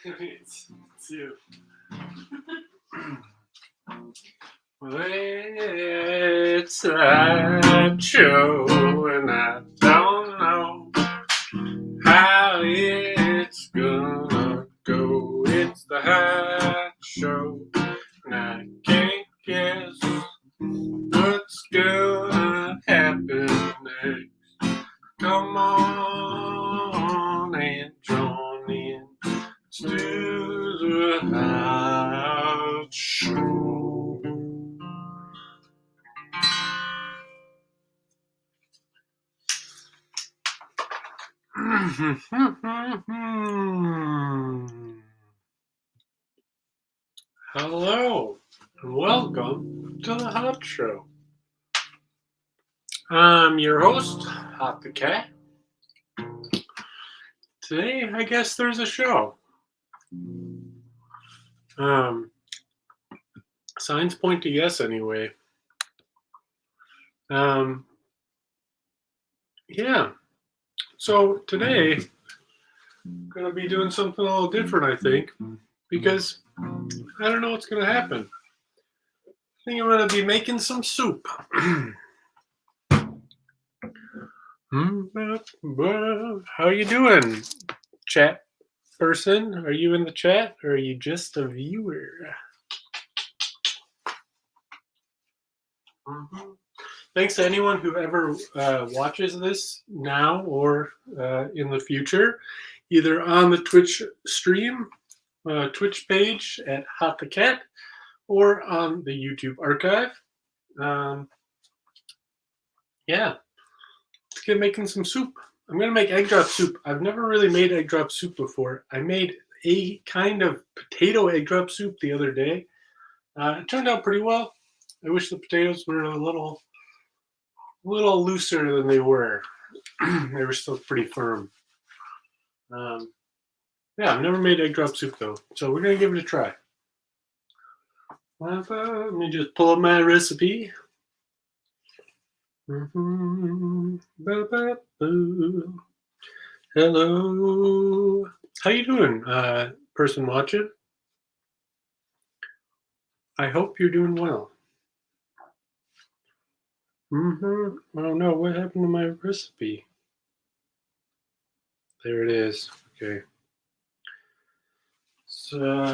It's two. It's that show, and I don't know how it's gonna go. It's the hot show, and I can't guess what's gonna happen next. Come on and join in. Let's do the hot show. Hello, and welcome to the Hot Show. I'm your host, Hot the Cat. Today, I guess there's a show. Signs point to yes, anyway. Yeah. So today, I'm going to be doing something a little different, I think, because I don't know what's going to happen. I think I'm going to be making some soup. How you doing, chat person? Are you in the chat, or are you just a viewer? Thanks to anyone who ever watches this now or in the future, either on the Twitch stream, Twitch page at Hot the Cat, or on the YouTube archive. Yeah, let's get making some soup. I'm going to make egg drop soup. I've never really made egg drop soup before. I made a kind of potato egg drop soup the other day. It turned out pretty well. I wish the potatoes were a little looser than they were. They were still pretty firm. Yeah, I've never made egg drop soup though, so we're gonna give it a try. Let me just pull up my recipe. Hello, how you doing, person watching? I hope you're doing well. Oh no, what happened to my recipe? There it is. Okay. So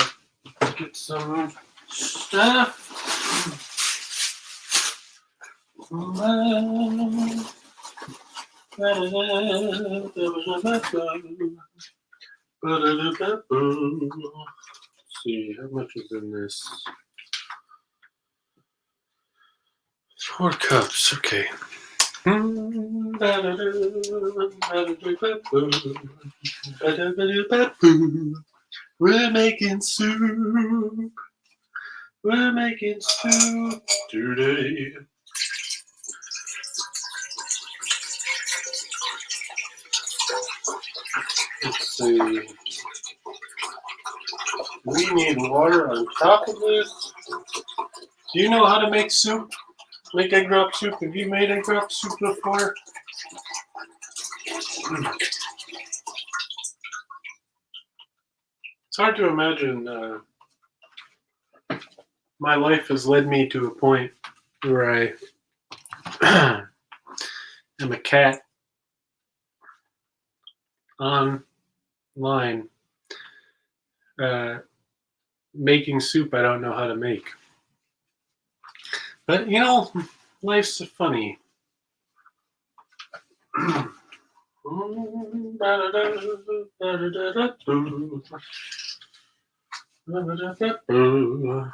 let's get some stuff. Let's see, how much is in this? 4 cups, okay. We're making soup. We're making soup today. Let's see. We need water on top of this. Do you know how to make soup? Make egg drop soup? Have you made egg drop soup before? It's hard to imagine. My life has led me to a point where I am a cat online making soup I don't know how to make. But, you know, life's funny. I wonder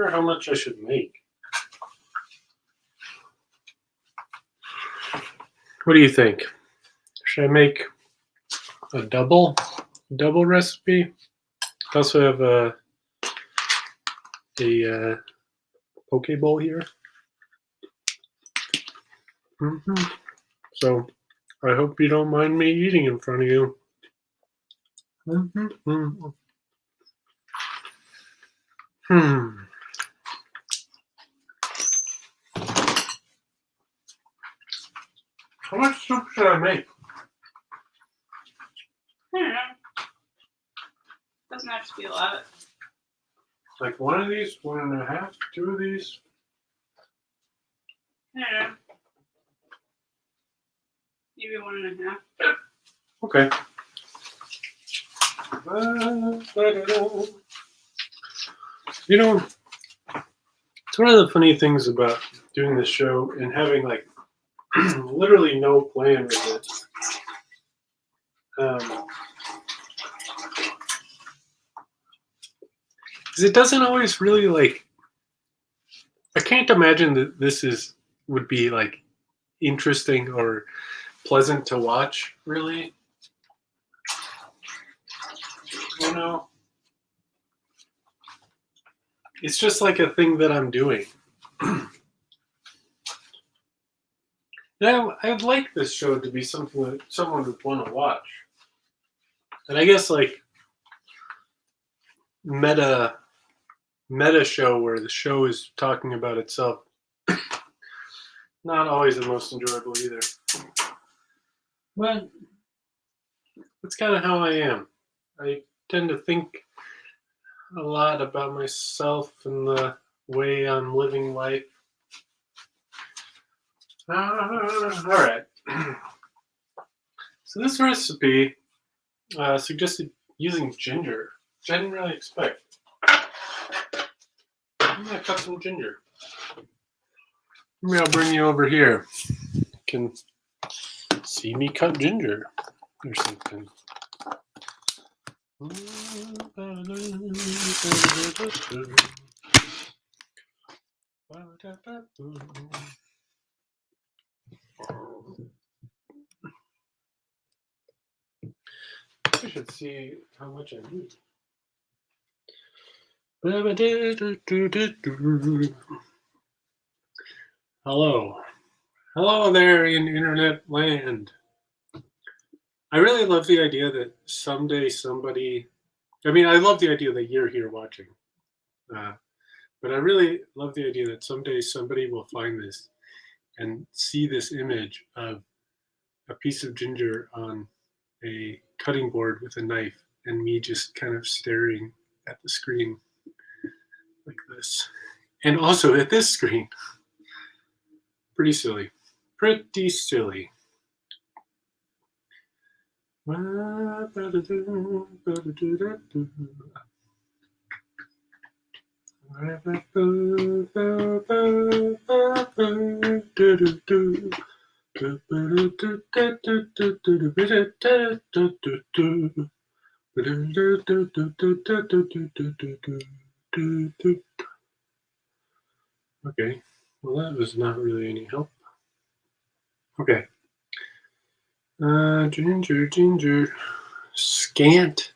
how much I should make. What do you think? Should I make a double recipe? I also have a poke bowl here. So I hope you don't mind me eating in front of you. How much soup should I make? don't know. Doesn't have to be a lot. Like one of these, 1.5, 2 of these. I don't know. Maybe 1.5. Okay. You know, it's one of the funny things about doing this show and having like literally no plan with it. Because it doesn't always really like. I can't imagine that this would be like interesting or pleasant to watch. Really, you know, it's just like a thing that I'm doing. Now, I'd like this show to be something that someone would want to watch. And I guess like meta show where the show is talking about itself, not always the most enjoyable either. But that's kind of how I am. I tend to think a lot about myself and the way I'm living life. All right. So this recipe suggested using ginger, which I didn't really expect. I'm gonna cut some ginger. Maybe I'll bring you over here. You can see me cut ginger or something. I should see how much I need. Hello there in internet land. I really love the idea that someday somebody, I love the idea that you're here watching, but I really love the idea that someday somebody will find this and see this image of a piece of ginger on a cutting board with a knife and me just kind of staring at the screen like this. And also at this screen. Pretty silly. Pretty silly. Okay, well that was not really any help. Okay. Ginger. Scant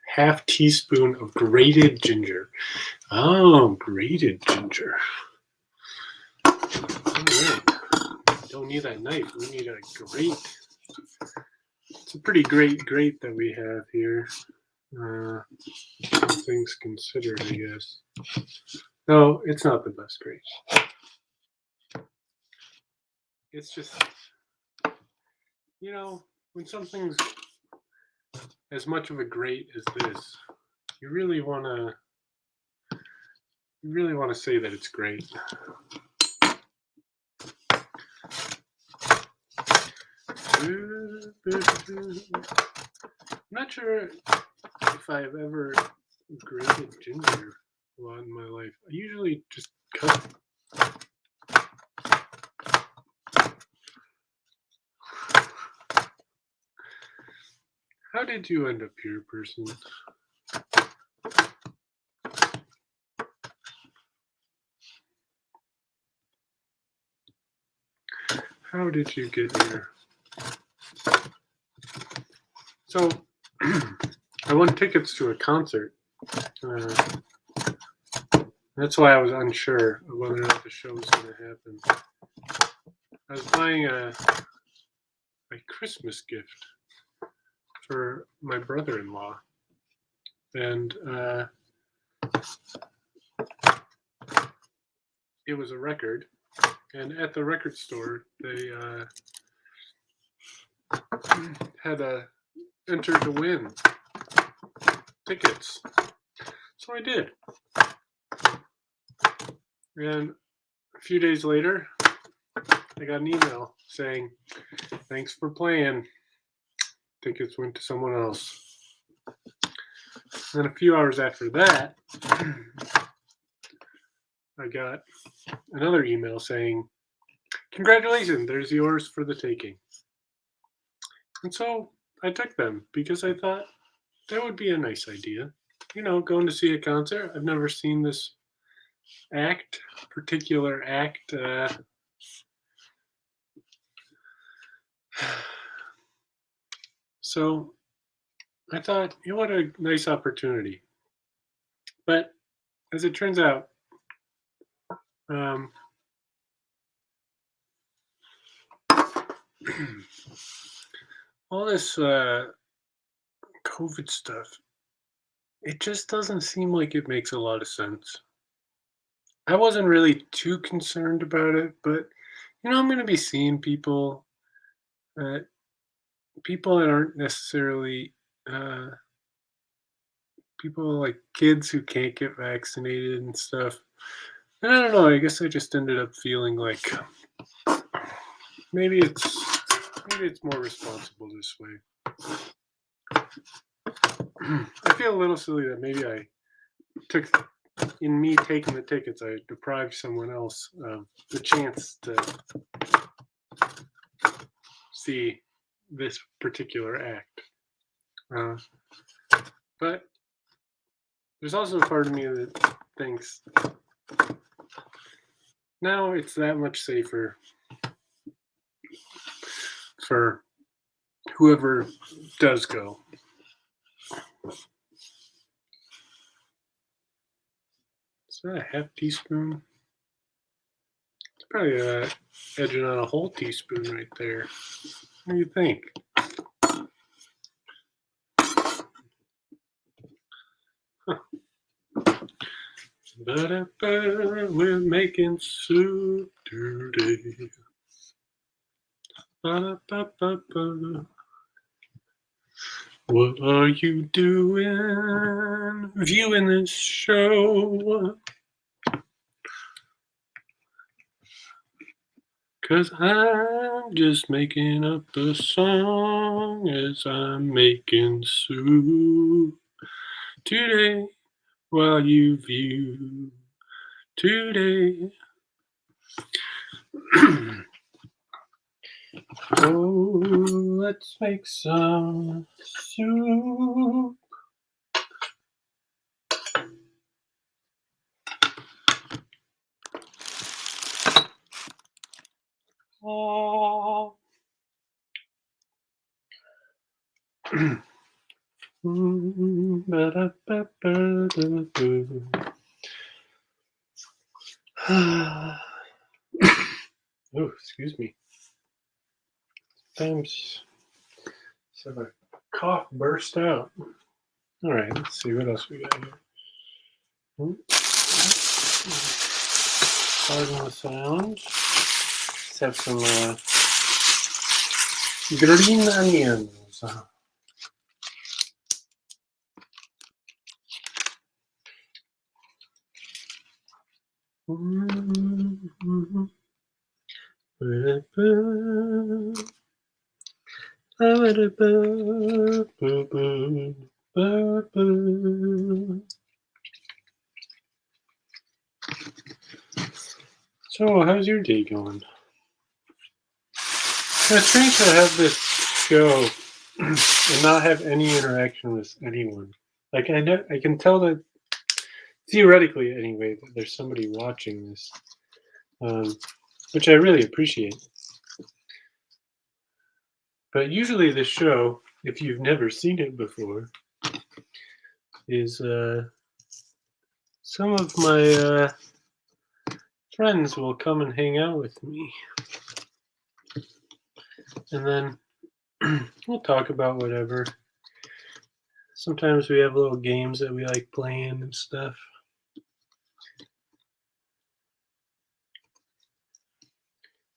half teaspoon of grated ginger. Oh, grated ginger. All right. Don't need that knife. We need a grate. It's a pretty great grate that we have here. All things considered, I guess. No, it's not the best grate. It's just, when something's as much of a grate as this, you really want to say that it's great. I'm not sure if I've ever grated ginger a lot in my life. I usually just cut. How did you end up here, person? How did you get here? So, I won tickets to a concert. That's why I was unsure of whether or not the show was going to happen. I was buying a Christmas gift for my brother-in-law, and it was a record. And at the record store, they had a enter to win tickets. So I did. And a few days later, I got an email saying, thanks for playing. Tickets went to someone else. And then a few hours after that, I got another email saying, congratulations, there's yours for the taking. And so I took them because I thought that would be a nice idea. Going to see a concert. I've never seen this particular act. So I thought, what a nice opportunity. But as it turns out, all this COVID stuff, it just doesn't seem like it makes a lot of sense. I wasn't really too concerned about it, but I'm going to be seeing people that aren't necessarily people like kids who can't get vaccinated and stuff. And I don't know. I guess I just ended up feeling like maybe it's more responsible this way. I feel a little silly that maybe I took. In me taking the tickets, I deprived someone else of the chance to see this particular act. But there's also a part of me that thinks now it's that much safer for whoever does go. Is that a half teaspoon? It's probably edging on a whole teaspoon right there. What do you think? We're making soup today. What are you doing? Viewing this show? 'Cause I'm just making up the song as I'm making soup today while you view today. Oh, let's make some soup. Oh. Oh, excuse me. Sometimes so a cough burst out. All right, let's see what else we got here. Pardon the sound. Let's have some green onions. So, how's your day going? It's strange to have this show and not have any interaction with anyone. Like I can tell that theoretically, anyway, that there's somebody watching this, which I really appreciate. But usually, this show, if you've never seen it before, is some of my friends will come and hang out with me, and then we'll talk about whatever. Sometimes we have little games that we like playing and stuff.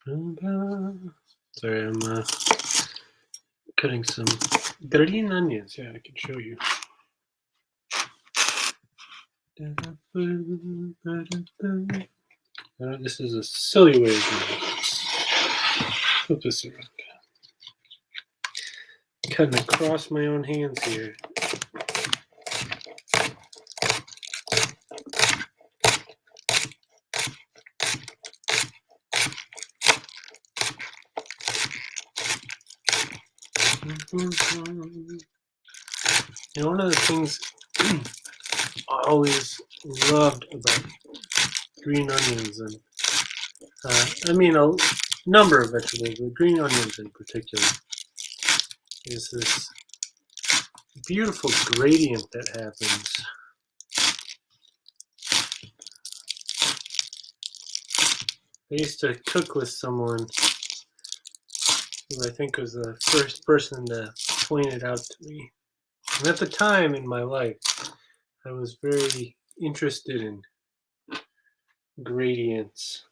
Sorry, I'm cutting some green onions. Yeah, I can show you. This is a silly way of doing this. Flip this around. Cutting across my own hands here. You know, one of the things I always loved about green onions, and I mean a number of vegetables, but green onions in particular, is this beautiful gradient that happens. I used to cook with someone who I think was the first person to point it out to me. And at the time in my life, I was very interested in gradients,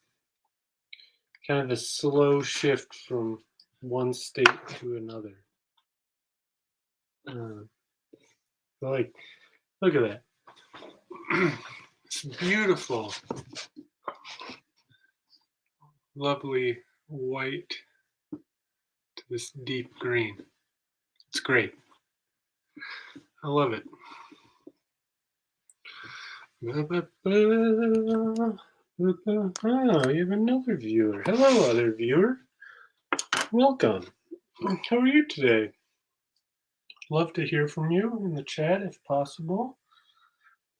kind of the slow shift from one state to another. Like, look at that. It's beautiful, lovely white to this deep green. It's great. I love it. Oh, you have another viewer. Hello, other viewer. Welcome. How are you today? Love to hear from you in the chat if possible,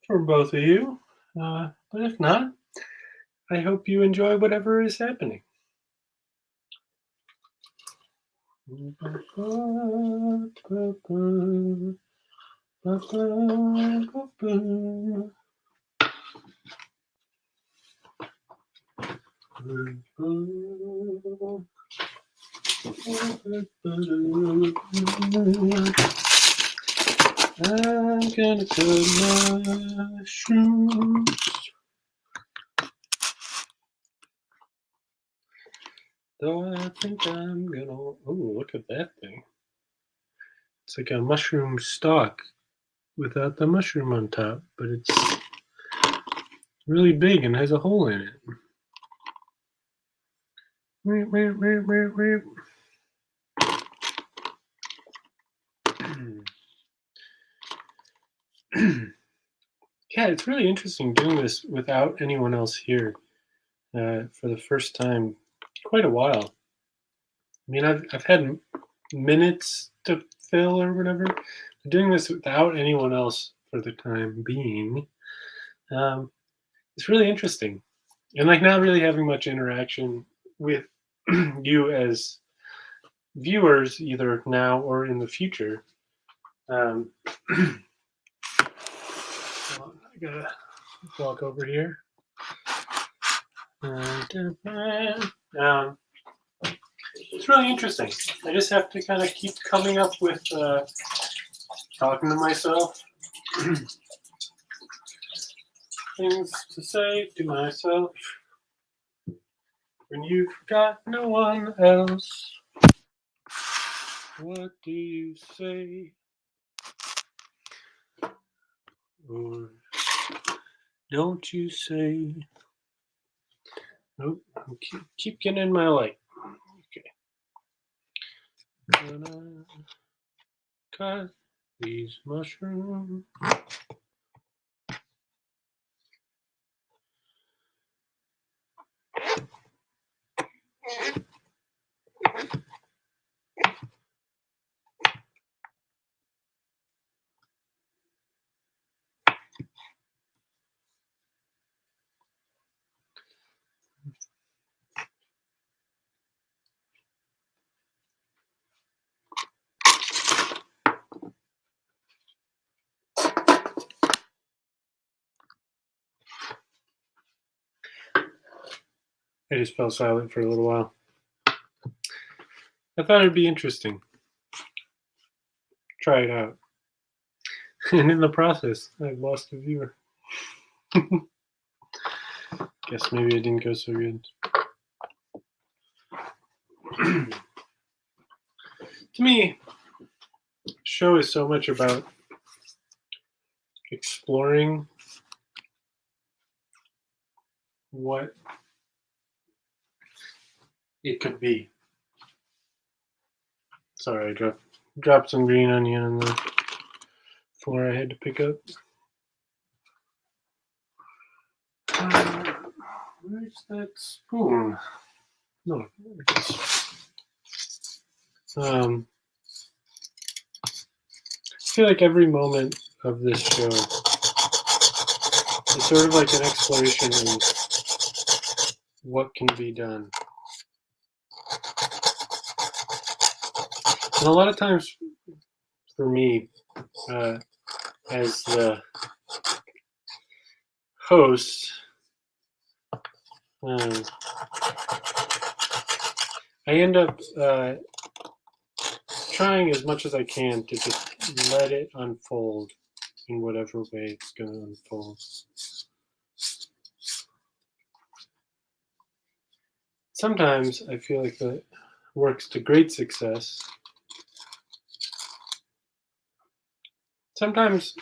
for both of you. But if not, I hope you enjoy whatever is happening. I'm gonna cut mushrooms. Though I think I'm gonna. Oh, look at that thing. It's like a mushroom stalk without the mushroom on top, but it's really big and has a hole in it. Yeah, it's really interesting doing this without anyone else here for the first time quite a while. I mean, I've had minutes to fill or whatever. But doing this without anyone else for the time being, it's really interesting. And like not really having much interaction with you as viewers, either now or in the future. I gotta walk over here. It's really interesting. I just have to kind of keep coming up with talking to myself, things to say to myself when you've got no one else. What do you say? Or don't you say? Nope, keep getting in my light. Okay. Gonna cut these mushrooms. I just fell silent for a little while. I thought it'd be interesting. Try it out. And in the process, I've lost a viewer. Guess maybe it didn't go so good. To me, show is so much about exploring what it could be. Sorry, I dropped some green onion on the floor I had to pick up. Where's that spoon? No, there it is. I feel like every moment of this show is sort of like an exploration in what can be done. And a lot of times for me, as the host, I end up trying as much as I can to just let it unfold in whatever way it's going to unfold. Sometimes I feel like that works to great success. Sometimes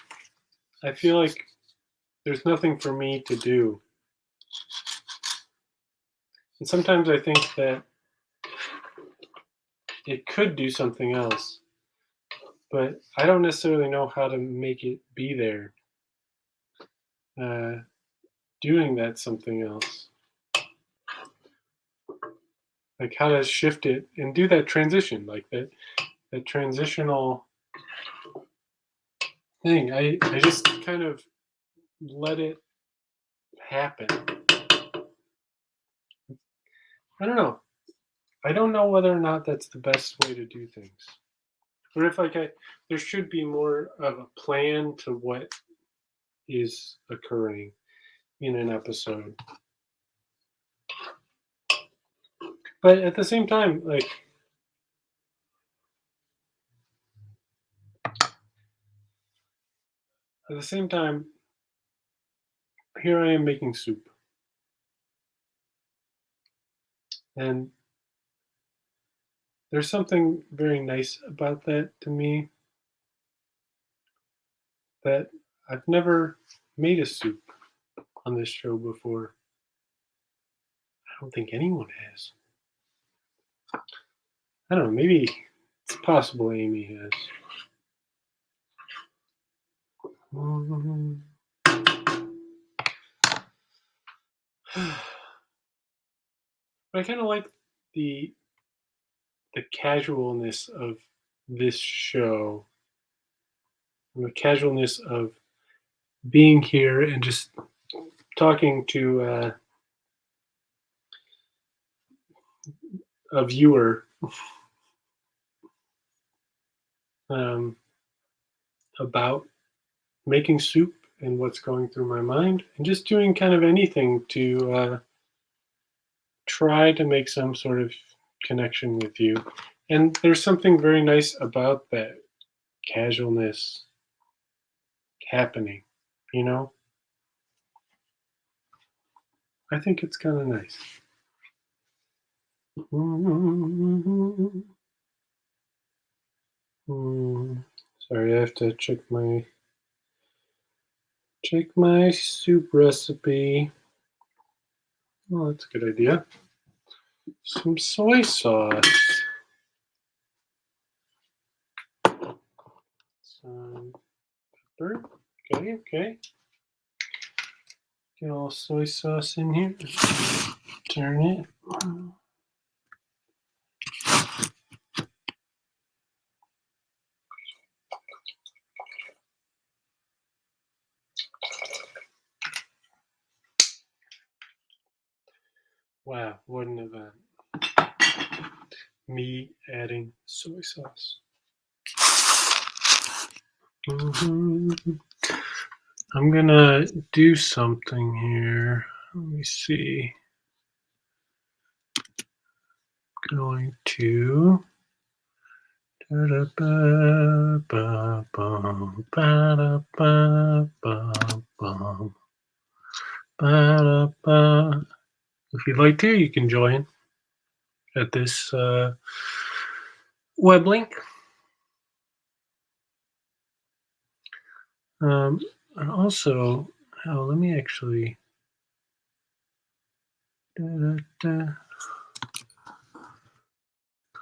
I feel like there's nothing for me to do. And sometimes I think that it could do something else, but I don't necessarily know how to make it be there, doing that something else. Like how to shift it and do that transition, like that transitional thing. I just kind of let it happen. I don't know. I don't know whether or not that's the best way to do things. Or if there should be more of a plan to what is occurring in an episode. But at the same time, like here I am making soup. And there's something very nice about that to me, that I've never made a soup on this show before. I don't think anyone has. I don't know, maybe it's possible Amy has. But I kind of like the casualness of this show, and the casualness of being here and just talking to a viewer about making soup and what's going through my mind, and just doing kind of anything to try to make some sort of connection with you. And there's something very nice about that casualness happening, you know? I think it's kind of nice. Sorry, I have to check my soup recipe. Oh, that's a good idea. Some soy sauce. Some pepper. Okay. Get a little soy sauce in here. Turn it. Wow, what an event. Me adding soy sauce. I'm gonna do something here. Let me see. Going to if you'd like to, you can join at this web link. And also, let me actually.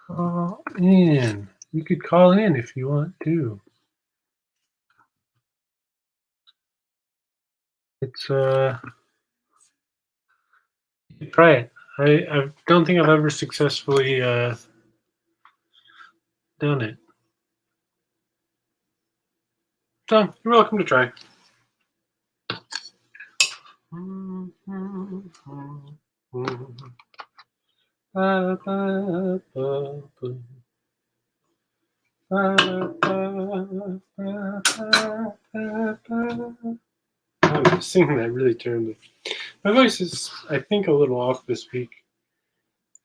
Call in. You could call in if you want to. It's try it. I don't think I've ever successfully done it. So you're welcome to try. I'm singing that really terribly. My voice is, I think, a little off this week,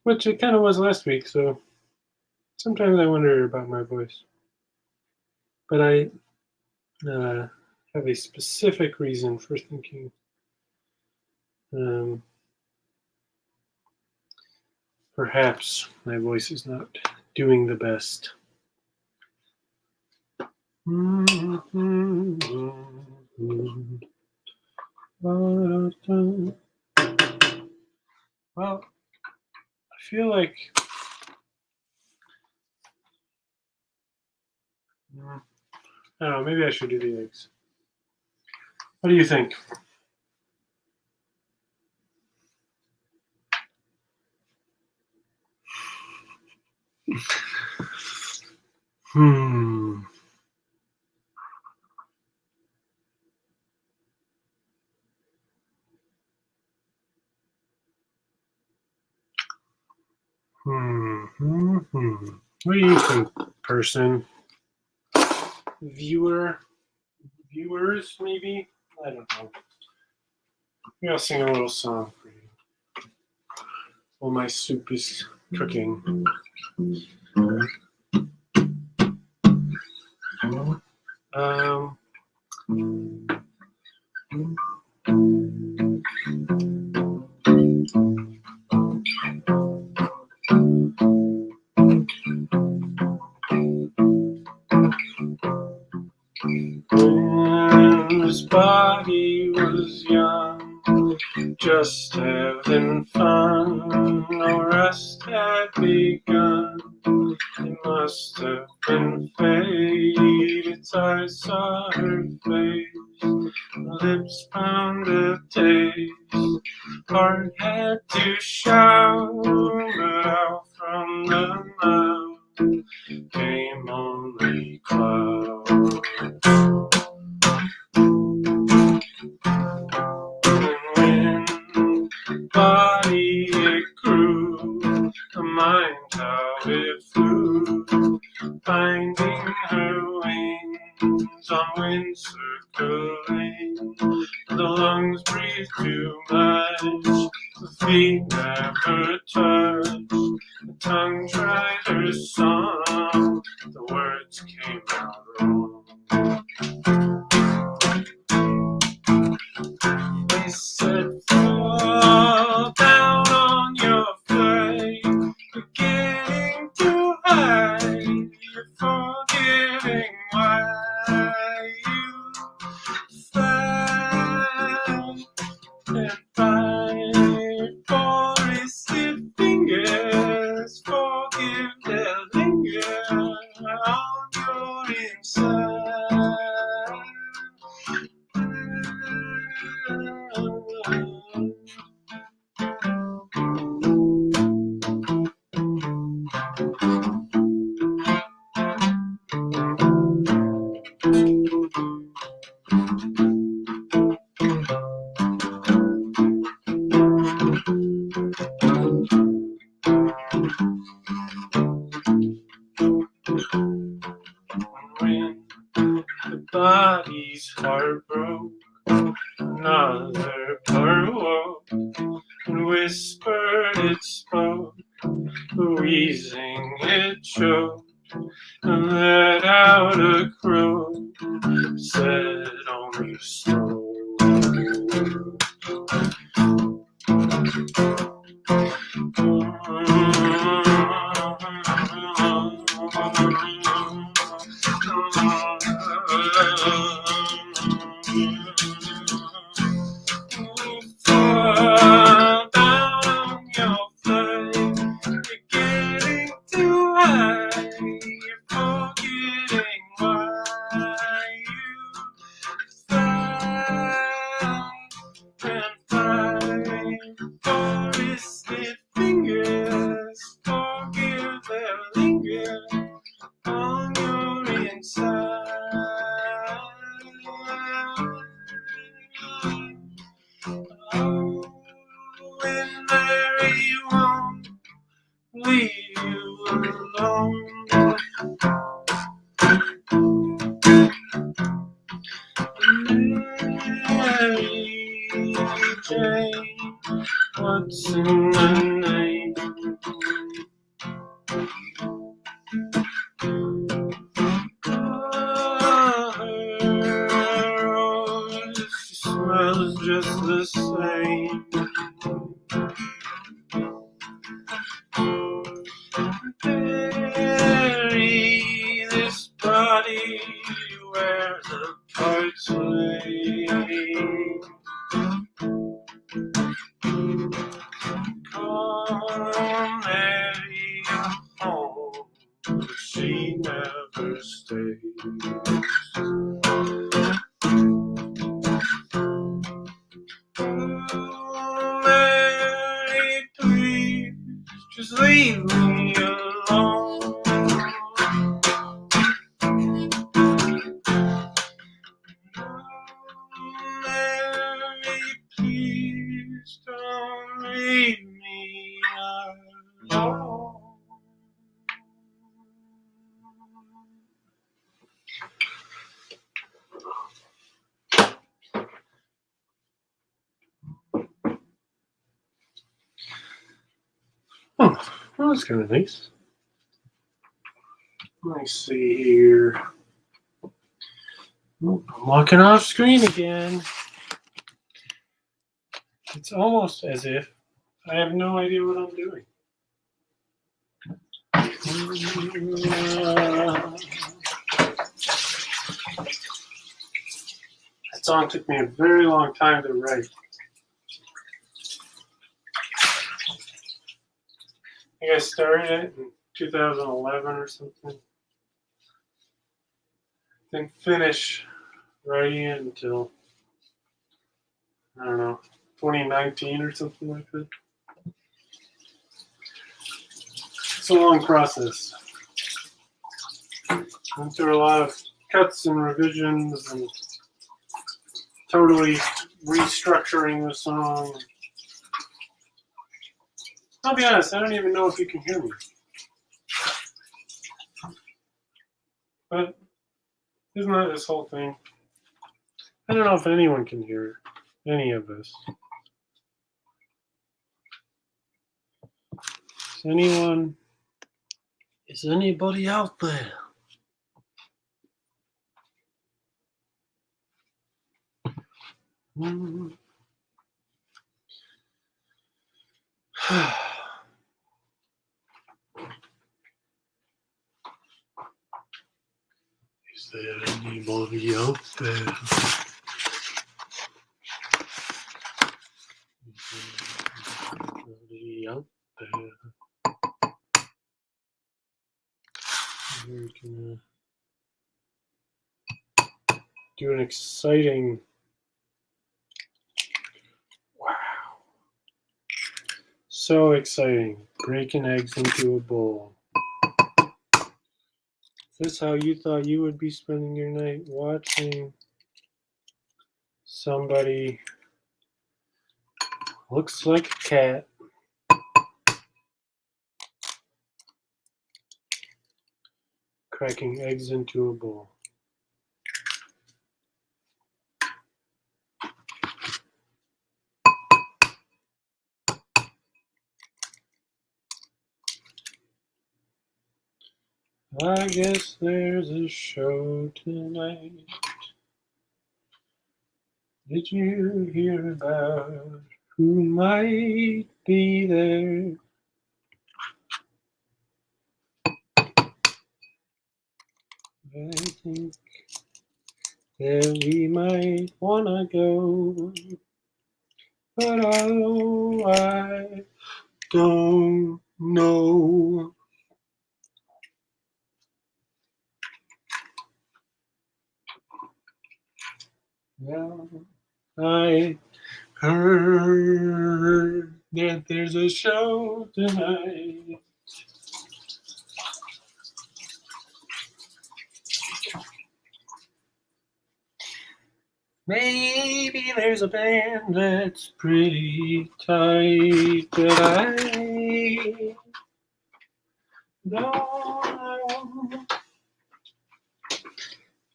which it kind of was last week, so sometimes I wonder about my voice. But I have a specific reason for thinking perhaps my voice is not doing the best. Well, I feel like I don't know, maybe I should do the eggs. What do you think? What do you think, person? Viewers, maybe? I don't know. Maybe I'll sing a little song for you while my soup is cooking. When his body was young, just having fun, no rest had begun. It must have been fate, its eyes saw her face, lips found a taste, heart had to shout, but out from the mouth came only clouds. And when body it grew, the mind how it flew, finding her wings on wind circling. The lungs breathe too much, the feet never touch, the tongue tried her song, the words came out wrong. They said, fall down on your flight, you're getting too high, you're forgetting why you fly and fight for his stiff fingers, forgive their linger on your inside. When the body's heart broke, another part awoke, and whispered it spoke, wheezing it choked, and let out a croak, said only slow. Fall down your flight. You're getting too high. You're forgetting why you fly and fly. Forested fingers forgive their linger on your inside. Oh, and Mary won't leave you alone. Mary Jane, what's in the name? She smells just the same. Bury this body where the parts lay. Call Mary home, but she never stays. Oh, Mary, please, just leave me alone. Oh, Mary, please don't leave me alone. Oh, well, that's kind of nice. Let me see here. Oh, I'm walking off screen again. It's almost as if I have no idea what I'm doing. That song took me a very long time to write. I think I started it in 2011 or something. Didn't finish writing it until, I don't know, 2019 or something like that. It's a long process. Went through a lot of cuts and revisions and totally restructuring the song. I'll be honest, I don't even know if you can hear me. But isn't that this whole thing? I don't know if anyone can hear any of this. Is anybody out there? Is there anybody out there? Anybody out there? We're gonna do an exciting. Wow. So exciting. Breaking eggs into a bowl. Is this how you thought you would be spending your night? Watching somebody looks like a cat cracking eggs into a bowl. I guess there's a show tonight. Did you hear about who might be there? I think There we might wanna go, but oh, I don't know. Well, I heard that there's a show tonight. Maybe there's a band that's pretty tight, but I don't know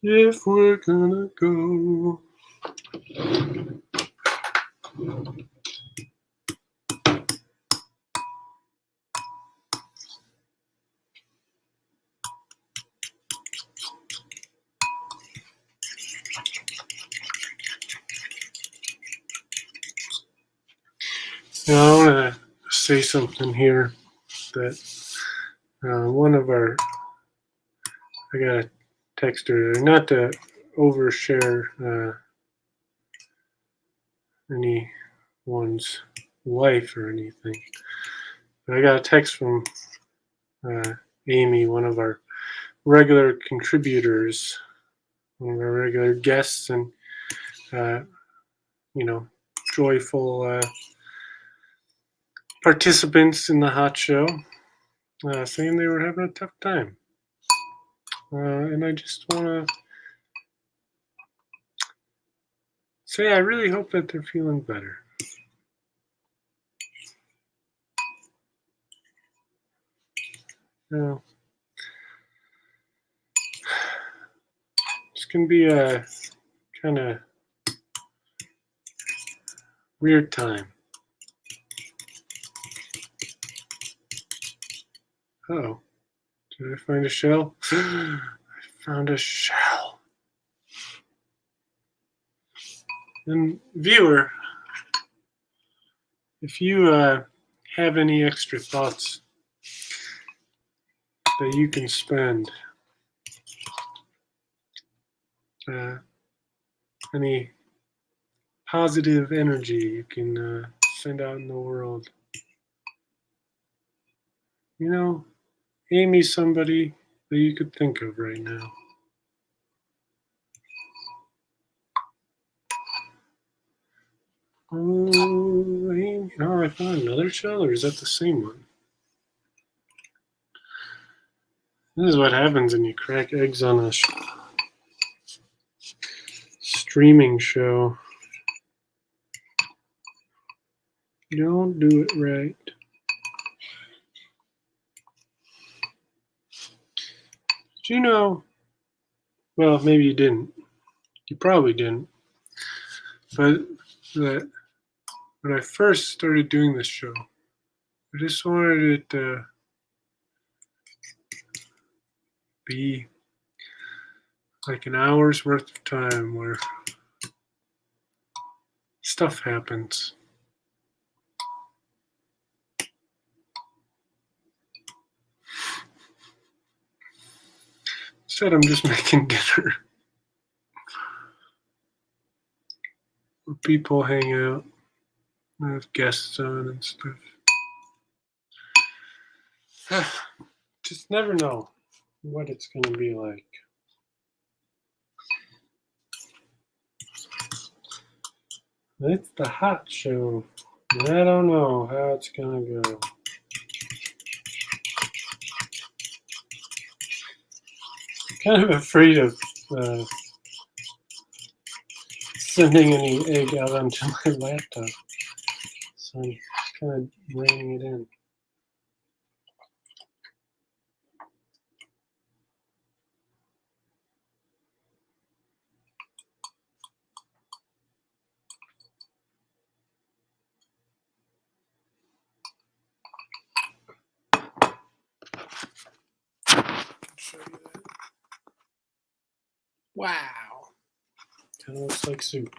if we're gonna go. Now, I want to say something here that one of our, I got a text earlier, not to overshare anyone's wife or anything, but I got a text from Amy, one of our regular contributors, one of our regular guests, and joyful participants in the hot show, saying they were having a tough time. And I just want to say I really hope that they're feeling better. This can be a kind of weird time. Oh, did I find a shell? I found a shell. And viewer, if you have any extra thoughts that you can spend, any positive energy you can send out in the world, Amy's somebody that you could think of right now. Oh, Amy. Oh, I found another shell, or is that the same one? This is what happens when you crack eggs on a streaming show. You don't do it right. Did you know? Well, maybe you didn't. You probably didn't. But that when I first started doing this show, I just wanted it to be like an hour's worth of time where stuff happens. Instead, I'm just making dinner where people hang out, and have guests on and stuff. Just never know what it's going to be like. It's the hot show, and I don't know how it's going to go. Kind of afraid of sending any egg out onto my laptop, so I'm kind of reining it in. Show you that. Wow, kind of looks like soup.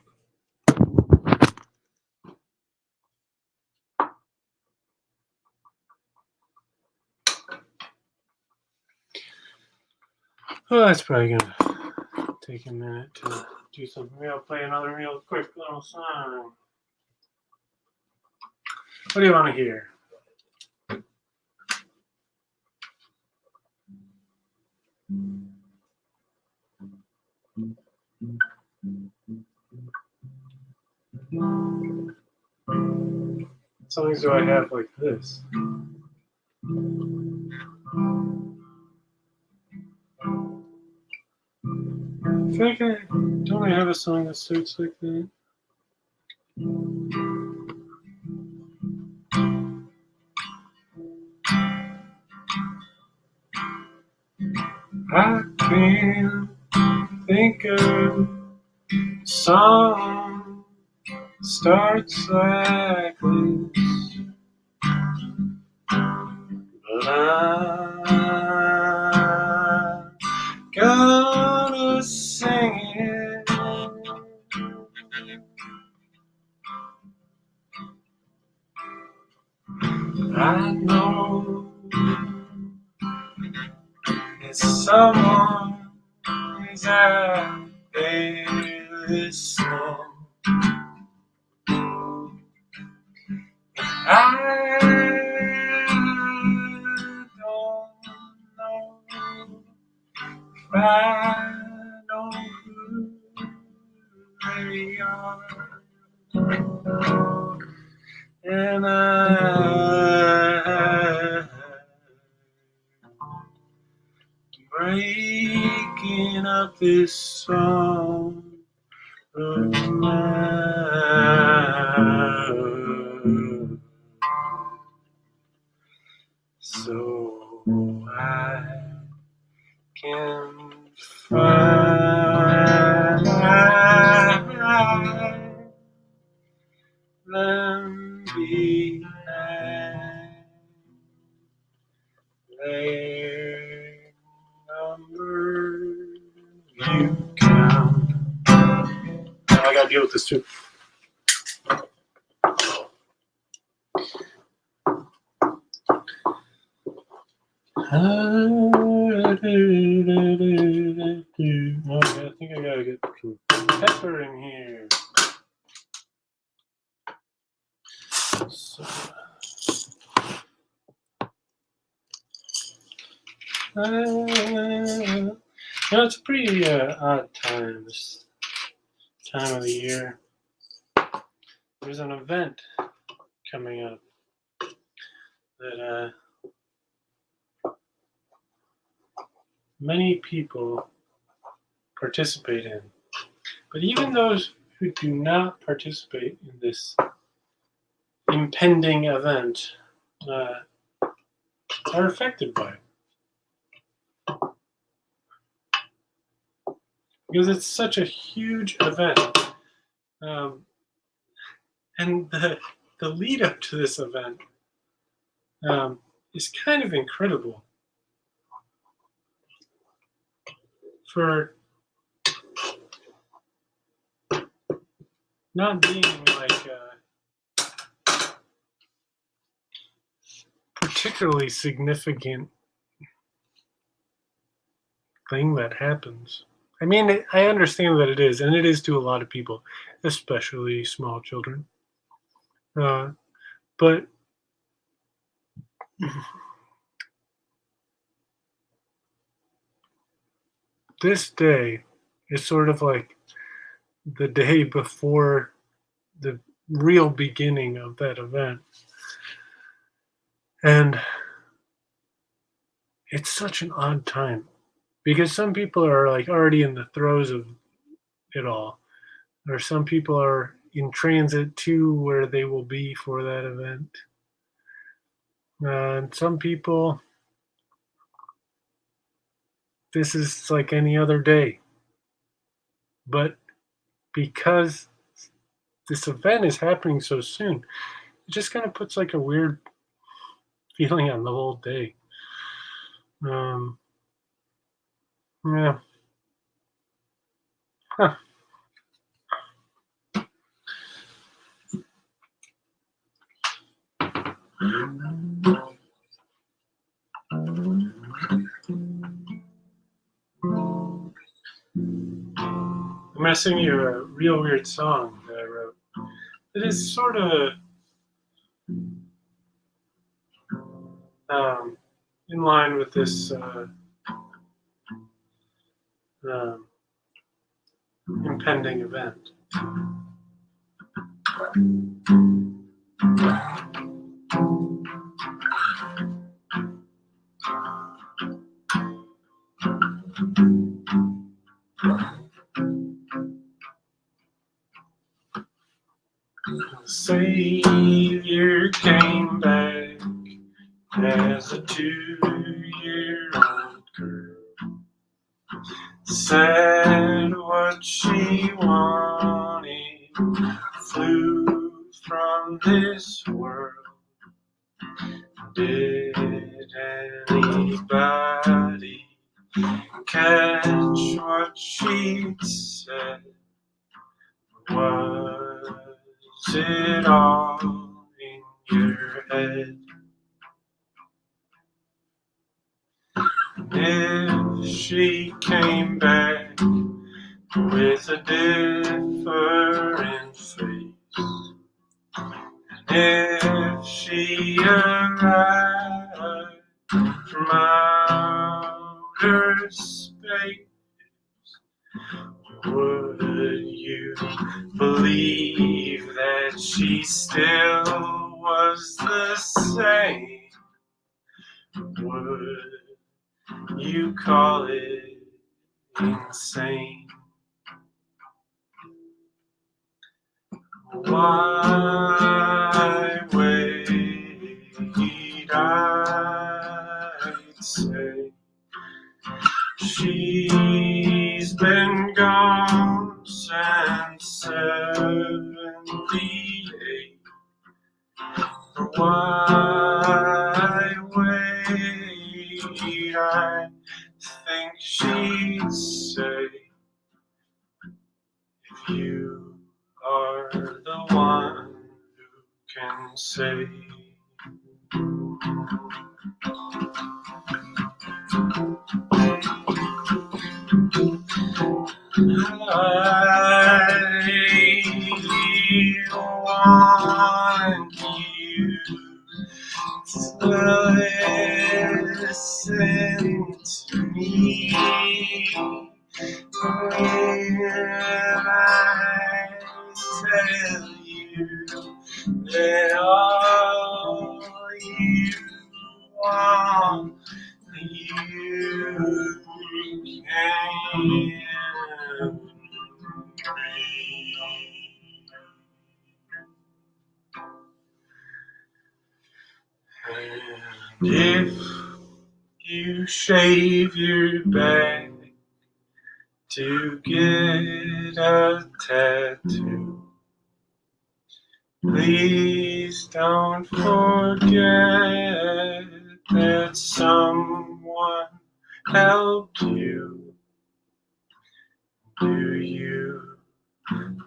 Oh, that's probably gonna take a minute to do something. Maybe I'll play another real quick little song. What do you want to hear? Songs do I have like this? I think don't I have a song that starts like that? I can't think of a song starts like this, but I'm gonna sing it. I know it's someone who's out there listening. I don't know if I know who they are, and I'm breaking up this song of mine, so I can find them behind their numbers you count. Now I gotta deal with this too. Okay, I think I gotta get some pepper in here. So, it's a pretty odd time, this time of the year. There's an event coming up that many people participate in. But even those who do not participate in this impending event are affected by it. Because it's such a huge event. And the lead up to this event is kind of incredible. For not being like a particularly significant thing that happens. I mean, I understand that it is, and it is to a lot of people, especially small children. But this day is sort of like the day before the real beginning of that event. And it's such an odd time because some people are like already in the throes of it all, or some people are in transit to where they will be for that event. And some people, this is like any other day. But because this event is happening so soon, it just kind of puts like a weird feeling on the whole day. Yeah. Huh. I'm gonna sing you a real weird song that I wrote. It is sort of in line with this um, impending event. The Savior came back as a 2-year-old girl. Said what she wanted, flew from this world. Did anybody catch what she said? Was it all in your head? If she came back with a different face, if she arrived from outer space, would you believe that she still was the same? Would you call it insane? Why wait? I'd say she's been gone since 78. Why wait? I think she'd say, if you are the one who can say. I want you to listen to me when I tell you that all you want, you can be. And if you shave your back to get a tattoo, please don't forget that someone helped you. Do you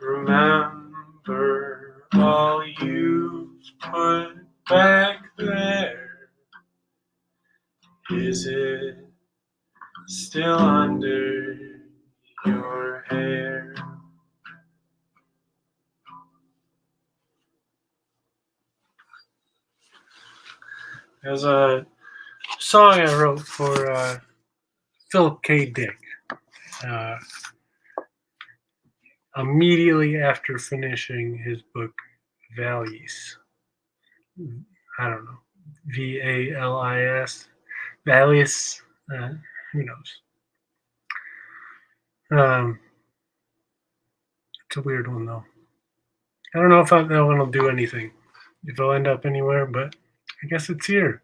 remember all you've put back there? Is it still under your hair? There's a song I wrote for Philip K. Dick immediately after finishing his book Valis. I don't know, Valis, Valis. Who knows? It's a weird one though. I don't know if that one will do anything, if it'll end up anywhere, but I guess it's here.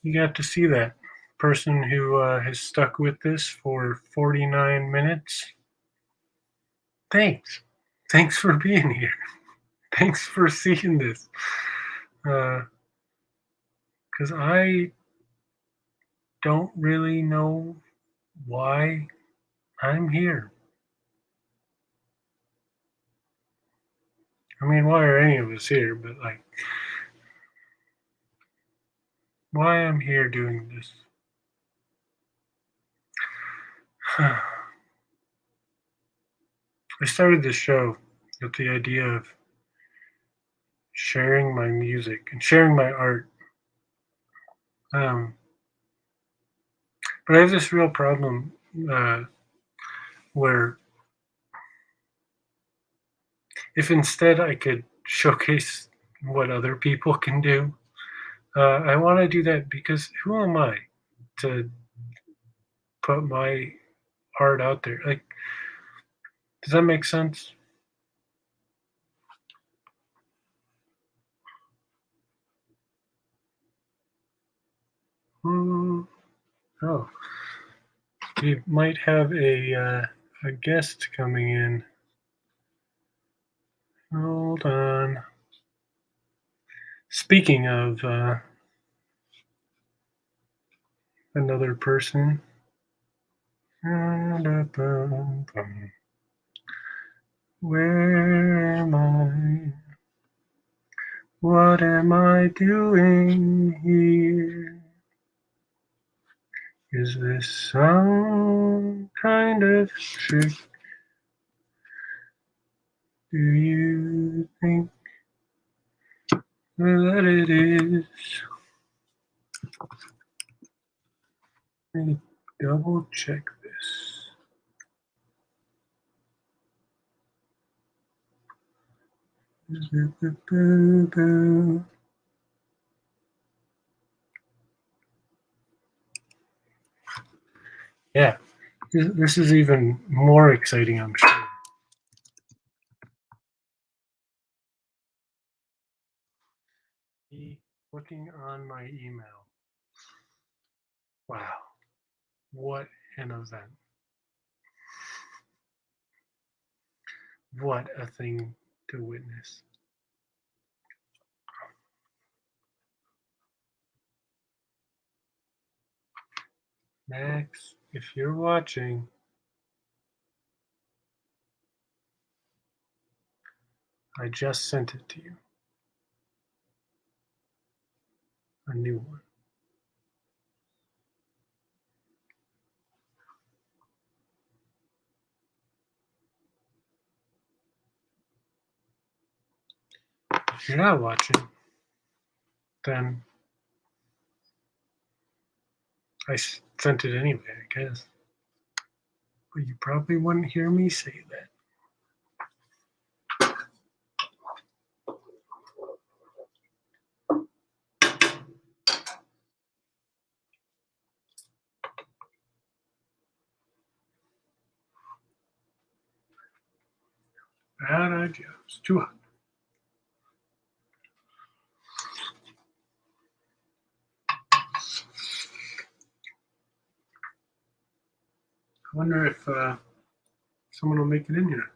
You got to see that person who has stuck with this for 49 minutes. Thanks for being here. Thanks for seeing this. Because I don't really know why I'm here. I mean, why are any of us here? But like, why I'm here doing this. I started this show with the idea of sharing my music and sharing my art. Um, but I have this real problem where if instead I could showcase what other people can do, I want to do that because who am I to put my art out there? Like, does that make sense? Hmm. Oh, we might have a guest coming in. Hold on. Speaking of another person. Where am I? What am I doing here? Is this some kind of trick? Do you think that it is? Let me double check this. Yeah, this is even more exciting, I'm sure. Looking on my email. Wow, what an event. What a thing to witness. Max, if you're watching, I just sent it to you. A new one. If you're not watching, then I sent it anyway, I guess. But you probably wouldn't hear me say that. Bad idea. It's too hot. I wonder if someone will make it in here.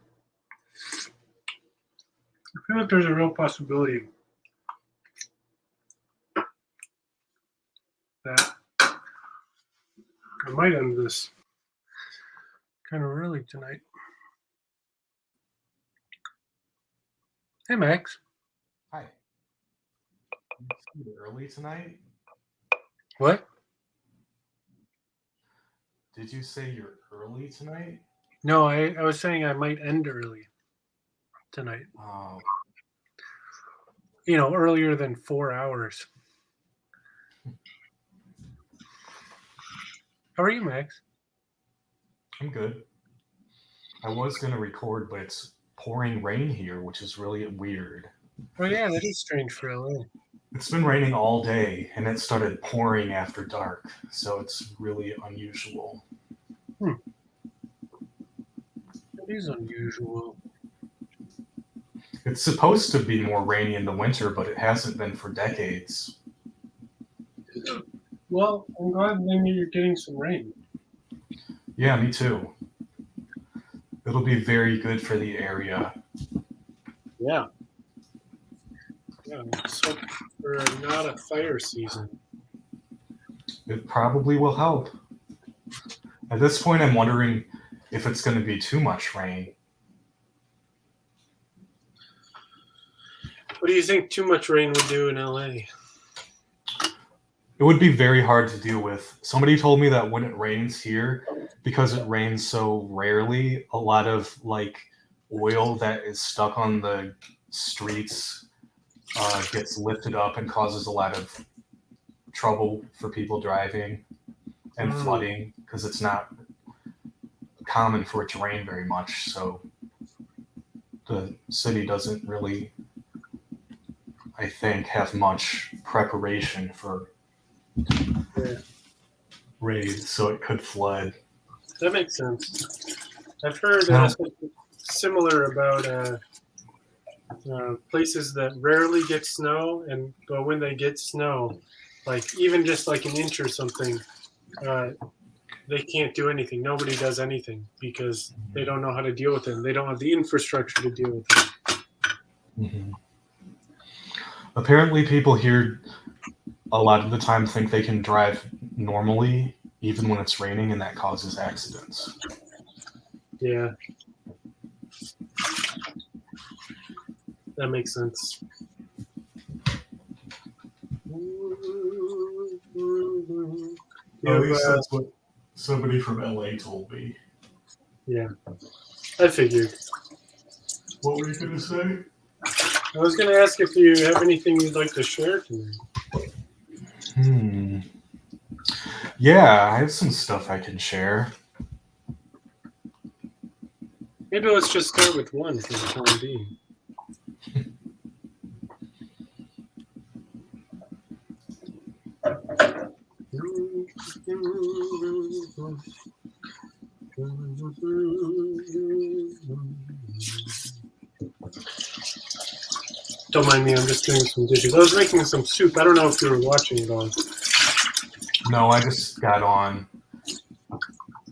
I feel like there's a real possibility that I might end this kind of early tonight. Hey, Max. Hi. You early tonight? What? Did you say you're early tonight? No, I was saying I might end early tonight. Oh, You know, earlier than 4 hours. How are you, Max? I'm good. I was going to record, but it's pouring rain here, which is really weird. Oh, yeah, that is strange for LA. It's been raining all day, and it started pouring after dark, so it's really unusual. It is unusual. It's supposed to be more rainy in the winter, but it hasn't been for decades. Well, I'm glad then you're getting some rain. Yeah, me too. It'll be very good for the area. Yeah. Yeah, so for not a fire season. It probably will help. At this point, I'm wondering if it's going to be too much rain. What do you think too much rain would do in LA? It would be very hard to deal with. Somebody told me that when it rains here, because it rains so rarely, a lot of like oil that is stuck on the streets gets lifted up and causes a lot of trouble for people driving and flooding because it's not common for it to rain very much. So the city doesn't really, I think, have much preparation for raids, so it could flood. That makes sense. I've heard Well- something similar about places that rarely get snow, but when they get snow, like even just like an inch or something, they can't do anything. Nobody does anything because they don't know how to deal with it. They don't have the infrastructure to deal with it. Mm-hmm. Apparently, people here a lot of the time think they can drive normally even when it's raining, and that causes accidents. Yeah. That makes sense. At least that's what somebody from LA told me. Yeah, I figured. What were you going to say? I was going to ask if you have anything you'd like to share tonight. Yeah, I have some stuff I can share. Maybe let's just start with one for the time being. Don't mind me, I'm just doing some dishes. I was making some soup. I don't know if you were watching it all. No, I just got on.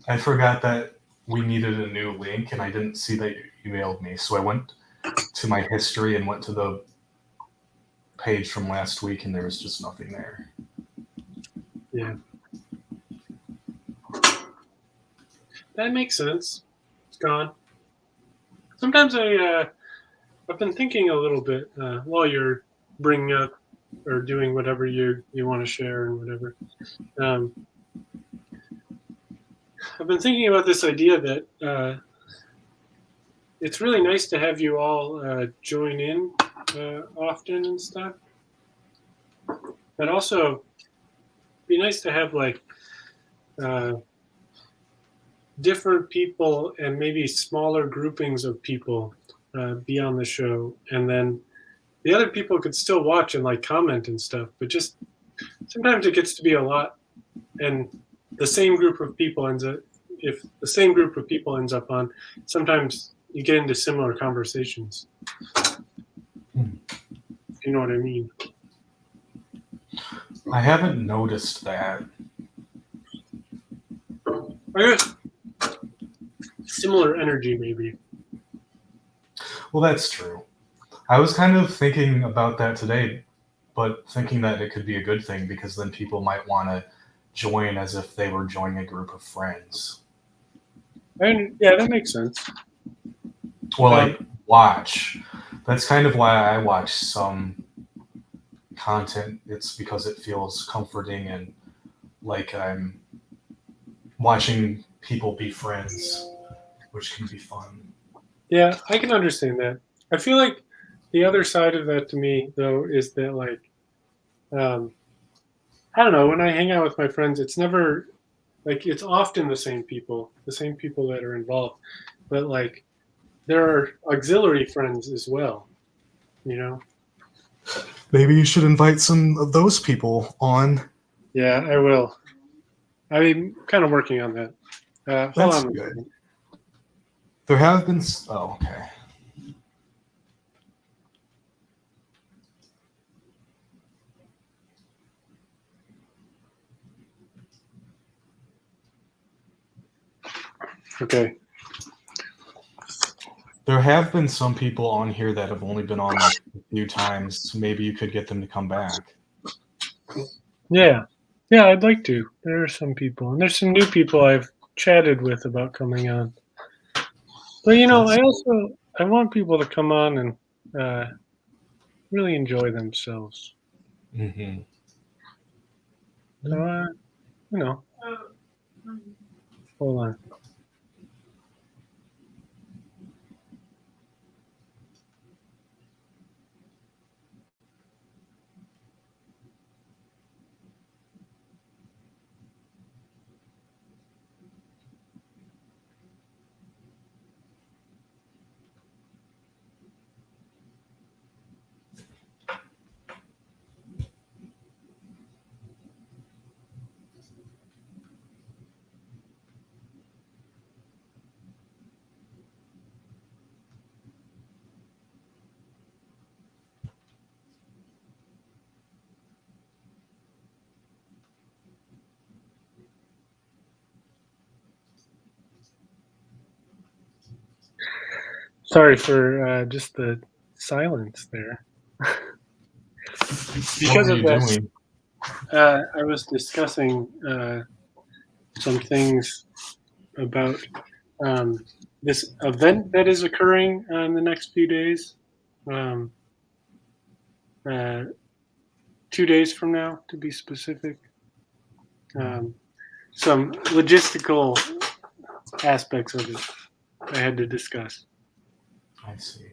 I forgot that we needed a new link, and I didn't see that you emailed me. So I went to my history and went to the page from last week, and there was just nothing there. Yeah. That makes sense. It's gone. Sometimes I've been thinking a little bit while you're bringing up or doing whatever you want to share and whatever. I've been thinking about this idea that it's really nice to have you all join in often and stuff. But also, it'd be nice to have like different people and maybe smaller groupings of people be on the show, and then the other people could still watch and like comment and stuff. But just sometimes it gets to be a lot, and the same group of people ends up. If the same group of people ends up on, sometimes you get into similar conversations. If you know what I mean. I haven't noticed that. I guess similar energy, maybe. Well, that's true. I was kind of thinking about that today, but thinking that it could be a good thing because then people might want to join as if they were joining a group of friends. And yeah, that makes sense. Well, like watch. That's kind of why I watch some content. It's because it feels comforting and like I'm watching people be friends, which can be fun. Yeah, I can understand that. I feel like the other side of that to me, though, is that like, I don't know. When I hang out with my friends, it's never like it's often the same people that are involved, but like there are auxiliary friends as well. You know. Maybe you should invite some of those people on. Yeah, I will. I'm kind of working on that. Hold That's on. good. There have been. Oh, okay. Okay. There have been some people on here that have only been on like a few times. Maybe you could get them to come back. Yeah. Yeah, I'd like to. There are some people, and there's some new people I've chatted with about coming on. But you know, I want people to come on and really enjoy themselves. Mm-hmm. So, you know, hold on. Sorry for just the silence there. Because What were of you that, doing? I was discussing some things about this event that is occurring in the next few days. Um, 2 days from now, to be specific. Some logistical aspects of it I had to discuss. I see.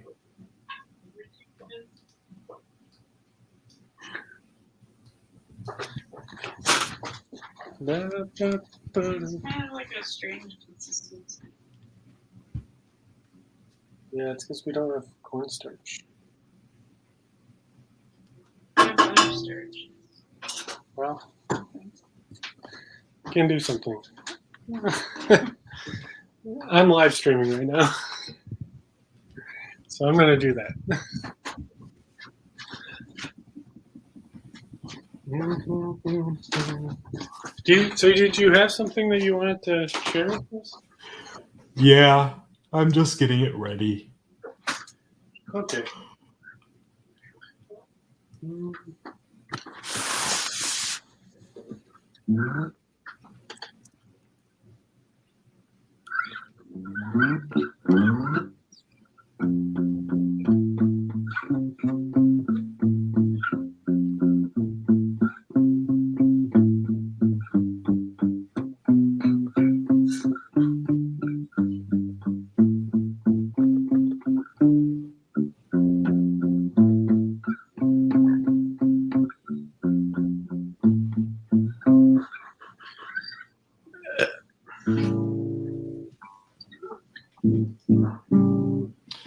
It's kind of like a strange consistency. Yeah, it's because we don't have cornstarch. I have butterstarch. Well, can do something. I'm live streaming right now, so I'm going to do that. Did you have something that you wanted to share with us? Yeah, I'm just getting it ready. Okay.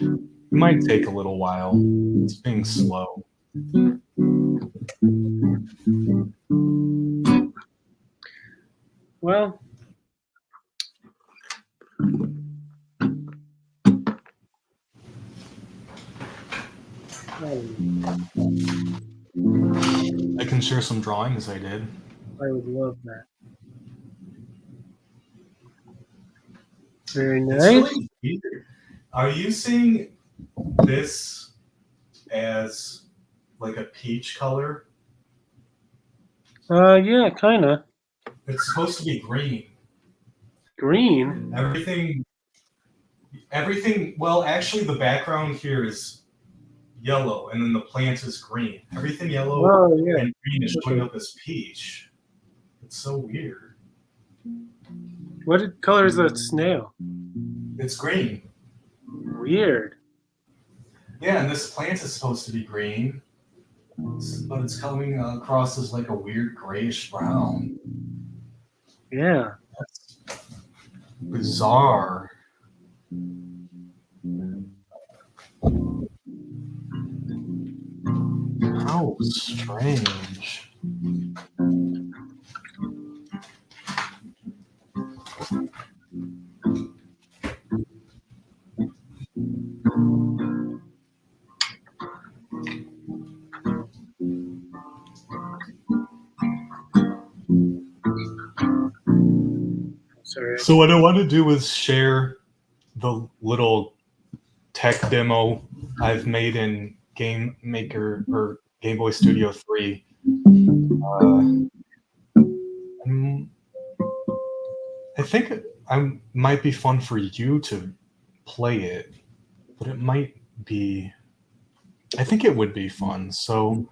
It might take a little while. It's being slow. Well, I can share some drawings I did. I would love that. Very It's nice. really weird. Are you seeing this as like a peach color? Yeah, kind of. It's supposed to be green. Green? Everything, well, actually the background here is yellow and then the plant is green. Everything yellow Oh, yeah. and green is showing Okay. up as peach. It's so weird. What color is that snail? It's green. Weird. Yeah, and this plant is supposed to be green, but it's coming across as like a weird grayish brown. Yeah. That's bizarre. How strange. Sorry. So what I want to do is share the little tech demo I've made in Game Maker or Game Boy Studio 3. I think I might be fun for you to play it, but it might be. I think it would be fun. So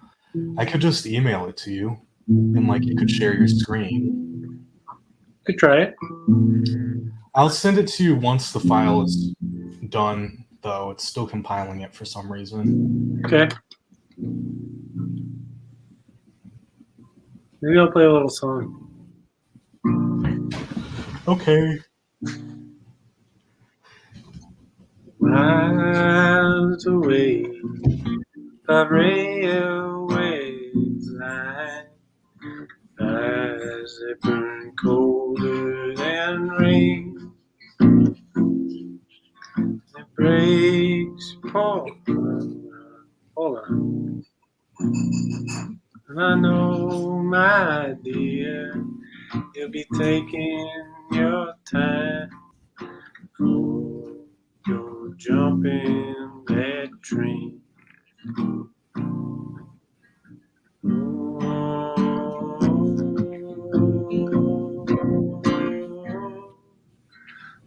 I could just email it to you, and like you could share your screen. Could try it. I'll send it to you once the file is done, though it's still compiling it for some reason. Okay. Maybe I'll play a little song. Okay. Miles away, the railway's line, as they burn colder than rain. It breaks, hold on. And I know, my dear, you'll be taking your time for your jumping jumping that train.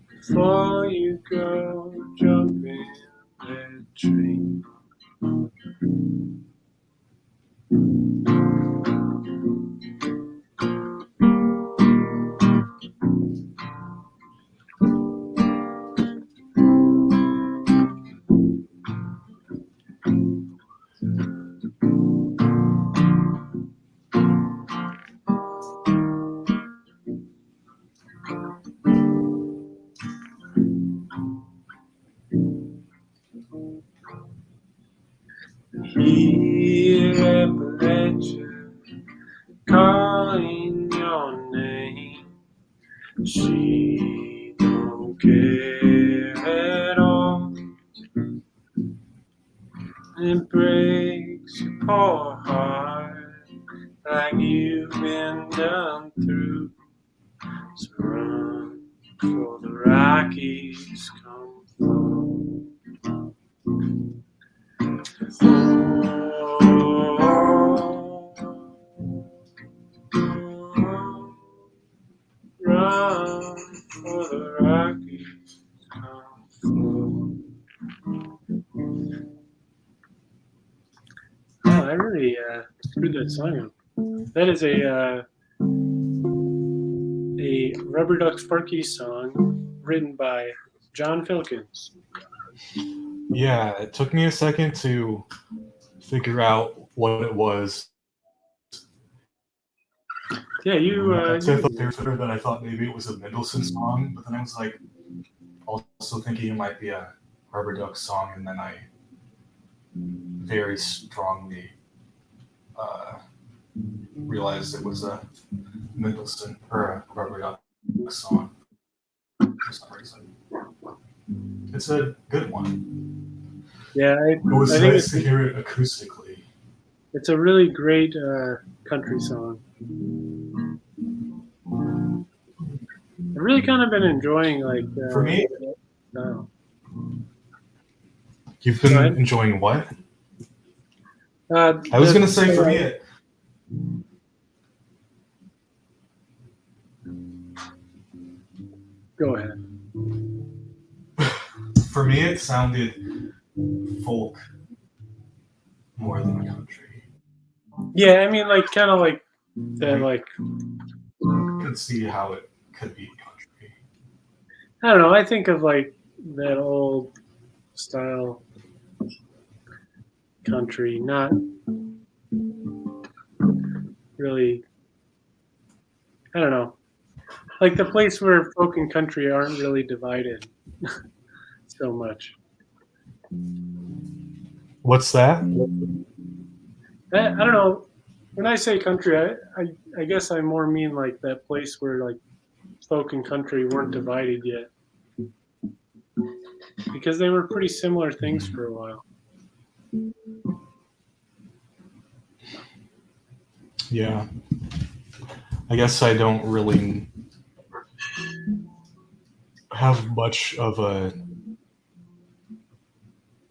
Before you go jumping that train. Hear Appalachia calling your name. She don't care at all. It breaks your poor heart like you've been done through. So run for the Rockies come flow. Run for the Rockies come flow. Oh, I really screwed that song up. That is a Rubber Duck Sparky song written by John Filkins. Yeah, it took me a second to figure out what it was. Yeah, you. I thought they were better than I thought maybe it was a Mendelssohn song, but then I was like also thinking it might be a Rubber Duck song, and then I very strongly realized it was a Mendelssohn or a Rubber Duck song for some reason. It's a good one. Yeah, It was I think nice to hear it acoustically. it's a really great country song. I've really kind of been enjoying like For me, style. you've Go been ahead. enjoying what? I was going to say for me, Go ahead. For me, it sounded folk more than country. Yeah, I mean, like kind of like that, like I could see how it could be country. I don't know. I think of like that old style country, not really. I don't know. Like the place where folk and country aren't really divided so much. What's that? I don't know. When I say country, I guess I more mean like that place where like folk and country weren't divided yet, because they were pretty similar things for a while. Yeah. I guess I don't really have much of a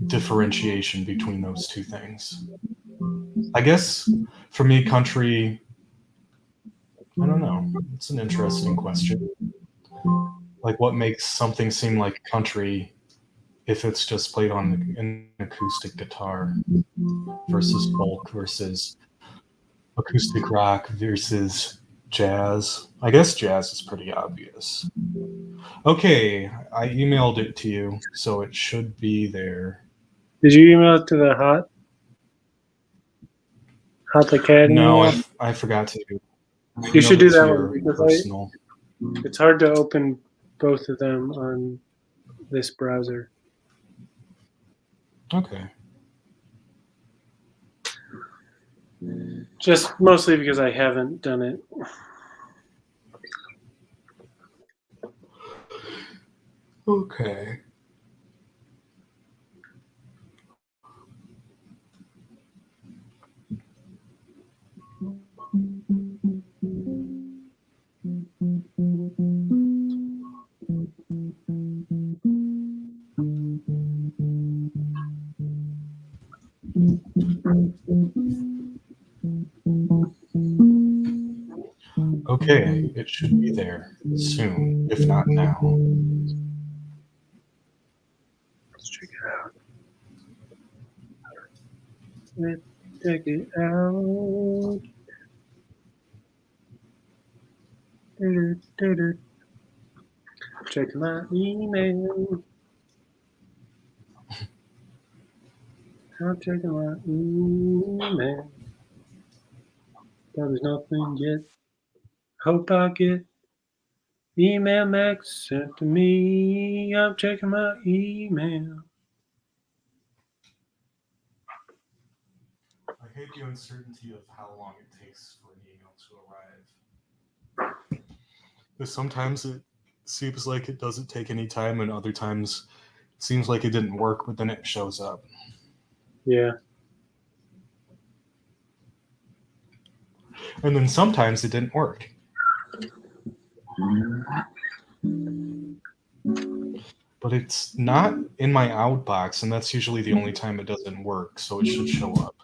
differentiation between those two things. I guess for me, country, I don't know. It's an interesting question. Like, what makes something seem like country if it's just played on an acoustic guitar versus folk versus acoustic rock versus jazz? I guess jazz is pretty obvious. Okay, I emailed it to you, so it should be there. Did you email it to the Hot Academy? No, I forgot to. You should do that your one because personal. it's hard to open both of them on this browser. Okay. Just mostly because I haven't done it. Okay. Okay, it should be there soon, if not now. Let's check it out. Let's check it out. Check my email. I'm checking my email. There's nothing yet. Hope I get email Max sent to me. I'm checking my email. I hate the uncertainty of how long it takes for an email to arrive. Because sometimes it seems like it doesn't take any time, and other times it seems like it didn't work, but then it shows up. Yeah. And then sometimes it didn't work. But it's not in my outbox, and that's usually the only time it doesn't work, so it should show up.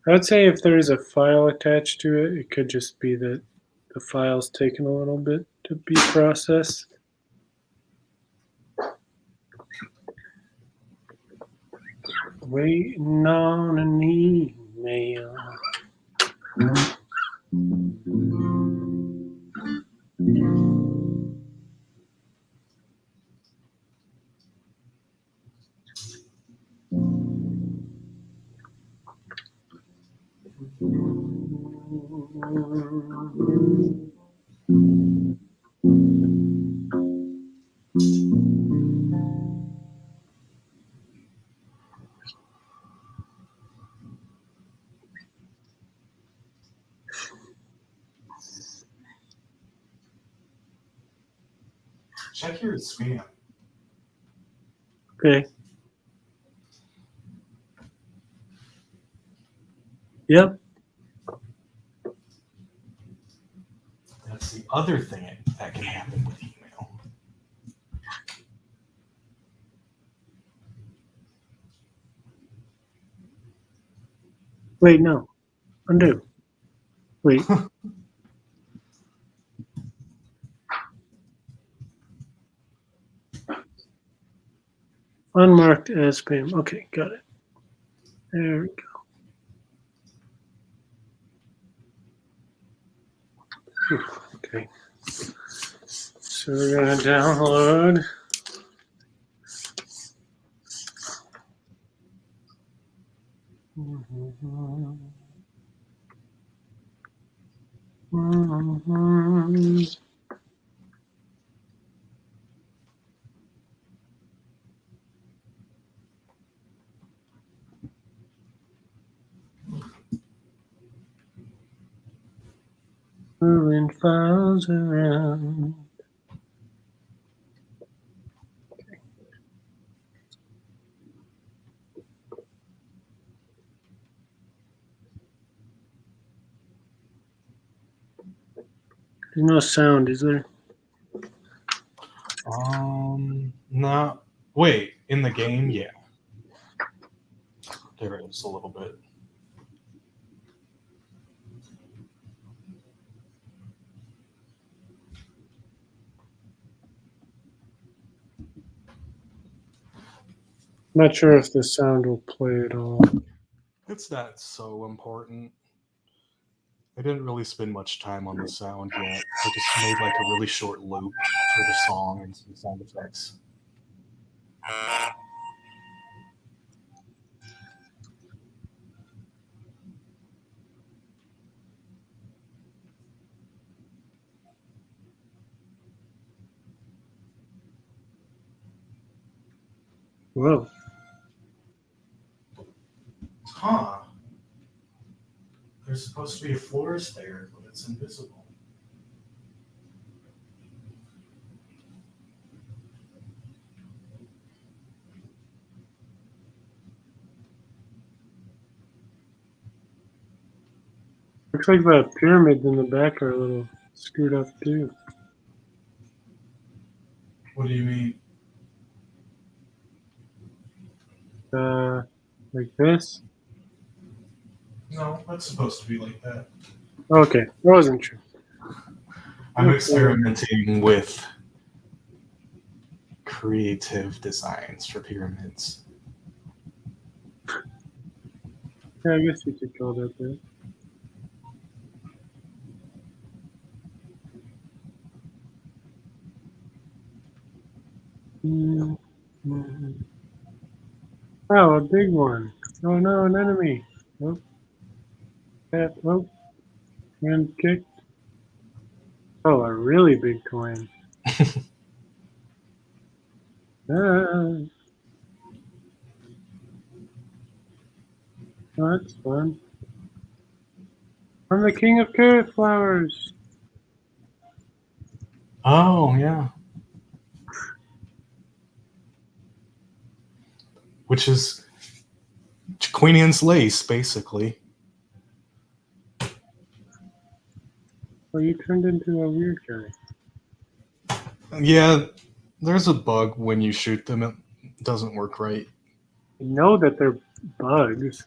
I would say if there is a file attached to it, it could just be that the file's taken a little bit to be processed. Waiting on an email. Check your spam. Okay. Yep. That's the other thing that can happen with email. Wait, no. Undo. Wait. Unmarked as spam. Okay, got it. There we go. Okay. So we're gonna download. Moving files around. There's no sound, is there? Not. Wait, in the game, yeah. There is a little bit. Not sure if the sound will play at all. It's not so important. I didn't really spend much time on the sound yet. I just made like a really short loop for the song and some sound effects. Whoa. Huh. There's supposed to be a florist there, but it's invisible. Looks like the pyramids in the back are a little screwed up too. What do you mean? like this. No, that's supposed to be like that. Okay, I wasn't sure. I'm Okay. experimenting with creative designs for pyramids. Yeah, I guess you could call that that. Mm-hmm. Oh, a big one. Oh no, an enemy. Oh, that. Oh, and kicked. Oh, a really big coin. Ah, oh, that's fun. I'm the king of carrot flowers. Oh, yeah. Which is Queen Anne's lace, basically. Oh, you turned into a weird guy. Yeah, there's a bug when you shoot them. It doesn't work right. You know that they're bugs.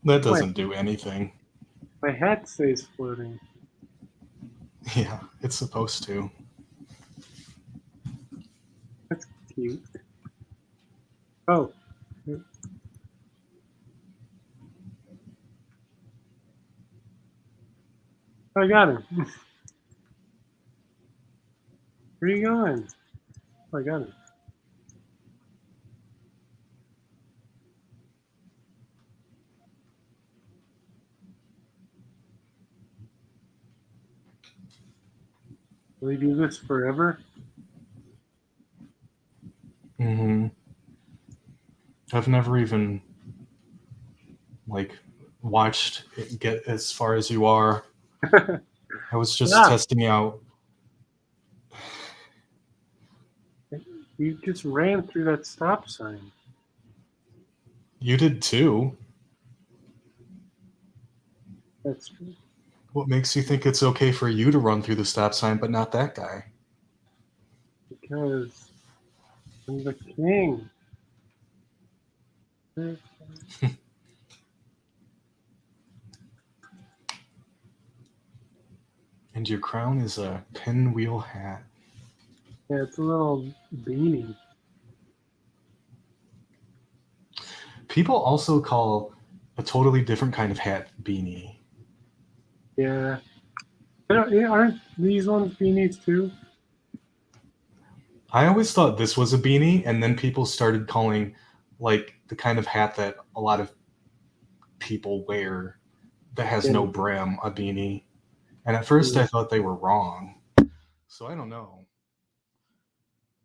That doesn't do anything. My hat stays floating. Yeah, it's supposed to. That's cute. Oh. I got him. Where are you going? Oh, I got him. Will we do this forever? Mm-hmm. I've never even watched it get as far as you are. I was just Yeah. testing out. You just ran through that stop sign. You did too. That's true. What makes you think it's okay for you to run through the stop sign, but not that guy? Because I'm the king. And your crown is a pinwheel hat. Yeah, it's a little beanie. People also call a totally different kind of hat beanie. Yeah. Aren't these ones beanies too? I always thought this was a beanie, and then people started calling the kind of hat that a lot of people wear that has no brim a beanie. And at first I thought they were wrong. So I don't know.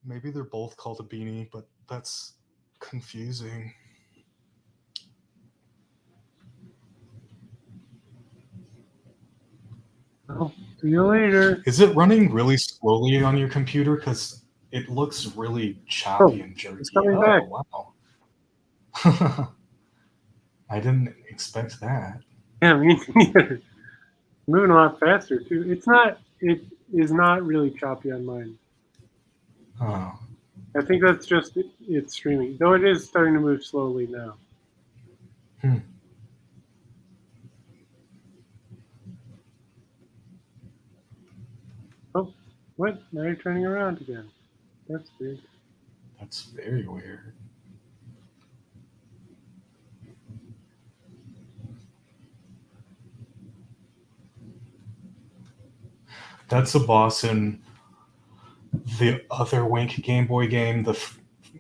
Maybe they're both called a beanie, but that's confusing. Oh, see you later. Is it running really slowly on your computer? Because it looks really choppy and jerky. It's coming back. Wow. I didn't expect that. Yeah, me neither. Moving a lot faster too. It is not really choppy on mine. Oh. I think that's just it's streaming. Though it is starting to move slowly now. Oh, what? Now you're turning around again. That's weird. That's very weird. That's a boss in the other Wink Game Boy game, the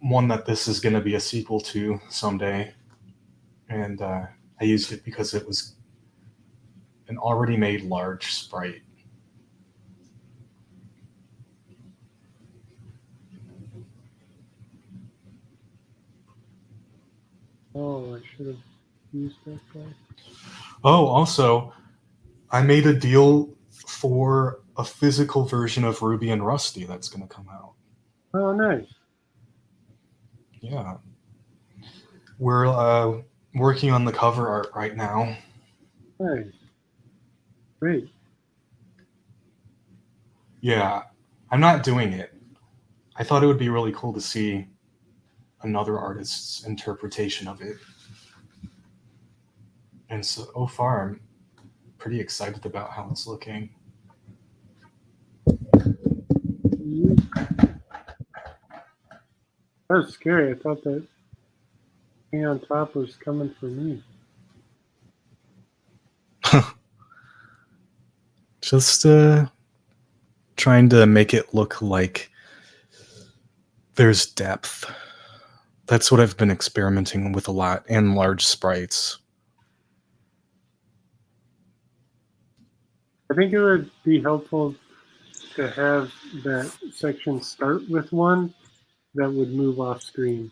one that this is going to be a sequel to someday. And I used it because it was an already made large sprite. Oh, I should have used that guy. Oh, also, I made a deal for a physical version of Ruby and Rusty that's going to come out. Oh, nice. Yeah. We're working on the cover art right now. Nice. Great. Yeah. I'm not doing it. I thought it would be really cool to see another artist's interpretation of it. And so far, I'm pretty excited about how it's looking. That was scary. I thought that thing on top was coming for me. Just trying to make it look like there's depth. That's what I've been experimenting with a lot, and large sprites. I think it would be helpful to have that section start with one that would move off screen.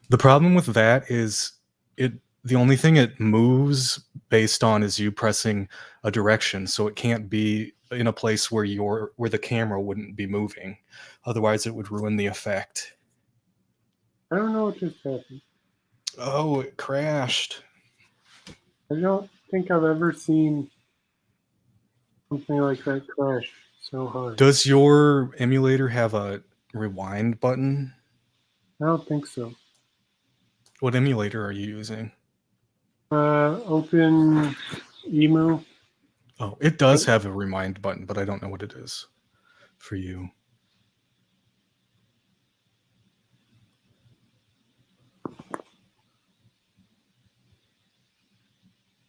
The problem with that is the only thing it moves based on is you pressing a direction, so it can't be in a place where the camera wouldn't be moving. Otherwise it would ruin the effect. I don't know what just happened. Oh, it crashed. I don't think I've ever seen something like that crash so hard. Does your emulator have a rewind button? I don't think so. What emulator are you using? Open Emu. Oh, it does have a rewind button, but I don't know what it is for you.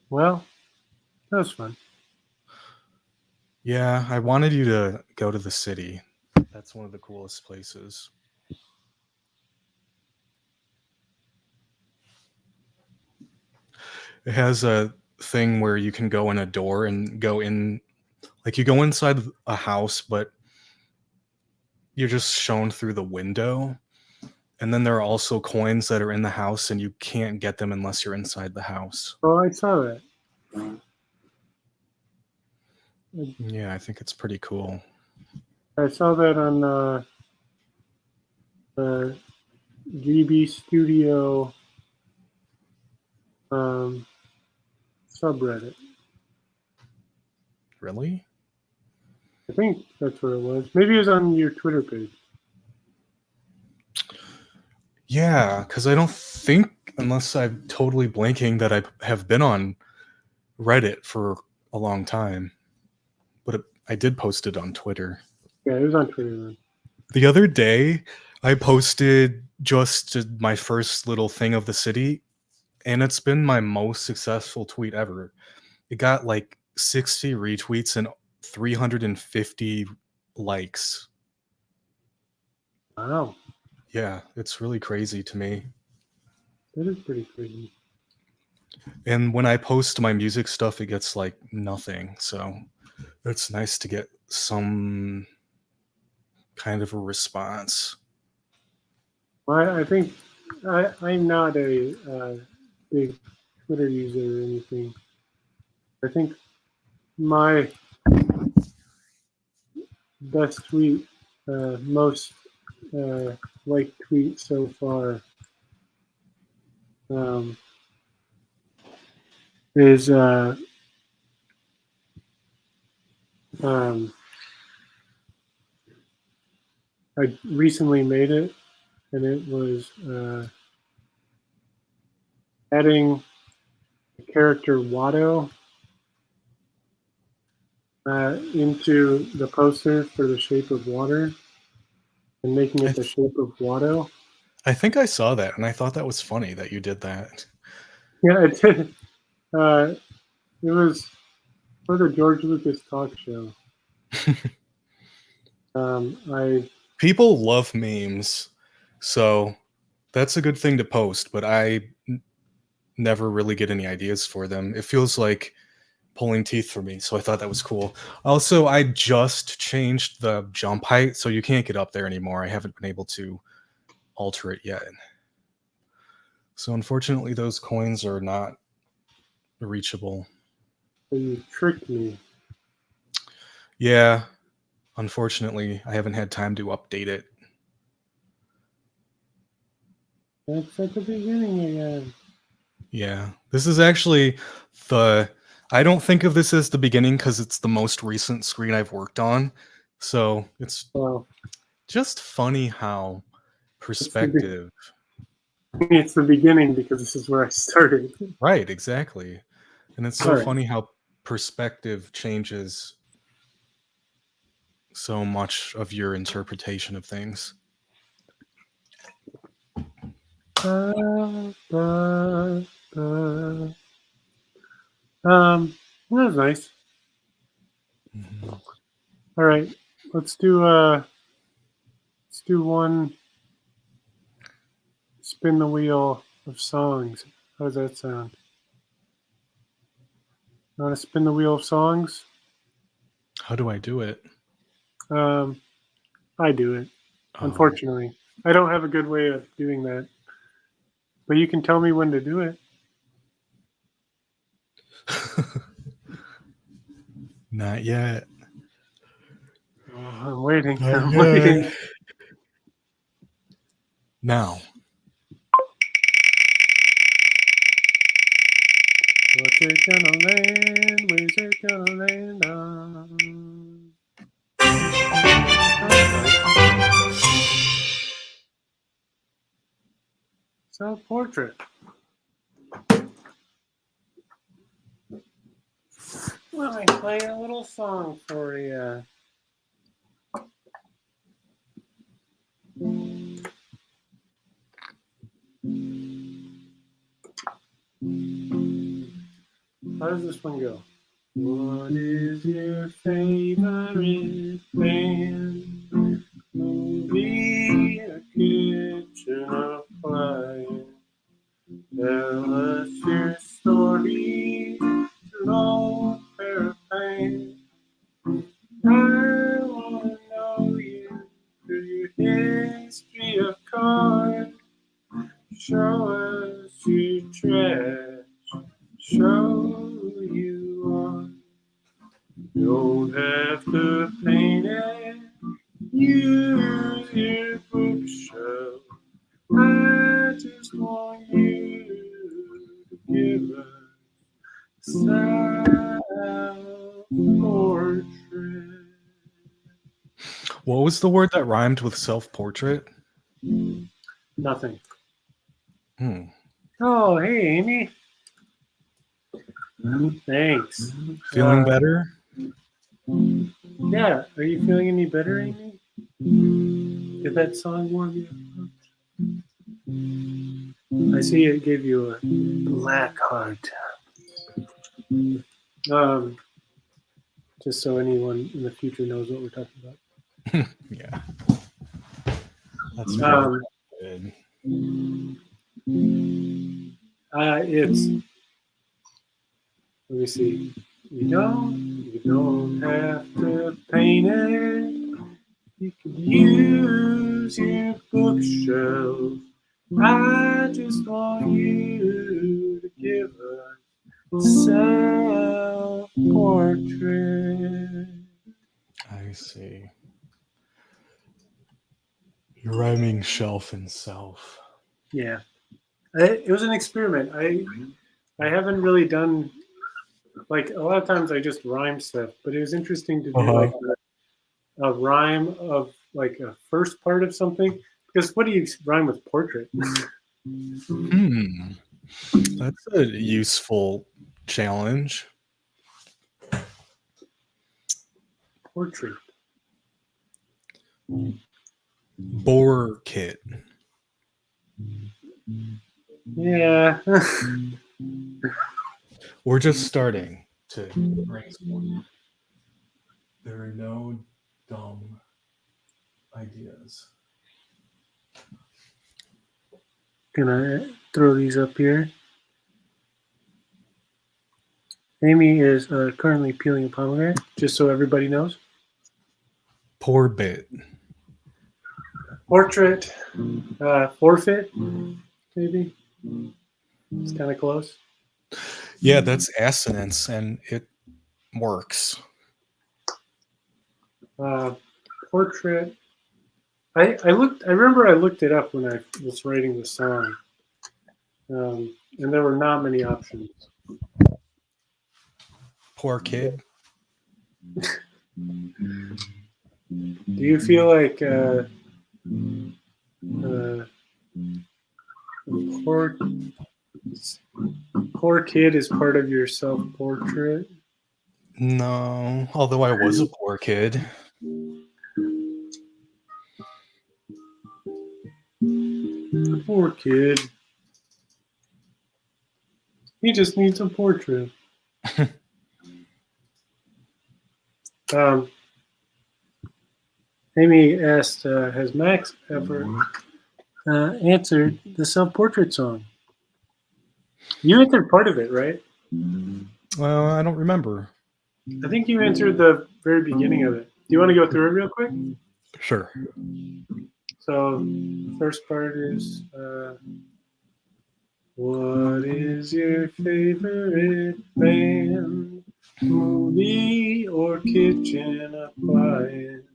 Well, that was fun. Yeah, I wanted you to go to the city. That's one of the coolest places. It has a thing where you can go in a door and go in, like you go inside a house, but you're just shown through the window. And then there are also coins that are in the house, and you can't get them unless you're inside the house. Oh, I saw that. Yeah, I think it's pretty cool. I saw that on the GB Studio subreddit. Really? I think that's where it was. Maybe it was on your Twitter page. Yeah, because I don't think, unless I'm totally blanking, that I have been on Reddit for a long time. But I did post it on Twitter. Yeah, it was on Twitter then. The other day, I posted just my first little thing of the city, and it's been my most successful tweet ever. It got like 60 retweets and 350 likes. Wow. Yeah, it's really crazy to me. That is pretty crazy. And when I post my music stuff, it gets like nothing. So it's nice to get some kind of a response. Well, I think I'm not a big Twitter user or anything. I think my best tweet, most liked tweet so far is I recently made it, and it was adding the character Watto into the poster for the shape of water and making it the shape of Watto. I think I saw that, and I thought that was funny that you did that. Yeah, it did. It was for the George Lucas talk show. People love memes, so that's a good thing to post, but I never really get any ideas for them. It feels like pulling teeth for me, so I thought that was cool. Also, I just changed the jump height, so you can't get up there anymore. I haven't been able to alter it yet. So unfortunately, those coins are not reachable. So you tricked me. Yeah, unfortunately, I haven't had time to update it. That's at the beginning again. Yeah, this is actually I don't think of this as the beginning because it's the most recent screen I've worked on, So it's Well, just funny how the perspective. it's the beginning because this is where I started. Right, exactly. And it's so All right. funny how perspective changes so much of your interpretation of things. That was nice. Mhm. All right, let's do one spin the wheel of songs. How does that sound? You want to spin the wheel of songs? How do I do it? Um, I do it. Oh. Unfortunately, I don't have a good way of doing that. But you can tell me when to do it. Not yet. Oh, I'm waiting. Not I'm yet. waiting. Now. What's it gonna land? Where's it gonna land on? Self-portrait. Let me play a little song for you. How does this one go? What is your favorite band? Movie, a kitchen appliance. Tell us your story through all pair of pants. I wanna know you through your history of cars. Show us your trash. Show you on. Don't have to paint it. Use your bookshelf. I just want you to give us self-portrait. What was the word that rhymed with self-portrait? Nothing. Oh, hey, Amy. Thanks. feeling better? Yeah. Are you feeling any better, Amy? Did that song warm you up? I see it gave you a black heart. Just so anyone in the future knows what we're talking about. Yeah. That's good. It's, let me see. You don't have to paint it. You can use your bookshelf. I just want you to give a self-portrait. I see. You're rhyming shelf and self. Yeah, it was an experiment. I haven't really done, like, a lot of times I just rhyme stuff, but it was interesting to do like a rhyme of like a first part of something, because what do you rhyme with portrait? That's a useful challenge. Portrait. Boar kit. Yeah. We're just starting to brainstorm. There are no dumb ideas. Gonna throw these up here. Amy is currently peeling a pomegranate, just so everybody knows. Poor bit. Portrait, forfeit, maybe. It's kind of close. Yeah, that's assonance, and it works. Portrait. I remember I looked it up when I was writing the song, and there were not many options. Poor kid. Do you feel like poor, poor kid is part of your self-portrait? No, although I was a poor kid. Poor kid. He just needs a portrait. Amy asked, has Max ever answered the self-portrait song? You answered part of it, right? Well, I don't remember. I think you answered the very beginning of it. Do you want to go through it real quick? Sure. So, first part is, what is your favorite band, movie, or kitchen appliance?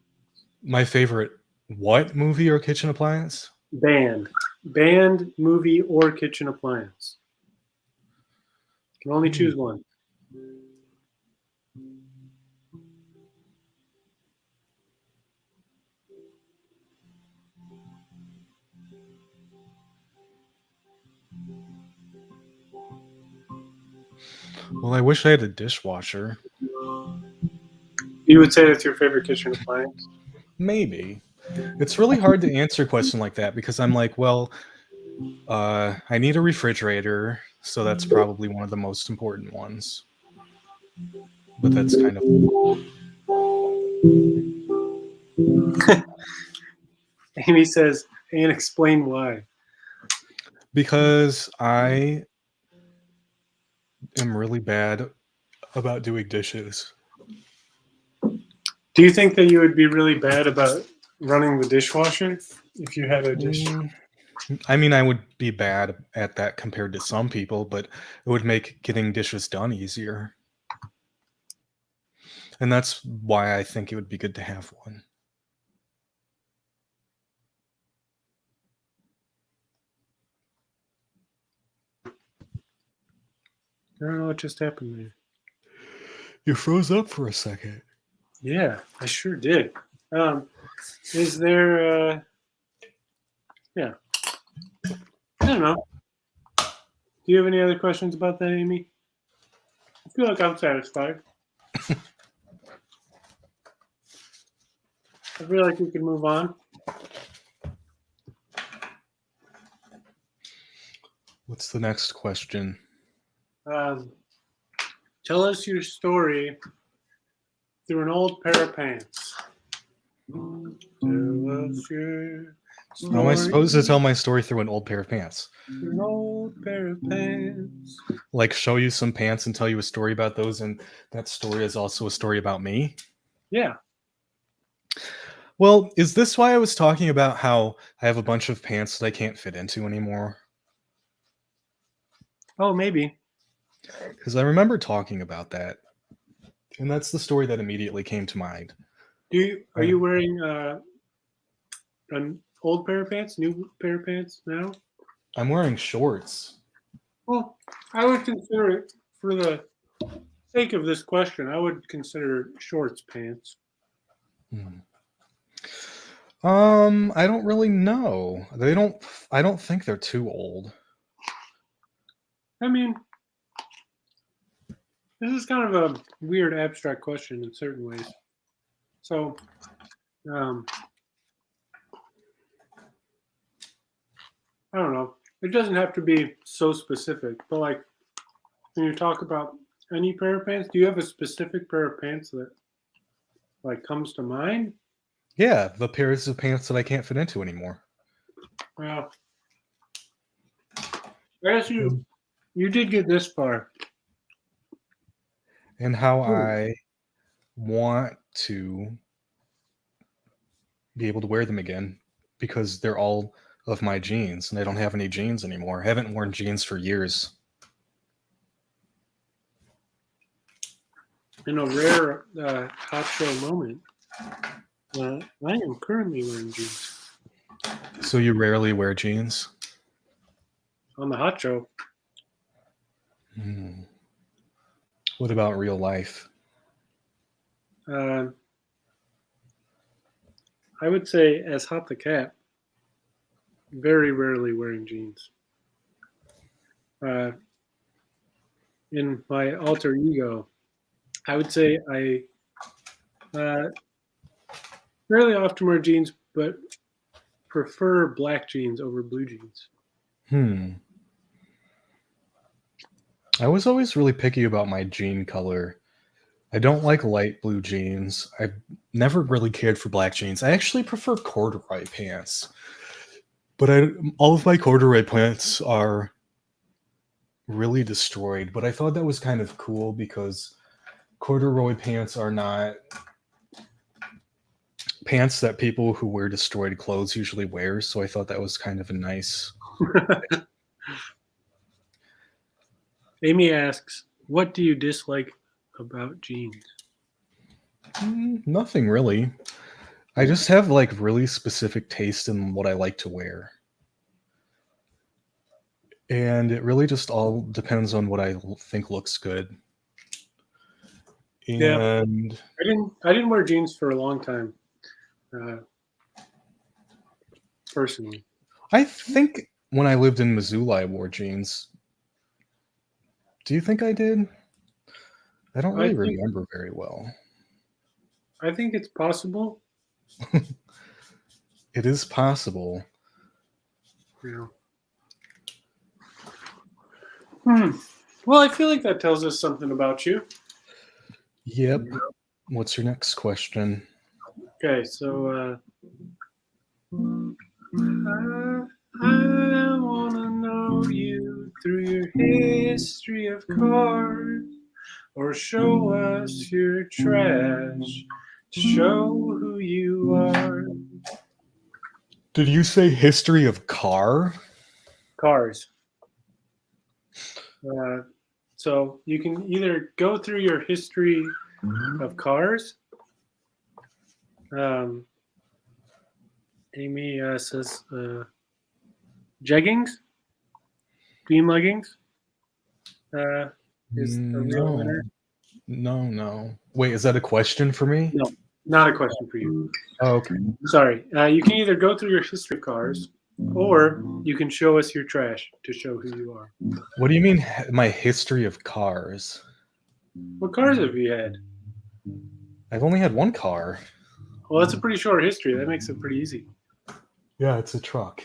My favorite what movie or kitchen appliance? Band, movie, or kitchen appliance. You can only choose one. Well, I wish I had a dishwasher. You would say that's your favorite kitchen appliance? Maybe. It's really hard to answer a question like that because I'm like, well, I need a refrigerator, so that's probably one of the most important ones. But that's kind of Amy says, and explain why. because I am really bad about doing dishes. Do you think that you would be really bad about running the dishwasher if you had a dish? I mean, I would be bad at that compared to some people, but it would make getting dishes done easier. And that's why I think it would be good to have one. I don't know what just happened there. You froze up for a second. Yeah, I sure did. Is there, yeah. I don't know. Do you have any other questions about that, Amy? I feel like I'm satisfied. I feel like we can move on. What's the next question? Tell us your story through an old pair of pants. Tell us your story. How am I supposed to tell my story through an old pair of pants? Through an old pair of pants. Like show you some pants and tell you a story about those, and that story is also a story about me? Yeah. Well, is this why I was talking about how I have a bunch of pants that I can't fit into anymore? Oh, maybe. Because I remember talking about that. And that's the story that immediately came to mind. Are you wearing an old pair of pants, new pair of pants now? I'm wearing shorts. Well, I would consider it, for the sake of this question, I would consider shorts pants. I don't really know. I don't think they're too old. I mean, this is kind of a weird abstract question in certain ways. So, I don't know. It doesn't have to be so specific, but like when you talk about any pair of pants, do you have a specific pair of pants that like comes to mind? Yeah, the pairs of pants that I can't fit into anymore. Well, I guess you did get this far. And how I want to be able to wear them again because they're all of my jeans and I don't have any jeans anymore. I haven't worn jeans for years. In a rare hot show moment, I am currently wearing jeans So you rarely wear jeans? on the hot show. What about real life? I would say, as Hot the Cat, very rarely wearing jeans. Uh, in my alter ego, I would say I fairly often wear jeans, but prefer black jeans over blue jeans. I was always really picky about my jean color. I don't like light blue jeans. I've never really cared for black jeans. I actually prefer corduroy pants. But all of my corduroy pants are really destroyed. But I thought that was kind of cool because corduroy pants are not pants that people who wear destroyed clothes usually wear. So I thought that was kind of a nice. Amy asks, "What do you dislike about jeans?" Nothing really. I just have like really specific taste in what I like to wear. And it really just all depends on what I think looks good. Yeah. And I didn't wear jeans for a long time, personally. I think when I lived in Missoula, I wore jeans. Do you think I did? I don't really remember very well. I think it's possible. It is possible. Yeah. Well, I feel like that tells us something about you. Yep. What's your next question? Okay, so I wanna know you through your history of cars, or show us your trash to show who you are. Did you say history of car? Cars. So you can either go through your history of cars. Amy says jeggings, beam leggings is a real winner. No. Wait, is that a question for me? No, not a question for you. Oh, okay. Sorry. You can either go through your history of cars, or you can show us your trash to show who you are. What do you mean, my history of cars? What cars have you had? I've only had one car. Well, that's a pretty short history. That makes it pretty easy. Yeah, it's a truck.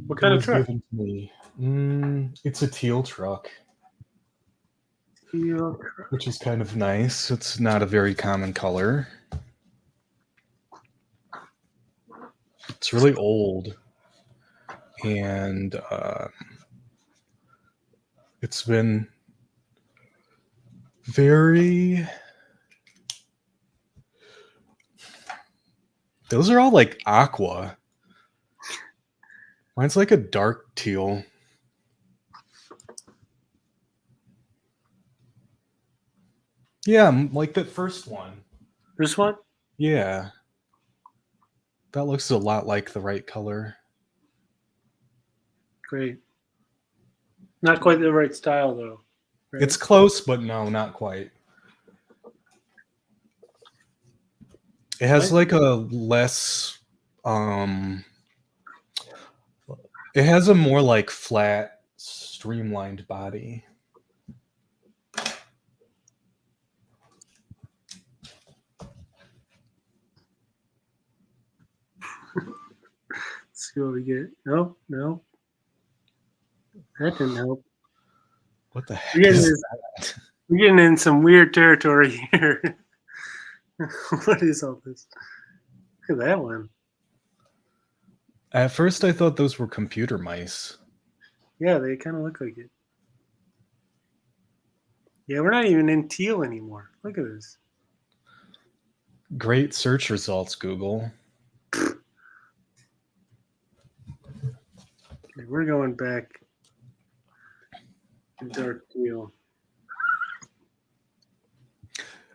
What kind of truck? Given to me. It's a teal truck. Teal truck. Which is kind of nice. It's not a very common color. It's really old. And it's been very... Those are all like aqua. Mine's like a dark teal. Yeah, like that first one. This one? Yeah. That looks a lot like the right color. Great. Not quite the right style, though. Right? It's close, but no, not quite. It has like a less... it has a more like flat, streamlined body. Let's see what we get. No. That didn't help. What the heck is that? We're getting in some weird territory here. What is all this? Look at that one. At first, I thought those were computer mice. Yeah, they kind of look like it. Yeah, we're not even in teal anymore. Look at this. Great search results, Google. Okay, we're going back to dark teal.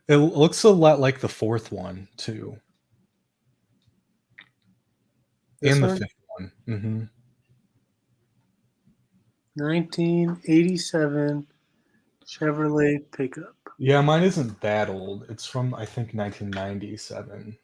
It looks a lot like the fourth one, too. This and one? the fifth one. Mm-hmm. 1987 Chevrolet pickup. Yeah, mine isn't that old. It's from, I think, 1997.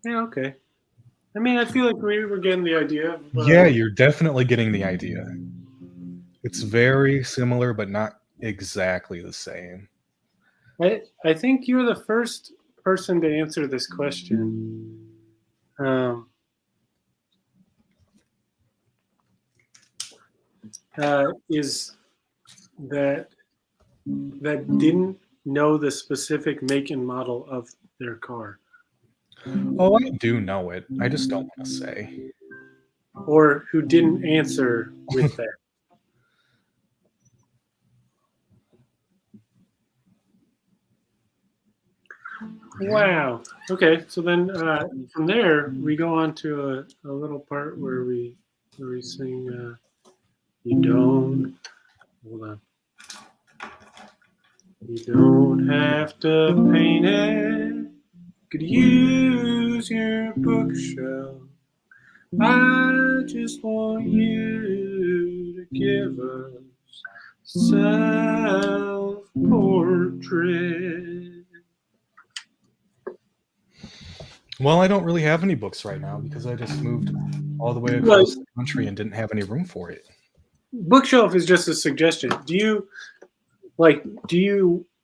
Yeah, okay. I mean, I feel like we were getting the idea. Of, Yeah, you're definitely getting the idea. It's very similar, but not exactly the same. I think you're the first person to answer this question. Is that didn't know the specific make and model of their car, Oh, I do know it. I just don't want to say. or who didn't answer with that. Wow. Okay, so then from there we go on to a little part where we sing. You don't hold on. You don't have to paint it. Could use your bookshelf. I just want you to give us self portrait. Well, I don't really have any books right now because I just moved all the way Well, across the country and didn't have any room for it. bookshelf is just a suggestion. Do you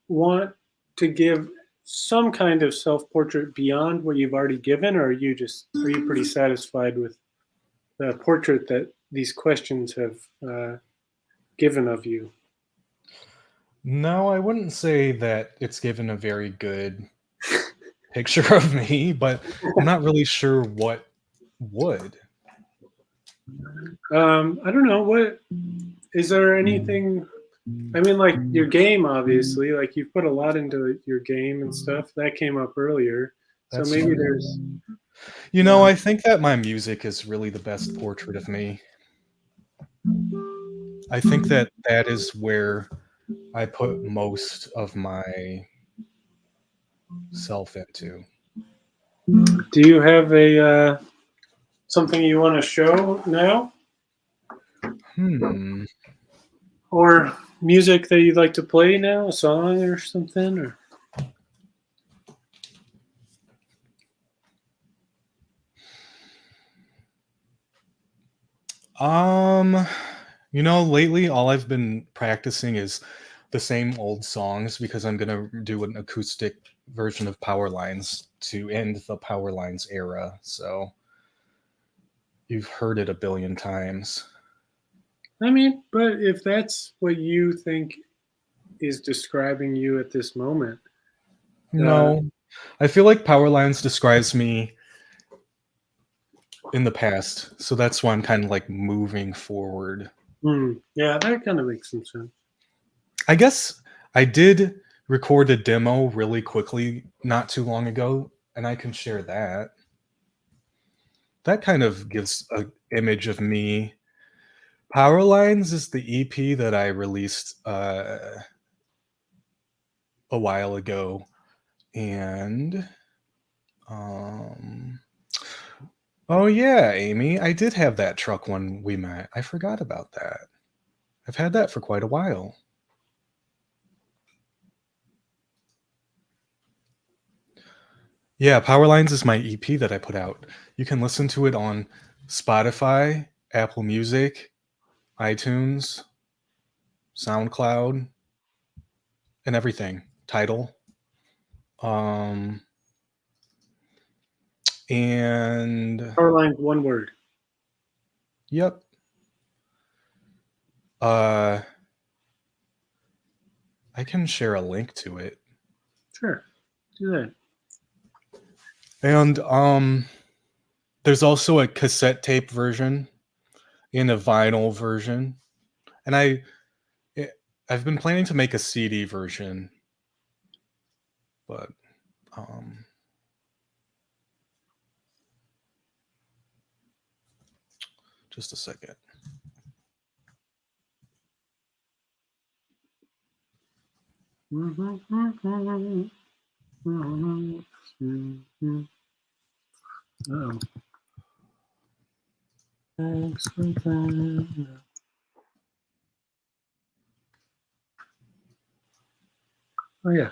want to give some kind of self portrait beyond what you've already given, or are you pretty satisfied with the portrait that these questions have given of you? No, I wouldn't say that it's given a very good picture of me, but I'm not really sure what would. I don't know. What is there anything? I mean, like your game, obviously. Like you've put a lot into your game and stuff. That came up earlier. So That's maybe true. there's. You know, I think that my music is really the best portrait of me. I think that that is where I put most of my self into. Do you have a something you want to show now, Hmm. or music that you'd like to play now? A song or something? Or Um, lately all I've been practicing is the same old songs because I'm gonna do an acoustic version of Power Lines to end the Power Lines era. So you've heard it a billion times. I mean, but if that's what you think is describing you at this moment, uh, No, I feel like Power Lines describes me in the past, so that's why I'm kind of like moving forward. yeah, that kind of makes some sense. I guess I did record a demo really quickly not too long ago, and I can share that. That kind of gives a image of me. Power Lines is the EP that I released a while ago, and um, oh yeah, Amy, I did have that truck when we met. I forgot about that. I've had that for quite a while. Yeah, Power Lines is my EP that I put out. You can listen to it on Spotify, Apple Music, iTunes, SoundCloud, and everything. Title. Um, and Power lines, one word. yep. Uh, I can share a link to it. Sure, do that. And there's also a cassette tape version and a vinyl version. And I've been planning to make a CD version, but um just a second. Oh, thanks for that. Oh yeah.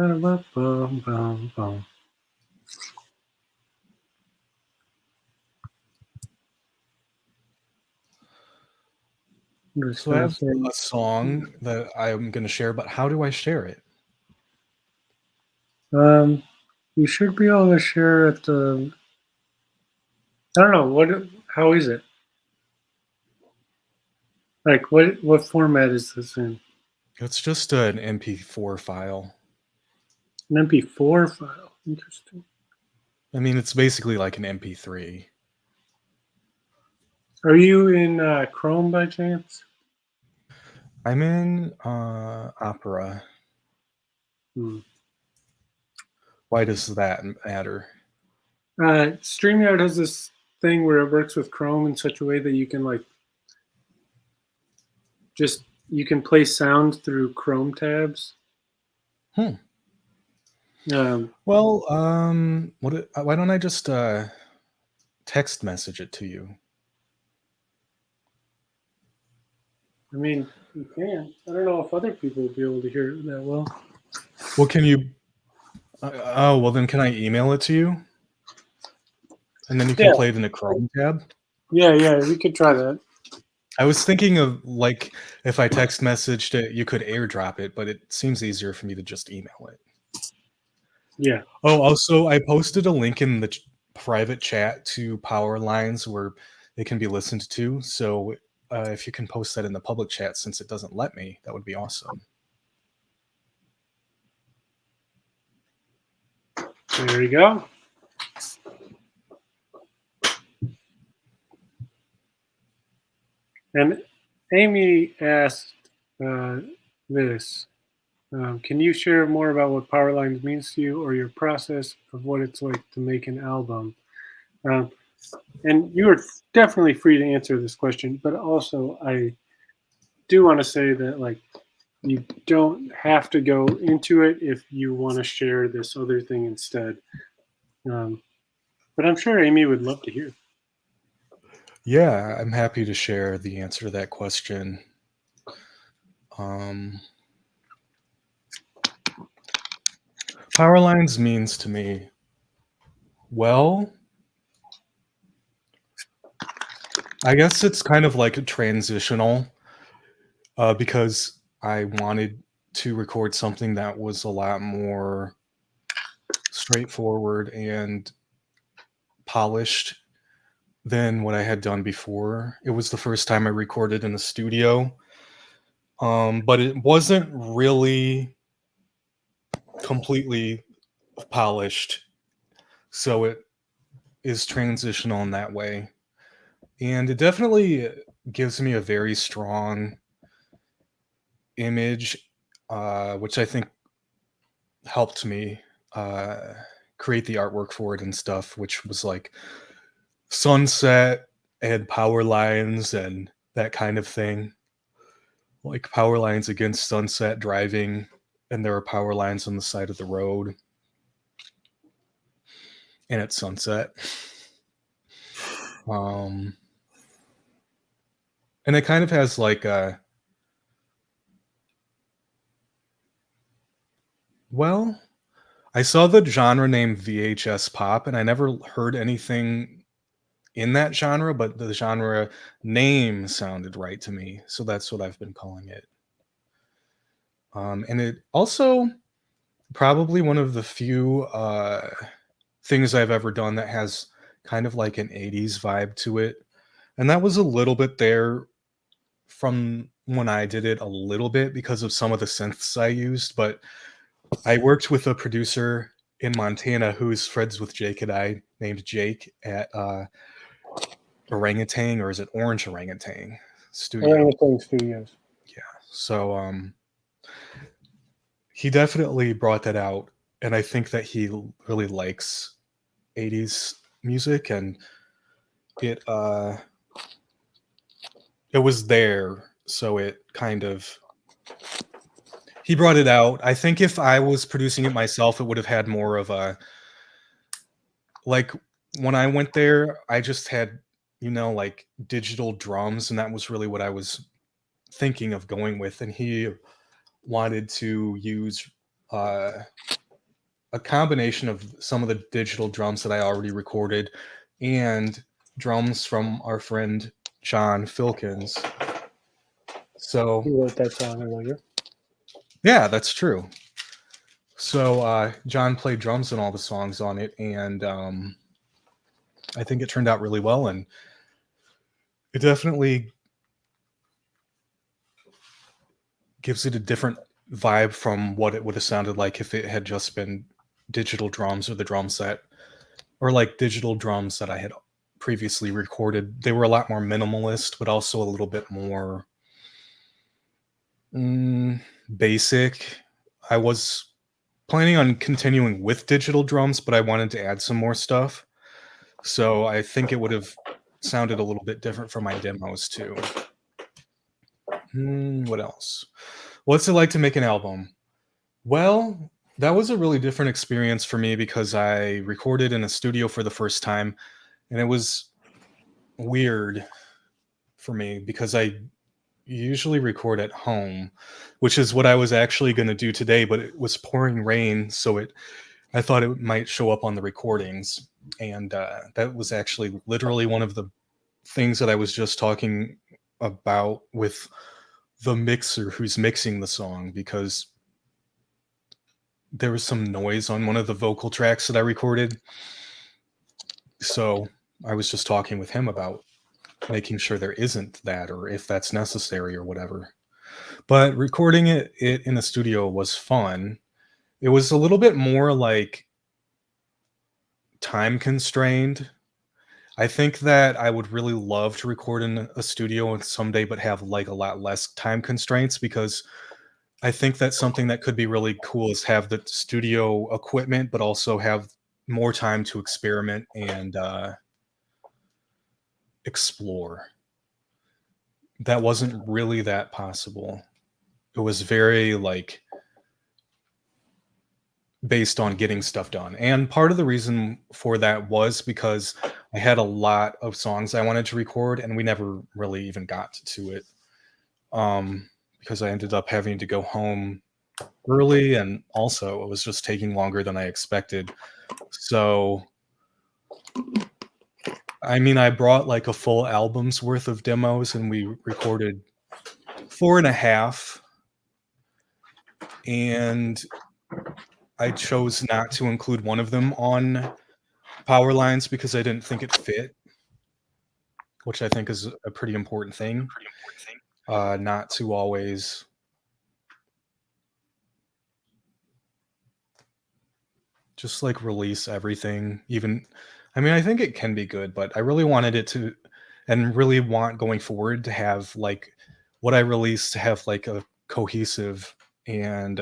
Ba-da-ba-bum-bum-bum. I'm just So I gonna have say, a song that I'm going to share, but how do I share it? you should be able to share it. I don't know what. How is it? Like what format is this in? It's just an MP4 file. An MP4 file. Interesting. I mean, it's basically like an MP3. Are you in Chrome by chance? I'm in Opera. Hmm. Why does that matter? StreamYard has this thing where it works with Chrome in such a way that you can like just you can play sound through Chrome tabs. Hmm. Um, Well, why don't I just text message it to you? I mean, you can. I don't know if other people will be able to hear it that well. Well, can you? Oh, well, then can I email it to you? And then you can Yeah, play it in a Chrome tab? yeah, we could try that. I was thinking of like if I text messaged it, you could airdrop it, but it seems easier for me to just email it. Yeah, Oh, also, I posted a link in the private chat to power lines where it can be listened to. So if you can post that in the public chat, since it doesn't let me, that would be awesome. there we go. And Amy asked this. Can you share more about what power lines means to you or your process of what it's like to make an album? Um, and you are definitely free to answer this question, but also I do want to say that like you don't have to go into it if you want to share this other thing instead. Um, but I'm sure Amy would love to hear. Yeah, I'm happy to share the answer to that question. Um, power lines means to me, well, I guess it's kind of like a transitional because I wanted to record something that was a lot more straightforward and polished than what I had done before. It was the first time I recorded in a studio, but it wasn't really completely polished. So it is transitional in that way. And it definitely gives me a very strong image, which I think helped me uh, create the artwork for it and stuff, which was like sunset and power lines and that kind of thing. Like power lines against sunset driving, and there are power lines on the side of the road, and at sunset. Um, and it kind of has like a well, I saw the genre named VHS pop, and I never heard anything in that genre, but the genre name sounded right to me, so that's what I've been calling it. And it also probably one of the few things I've ever done that has kind of like an 80s vibe to it. And that was a little bit there from when I did it a little bit because of some of the synths I used, but I worked with a producer in Montana who's friends with Jake and I, named Jake at Orangutan, or is it Orange Orangutan Studio? Orangutan Studios. Yeah. So he definitely brought that out, and I think that he really likes 80s music, and it it was there, so it kind of he brought it out. I think if I was producing it myself, it would have had more of a like when I went there, I just had, like digital drums, and that was really what I was thinking of going with. And he wanted to use uh, a combination of some of the digital drums that I already recorded and drums from our friend John Filkins. So He wrote that song earlier. yeah, that's true. So John played drums in all the songs on it, and I think it turned out really well, and it definitely gives it a different vibe from what it would have sounded like if it had just been digital drums or the drum set, or like digital drums that I had previously recorded. They were a lot more minimalist, but also a little bit more basic. I was planning on continuing with digital drums, but I wanted to add some more stuff. So I think it would have sounded a little bit different from my demos too. What else? What's it like to make an album? Well, that was a really different experience for me because I recorded in a studio for the first time, and it was weird for me because I usually record at home, which is what I was actually going to do today, but it was pouring rain, so I thought it might show up on the recordings, and that was actually literally one of the things that I was just talking about with the mixer who's mixing the song, because there was some noise on one of the vocal tracks that I recorded. So I was just talking with him about making sure there isn't that, or if that's necessary or whatever. But recording it in the studio was fun. It was a little bit more like time constrained. I think that I would really love to record in a studio someday, but have like a lot less time constraints, because I think that's something that could be really cool, is have the studio equipment, but also have more time to experiment and explore. That wasn't really that possible. It was very like based on getting stuff done. And part of the reason for that was because I had a lot of songs I wanted to record, and we never really even got to it. Because I ended up having to go home early, and also it was just taking longer than I expected. So, I mean, I brought like a full album's worth of demos, and we recorded 4.5. And I chose not to include one of them on Power Lines because I didn't think it fit, which I think is a pretty important thing. Not to always just like release everything. Even, I mean, I think it can be good, but I really wanted it to, and really want going forward to have like what I release to have like a cohesive and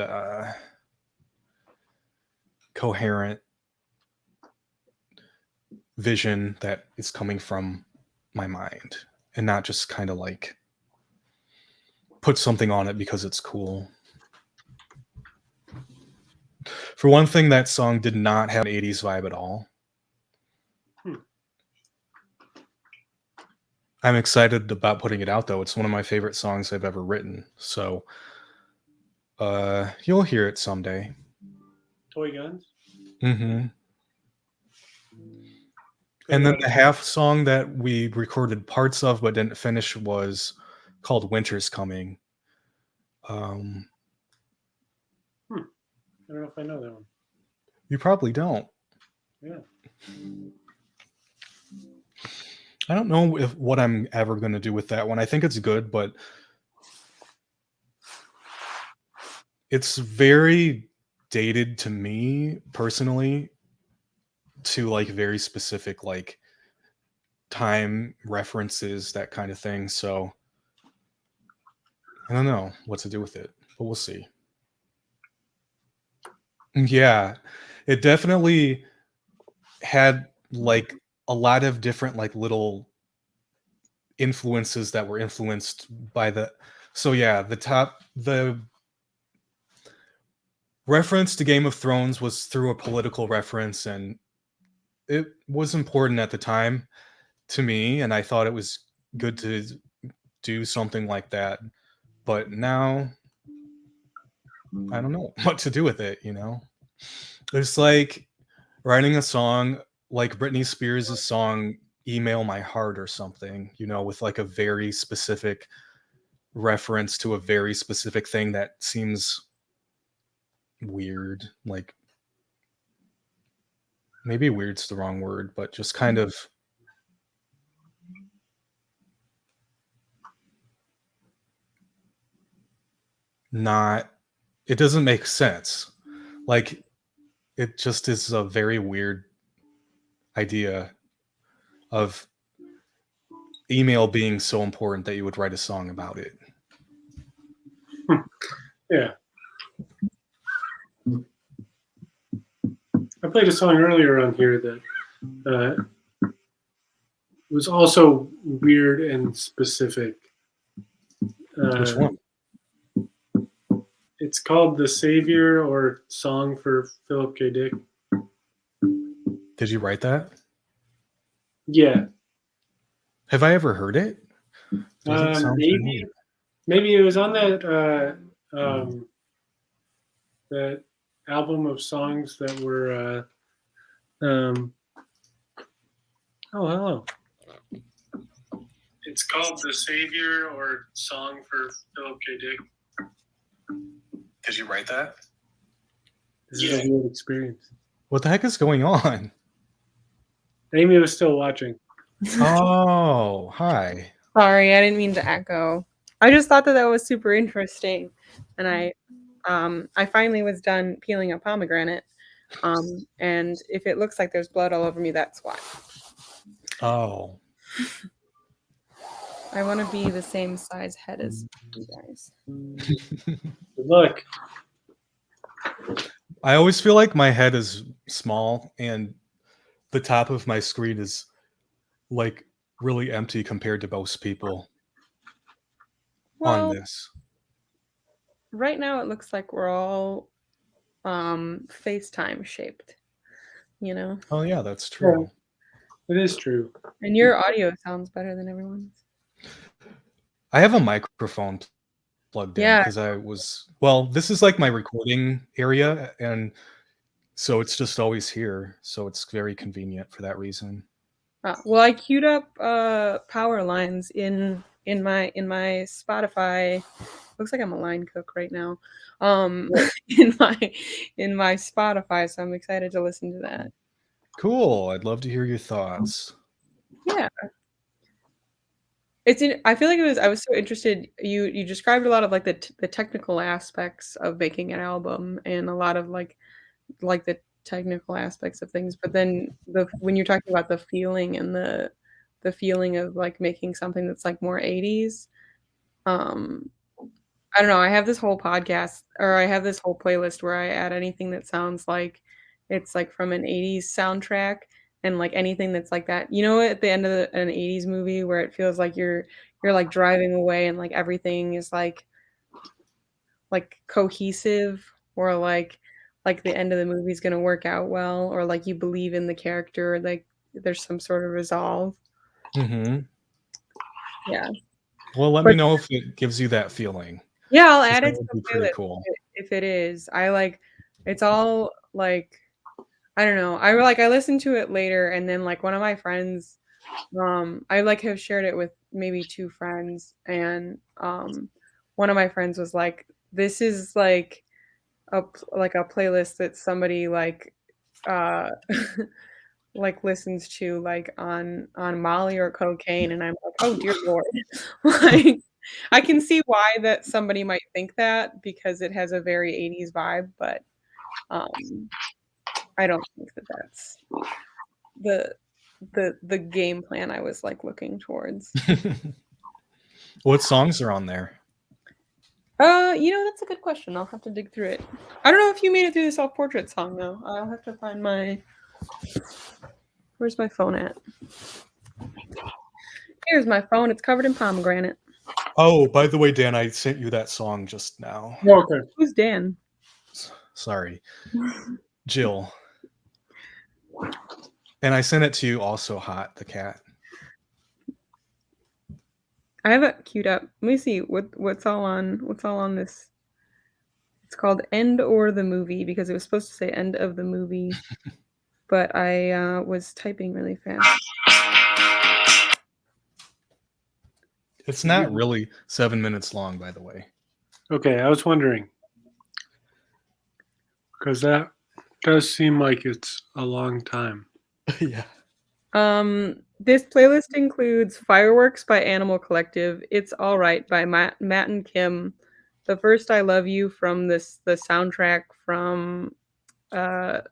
coherent vision that is coming from my mind, and not just kind of like put something on it because it's cool. For one thing, that song did not have an 80s vibe at all. I'm excited about putting it out though. It's one of my favorite songs I've ever written. So you'll hear it someday. Toy Guns? Mm-hmm. And then the half song that we recorded parts of but didn't finish was called Winter's Coming. I don't know if I know that one. You probably don't. Yeah. I don't know what I'm ever going to do with that one. I think it's good, but it's very dated to me personally, to like very specific like time references, that kind of thing. So I don't know what to do with it, but we'll see. Yeah, it definitely had like a lot of different like little influences that were influenced by the, so yeah, the reference to Game of Thrones was through a political reference, and it was important at the time to me, and I thought it was good to do something like that. But now I don't know what to do with it, you know? It's like writing a song like Britney Spears' song Email My Heart or something, you know, with like a very specific reference to a very specific thing that seems weird. Like maybe weird's the wrong word, but just kind of not, it doesn't make sense. Like it just is a very weird idea of email being so important that you would write a song about it. Yeah. I played a song earlier on here that was also weird and specific. Which one? It's called "The Savior" or "Song for Philip K. Dick." Did you write that? Yeah, Have I ever heard it? Doesn't sound familiar. maybe it was on that album of songs that were. Oh, hello. It's called "The Savior" or "Song for Philip K. Dick." Did you write that? This is a weird experience. What the heck is going on? Amy was still watching. Oh, hi. Sorry, I didn't mean to echo. I just thought that was super interesting, and I finally was done peeling a pomegranate. And if it looks like there's blood all over me, that's why. Oh. I want to be the same size head as you guys. Good luck. I always feel like my head is small and the top of my screen is like really empty compared to most people on Well, this. right now it looks like we're all FaceTime shaped, you know? Oh yeah, that's true. It is true. And your audio sounds better than everyone's. I have a microphone plugged in Yeah. because this is like my recording area, and so it's just always here. So it's very convenient for that reason. Well, I queued up power lines in my Spotify. Looks like I'm a line cook right now. In my Spotify, so I'm excited to listen to that. Cool. I'd love to hear your thoughts. Yeah. I feel like I was so interested. You described a lot of like the technical aspects of making an album and a lot of like the technical aspects of things, but then when you're talking about the feeling and the feeling of like making something that's like more 80s, I don't know, I have this whole podcast, or I have this whole playlist where I add anything that sounds like it's like from an 80s soundtrack, and like anything that's like that. You know, at the end of an 80s movie where it feels like you're like driving away and like everything is like cohesive, or like the end of the movie is going to work out well, or like you believe in the character, like there's some sort of resolve. Mm-hmm. Yeah. Well, let me know if it gives you that feeling. Yeah, I'll add it That to would the be pretty playlist cool. if it is. It's all like, I don't know. I listened to it later, and then like one of my friends, I like have shared it with maybe two friends, and one of my friends was like, "This is like a playlist that somebody like like listens to like on Molly or cocaine," and I'm like, "Oh dear Lord." Like, I can see why that somebody might think that because it has a very 80s vibe, but I don't think that that's the game plan I was like looking towards. What songs are on there? That's a good question. I'll have to dig through it. I don't know if you made it through the self-portrait song though. I'll have to find where's my phone at? Here's my phone. It's covered in pomegranate. Oh, by the way, Dan, I sent you that song just now. Okay. Who's Dan? Sorry. Jill. And I sent it to you also, Hot, the cat. I have it queued up. Let me see what's all on this. It's called End or the Movie because it was supposed to say end of the movie, but I was typing really fast. It's not really 7 minutes long, by the way. Okay, I was wondering because that does seem like it's a long time. Yeah. This playlist includes Fireworks by Animal Collective, It's All Right by Matt and Kim, The First I Love You from the soundtrack from what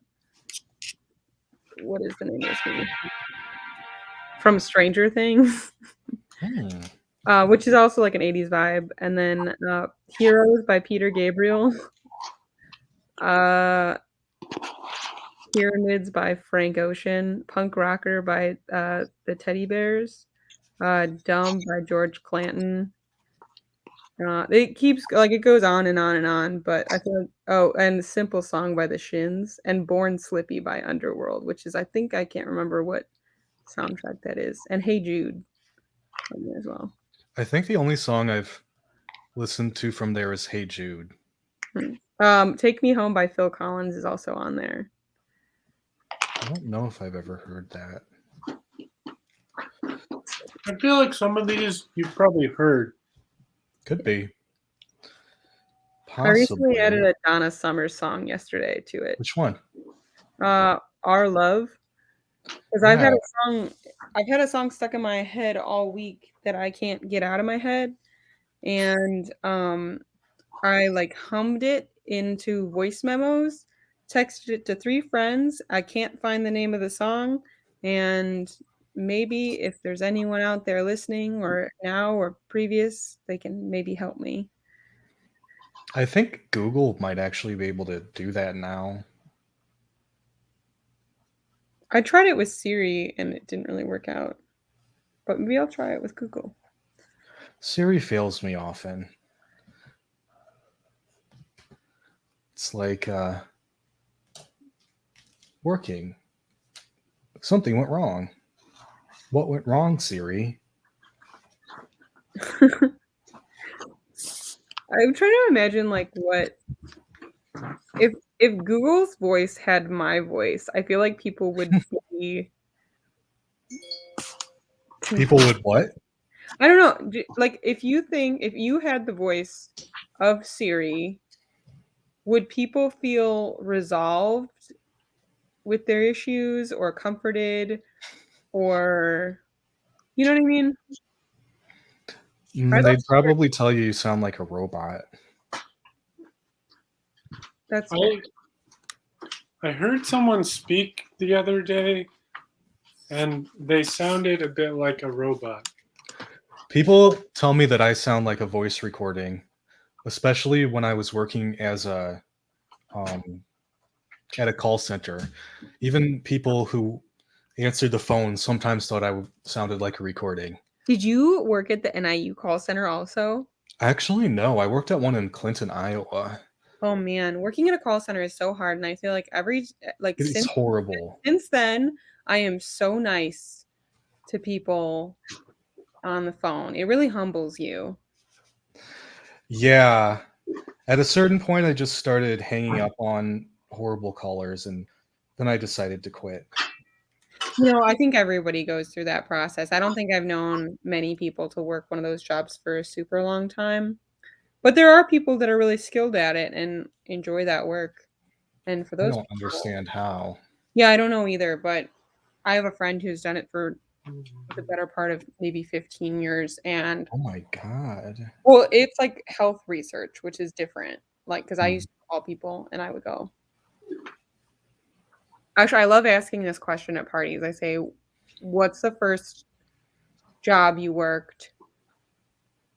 is the name of this movie? From Stranger Things, which is also like an 80s vibe, and then Heroes by Peter Gabriel, Pyramids by Frank Ocean, Punk Rocker by the Teddy Bears, Dumb by George Clanton. It keeps like it goes on and on and on, but I feel like and Simple Song by the Shins and Born Slippy by Underworld, which is I think I can't remember what soundtrack that is, and Hey Jude on there as well. I think the only song I've listened to from there is Hey Jude. Take Me Home by Phil Collins is also on there. I don't know if I've ever heard that. I feel like some of these you've probably heard. Could be. I recently Possibly. added a Donna Summer song yesterday to it. Which one? Our Love. Because I've had a song stuck in my head all week that I can't get out of my head. And I like hummed it into voice memos, texted it to 3 friends. I can't find the name of the song. And maybe if there's anyone out there listening or now or previous, they can maybe help me. I think Google might actually be able to do that now. I tried it with Siri and it didn't really work out. But maybe I'll try it with Google. Siri fails me often. It's like working. Something went wrong. What went wrong, Siri? I'm trying to imagine like what if Google's voice had my voice, I feel like people would be People would what? I don't know. Like if you had the voice of Siri, would people feel resolved with their issues or comforted or you know what I mean? They'd probably tell you sound like a robot. That's I heard someone speak the other day and they sounded a bit like a robot. People tell me that I sound like a voice recording, especially when I was working as a at a call center. Even people who answered the phone sometimes thought I sounded like a recording. Did you work at the NIU call center also? Actually, no. I worked at one in Clinton, Iowa. Oh man, working at a call center is so hard, and I feel like It's horrible. Since then, I am so nice to people on the phone. It really humbles you. Yeah. At a certain point, I just started hanging up on horrible callers, and then I decided to quit. You know, I think everybody goes through that process. I don't think I've known many people to work one of those jobs for a super long time. But there are people that are really skilled at it and enjoy that work. And for those I don't understand how. Yeah, I don't know either, but I have a friend who's done it for the better part of maybe 15 years. And Oh my God. well, it's like health research, which is different. Like, because I used to call people and I would go. Actually, I love asking this question at parties. I say, what's the first job you worked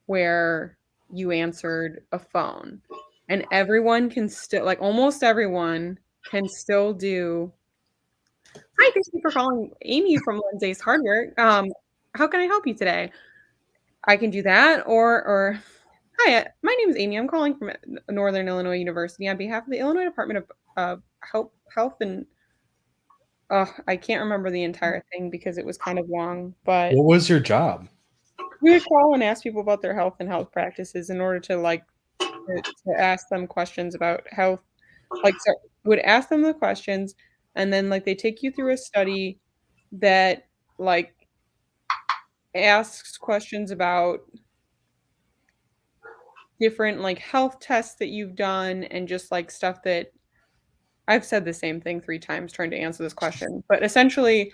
where you answered a phone? And everyone can still, like almost everyone can still do, hi, thank you for calling Amy from Lindsay's Hardware. How can I help you today? I can do that. Or hi, my name is Amy. I'm calling from Northern Illinois University on behalf of the Illinois Department of Health and I can't remember the entire thing because it was kind of long, but What was your job? we would call and ask people about their health and health practices in order to like to ask them questions about health. Like, so would ask them the questions, and then like they take you through a study that like asks questions about different like health tests that you've done and just like stuff that I've said the same thing 3 times trying to answer this question. But essentially,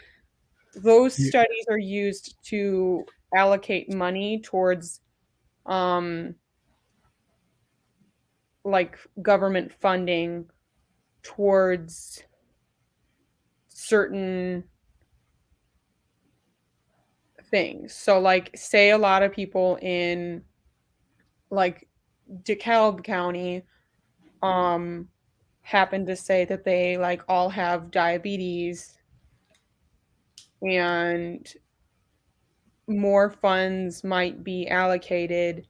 those You- studies are used to allocate money towards um like government funding towards certain things. So like say a lot of people in like DeKalb County happen to say that they like all have diabetes and more funds might be allocated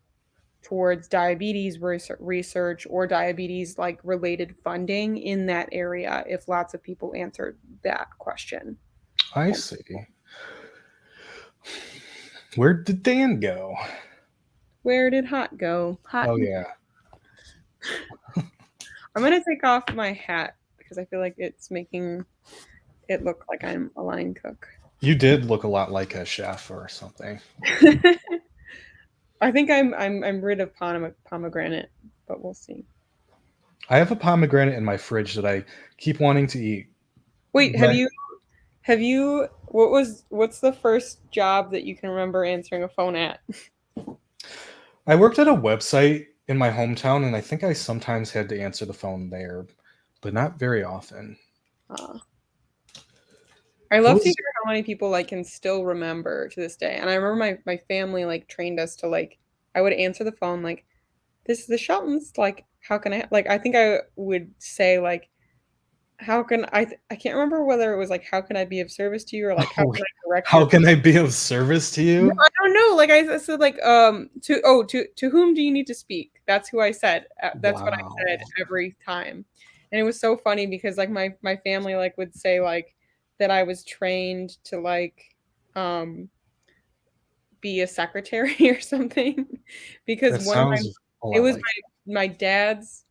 towards diabetes research or diabetes like related funding in that area if lots of people answered that question. I see. Where did Dan go? Where did Hot go? Hot. Oh yeah. I'm gonna take off my hat because I feel like it's making it look like I'm a line cook. You did look a lot like a chef or something. I think I'm rid of pomegranate, but we'll see. I have a pomegranate in my fridge that I keep wanting to eat. Wait, but- have you what's the first job that you can remember answering a phone at? I worked at a website in my hometown, and I think I sometimes had to answer the phone there, but not very often. I love What to was- hear how many people like can still remember to this day. And I remember my family like trained us to like I would answer the phone like this is the Sheltons, like how can I like I think I would say like how can I can't remember whether it was like how can I be of service to you or like how Oh, can I correct How your can I be of service to you? I don't know. Like I said, like to whom do you need to speak? That's who I said. That's what I said Wow. every time, and it was so funny because like my family like would say like that I was trained to like be a secretary or something because That one of my sounds a it lot was like my dad's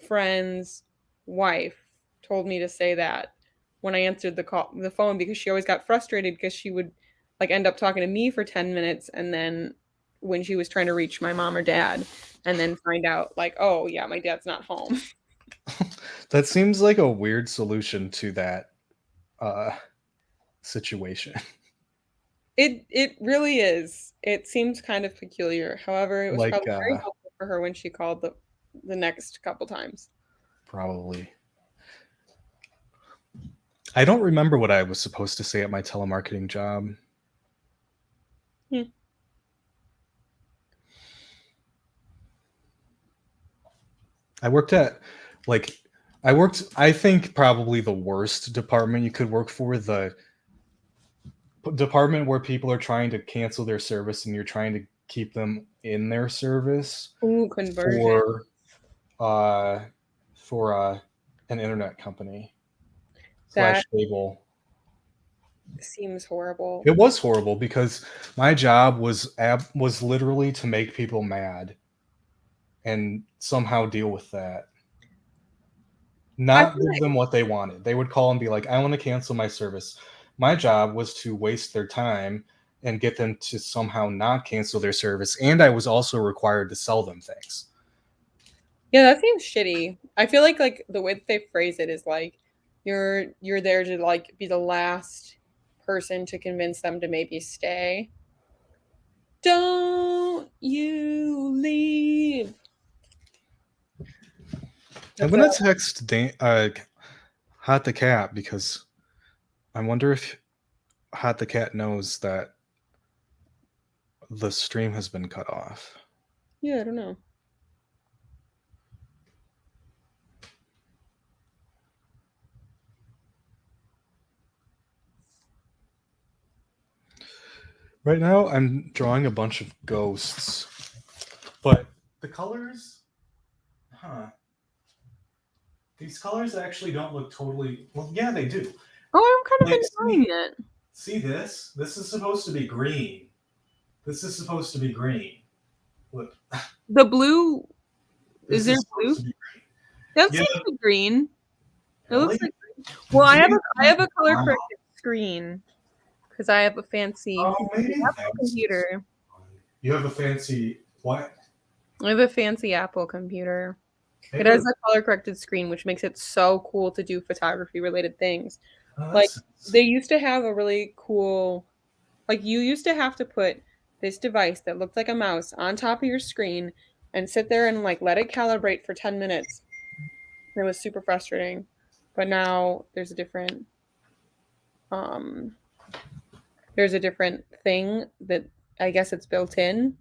friend's wife told me to say that when I answered the phone because she always got frustrated because she would like end up talking to me for 10 minutes and then when she was trying to reach my mom or dad and then find out like oh yeah my dad's not home. that seems like a weird solution to that situation. It really is. It seems kind of peculiar. However, it was Like probably very helpful for her when she called the next couple times. probably. I don't remember what I was supposed to say at my telemarketing job. I worked at I think probably the worst department you could work for, the department where people are trying to cancel their service and you're trying to keep them in their service Ooh, conversion. for an internet company That / cable. seems horrible. It was horrible because my job was literally to make people mad and somehow deal with that. Not give them what they wanted. They would call and be like, I want to cancel my service. My job was to waste their time and get them to somehow not cancel their service. And I was also required to sell them things. Yeah, that seems shitty. I feel like the way that they phrase it is like you're there to like be the last person to convince them to maybe stay. Don't you leave. I'm That's gonna a- text Hot the Cat because I wonder if Hot the Cat knows that the stream has been cut off. yeah, I don't know. Right now, I'm drawing a bunch of ghosts, but the colors, these colors actually don't look totally. Well, yeah, they do. Oh, I'm kind Like, of enjoying it. See this? This is supposed to be green. This is supposed to be green. Look, The blue Is there blue? supposed to be- That Yeah. seems like green. It looks Really? like. Well, I have a color Wow. corrected screen because I have a fancy Oh, maybe Apple that's- computer. You have a fancy what? I have a fancy Apple computer. It Maybe- has a color corrected screen, which makes it so cool to do photography related things. oh, Like that's- they used to have a really cool, like you used to have to put this device that looked like a mouse on top of your screen and sit there and like let it calibrate for 10 minutes. It was super frustrating. But now there's a different um thing that I guess it's built in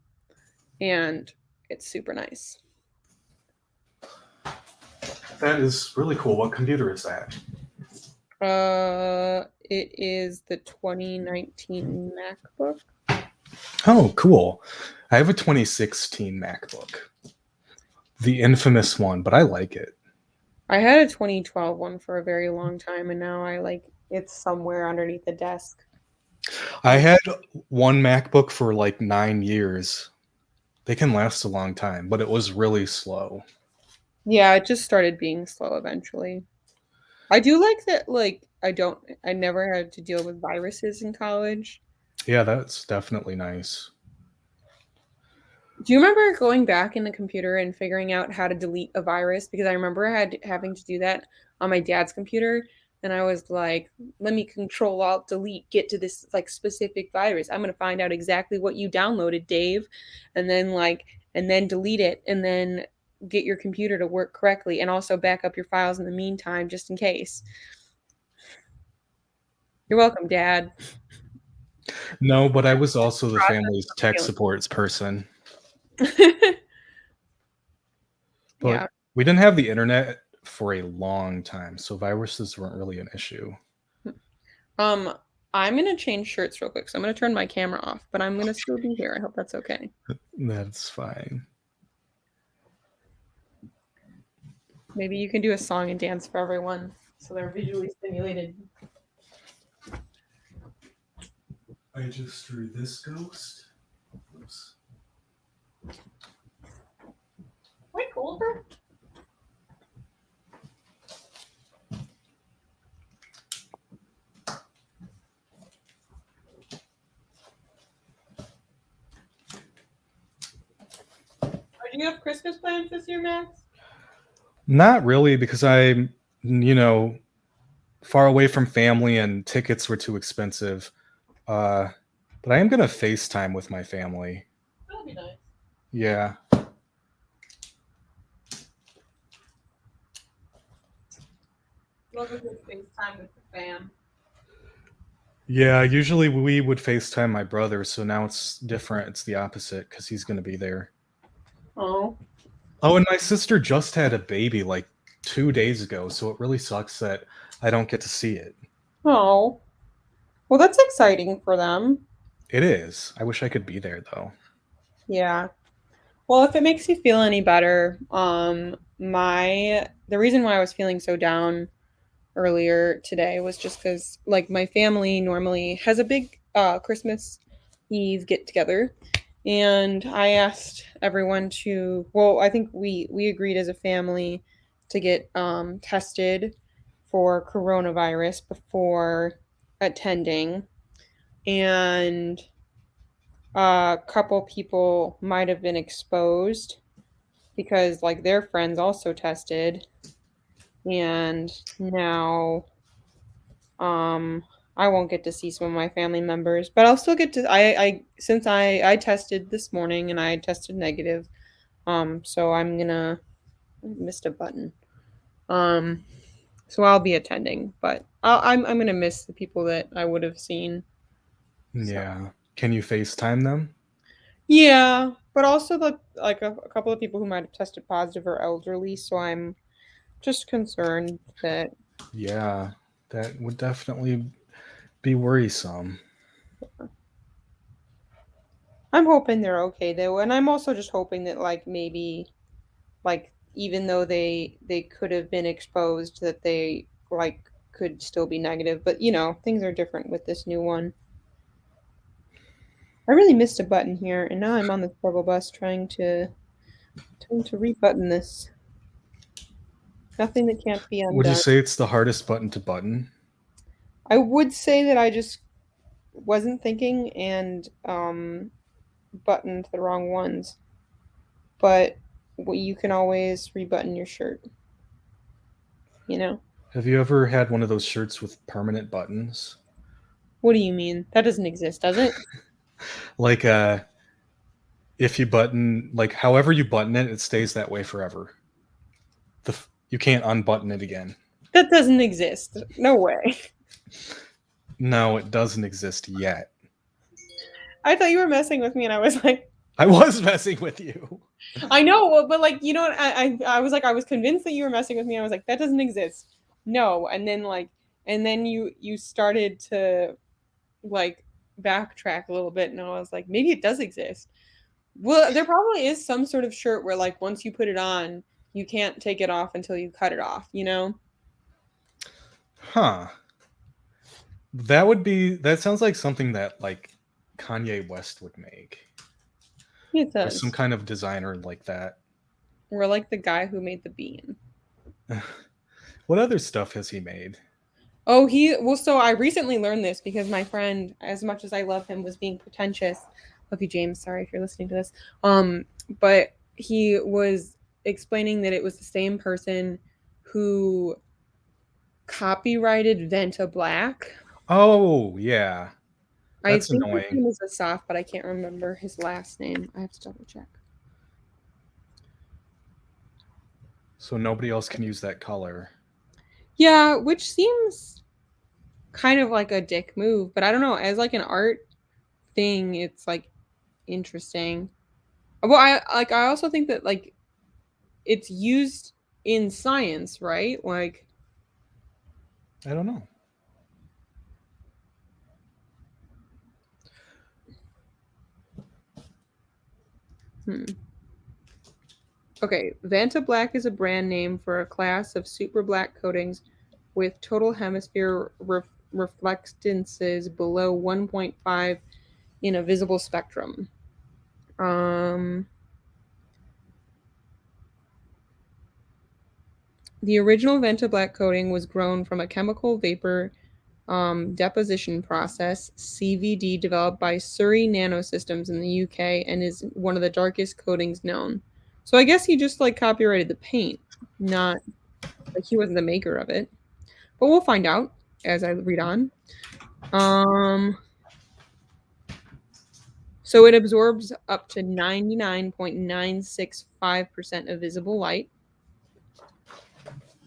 and it's super nice. that is really cool. What computer is that? It is the 2019 MacBook. Oh, cool. I have a 2016 MacBook. The infamous one, but I like it. I had a 2012 one for a very long time, and now it's somewhere underneath the desk. I had one MacBook for like 9 years. They can last a long time, but it was really slow. Yeah, it just started being slow eventually. I do like that, I never had to deal with viruses in college. Yeah, that's definitely nice. Do you remember going back in the computer and figuring out how to delete a virus? Because I remember having to do that on my dad's computer, and I was like, "Let me Control Alt Delete, get to this like specific virus. I'm gonna find out exactly what you downloaded, Dave, and then delete it, and then get your computer to work correctly, and also back up your files in the meantime, just in case." You're welcome, Dad. No, but I was also the family's tech supports person. But Yeah. we didn't have the internet for a long time, so viruses weren't really an issue. I'm gonna change shirts real quick, so I'm gonna turn my camera off, but I'm gonna still be here. I hope that's okay. That's fine. Maybe you can do a song and dance for everyone so they're visually stimulated. I just drew this ghost. Oops. Way colder. Do you have Christmas plans this year, Max? Not really, because I'm, far away from family and tickets were too expensive. But I am gonna FaceTime with my family. That'll be nice. Yeah. Love a good FaceTime with the fam. Yeah, usually we would FaceTime my brother, so now it's different. It's the opposite because he's gonna be there. Oh. Oh, and my sister just had a baby like 2 days ago, so it really sucks that I don't get to see it. Oh. Well, that's exciting for them. It is. I wish I could be there though. Yeah. Well, if it makes you feel any better, the reason why I was feeling so down earlier today was just because like my family normally has a big Christmas Eve get together, and I asked everyone to. Well, I think we agreed as a family to get tested for coronavirus before attending, and a couple people might have been exposed because like their friends also tested, and now I won't get to see some of my family members, but I'll still get to I since I tested this morning and I tested negative. So I missed a button. So I'll be attending, but I'm gonna miss the people that I would have seen. Yeah. Can you FaceTime them? Yeah, but also a couple of people who might have tested positive are elderly, so I'm just concerned that Yeah, that would definitely be worrisome. I'm hoping they're okay though, and I'm also just hoping that like maybe like even though they could have been exposed that they like could still be negative, but things are different with this new one. I really missed a button here, and now I'm on the struggle bus trying to Time to rebutton this. Nothing that can't be undone. Would you say it's the hardest button to button? I would say that I just wasn't thinking and buttoned the wrong ones. But you can always rebutton your shirt. You know? Have you ever had one of those shirts with permanent buttons? What do you mean? That doesn't exist, does it? Like if you button, like however you button it, it stays that way forever. You can't unbutton it again. That doesn't exist. No way. No, it doesn't exist yet. I thought you were messing with me, and I was like, I was messing with you. I know, but like, you know what? I was like, I was convinced that you were messing with me. I was like, that doesn't exist. No, and then you started to like backtrack a little bit, and I was like, maybe it does exist. Well, there probably is some sort of shirt where like once you put it on, you can't take it off until you cut it off. You know? Huh. That sounds like something that like Kanye West would make. It Or does. some kind of designer like that. Or like the guy who made the bean. What other stuff has he made? Oh, so I recently learned this because my friend, as much as I love him, was being pretentious. Love you, James. Sorry if you're listening to this. But he was explaining that it was the same person who copyrighted Venta Black. Oh, yeah. That's I think annoying. his name is Asaf, but I can't remember his last name. I have to double check. So nobody else can use that color. Yeah, which seems kind of like a dick move, but I don't know. As like an art thing, it's like interesting. Well, I also think that like it's used in science, right? Like I don't know. Okay, Vanta Black is a brand name for a class of super black coatings with total hemisphere reflectances below 1.5 in a visible spectrum. The original Venta Black coating was grown from a chemical vapor deposition process, CVD, developed by Surrey Nanosystems in the UK and is one of the darkest coatings known. So I guess he just like copyrighted the paint, not like he wasn't the maker of it. But we'll find out as I read on. So it absorbs up to 99.965% of visible light.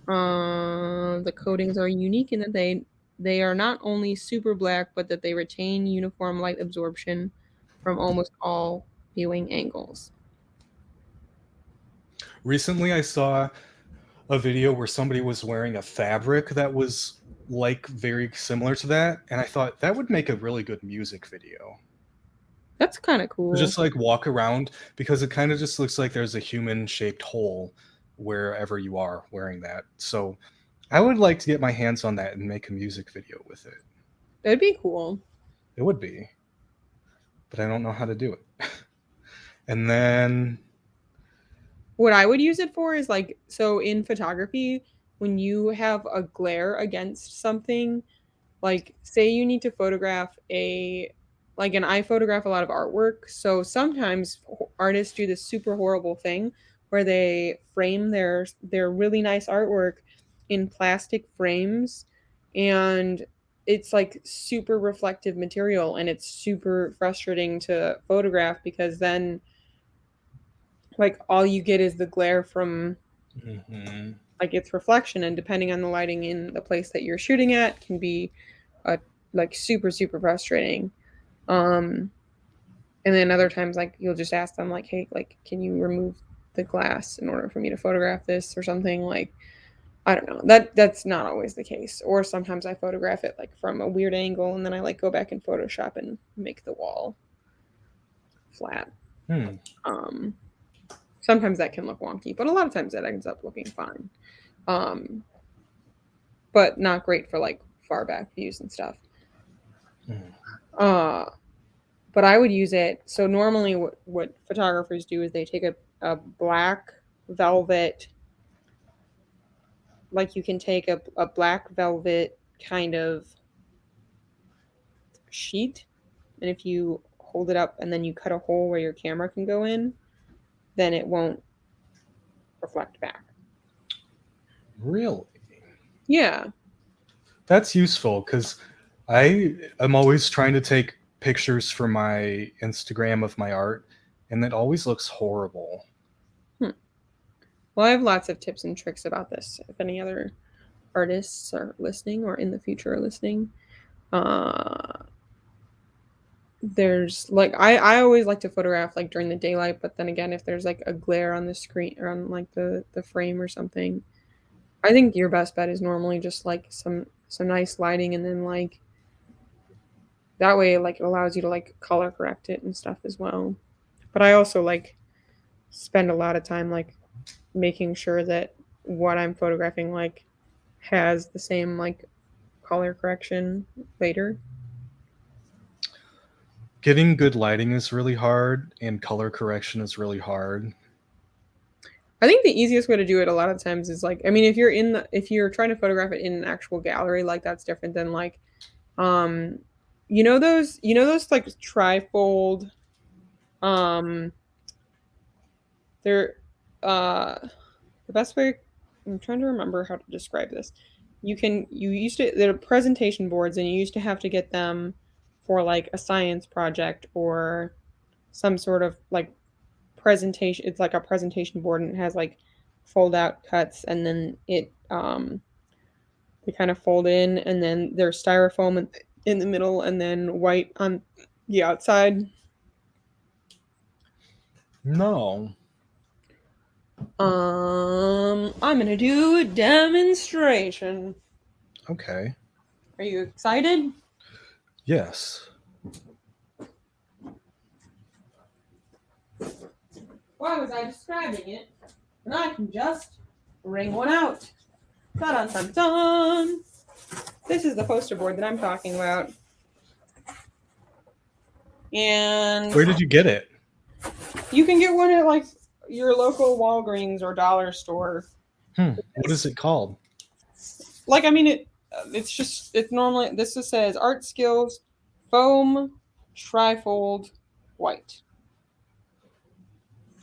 The coatings are unique in that they are not only super black, but that they retain uniform light absorption from almost all viewing angles. Recently, I saw a video where somebody was wearing a fabric that was like very similar to that, and I thought that would make a really good music video. That's kind of cool. Just like walk around, because it kind of just looks like there's a human-shaped hole wherever you are wearing that. So I would like to get my hands on that and make a music video with it. That'd be cool. It would be, but I don't know how to do it. And then what I would use it for is like, so in photography, when you have a glare against something, like say you need to photograph and I photograph a lot of artwork. So sometimes artists do this super horrible thing where they frame their really nice artwork in plastic frames, and it's like super reflective material, and it's super frustrating to photograph because then like all you get is the glare from like its reflection, and depending on the lighting in the place that you're shooting at can be like super frustrating. And then other times like you'll just ask them like, hey, like can you remove the glass in order for me to photograph this or something. Like I don't know, that's not always the case. Or sometimes I photograph it like from a weird angle, and then I like go back in Photoshop and make the wall flat. Sometimes that can look wonky, but a lot of times that ends up looking fine. But not great for like far back views and stuff. but I would use it. So normally what photographers do is they take a black velvet, like you can take a black velvet kind of sheet, and if you hold it up and then you cut a hole where your camera can go in, then it won't reflect back. Really? Yeah. That's useful because I am always trying to take pictures for my Instagram of my art, and it always looks horrible. Well, I have lots of tips and tricks about this. If any other artists are listening or in the future are listening, there's like I always like to photograph like during the daylight, but then again, if there's like a glare on the screen or on like the frame or something, I think your best bet is normally just like some nice lighting, and then like that way like it allows you to like color correct it and stuff as well. But I also like spend a lot of time like making sure that what I'm photographing like has the same like color correction later. Getting good lighting is really hard, and color correction is really hard. I think the easiest way to do it a lot of times is like, I mean, if you're trying to photograph it in an actual gallery, like that's different than like, um, those like trifold, they're, the best way, I'm trying to remember how to describe this. They're presentation boards, and you used to have to get them for like a science project or some sort of like presentation. It's like a presentation board, and it has like fold out cuts, and then they kind of fold in, and then there's styrofoam in the middle, and then white on the outside. No. I'm gonna do a demonstration. Okay. Are you excited? Yes. Why was I describing it? And I can just ring one out. Dun dun dun. This is the poster board that I'm talking about. And Where did you get it? you can get one at like your local Walgreens or dollar store. What is it called? Like, I mean, it's normally, this just says Art Skills Foam Trifold White.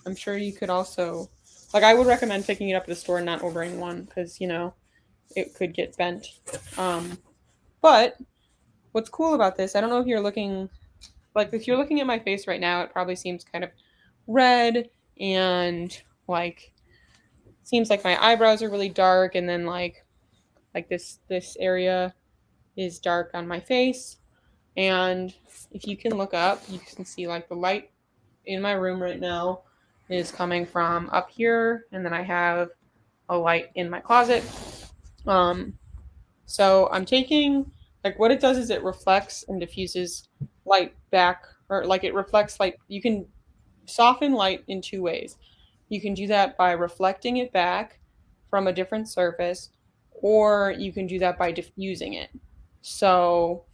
I'm sure you could also, like, I would recommend picking it up at the store and not ordering one because, it could get bent. But what's cool about this, I don't know if you're looking, like, if you're looking at my face right now, it probably seems kind of red and, like, seems like my eyebrows are really dark, and then, like this area is dark on my face. And if you can look up, you can see, like, the light in my room right now is coming from up here, and then I have a light in my closet. So I'm taking, like, what it does is it reflects and diffuses light back, or like it reflects light. You can soften light in two ways. You can do that by reflecting it back from a different surface, or you can do that by diffusing it. So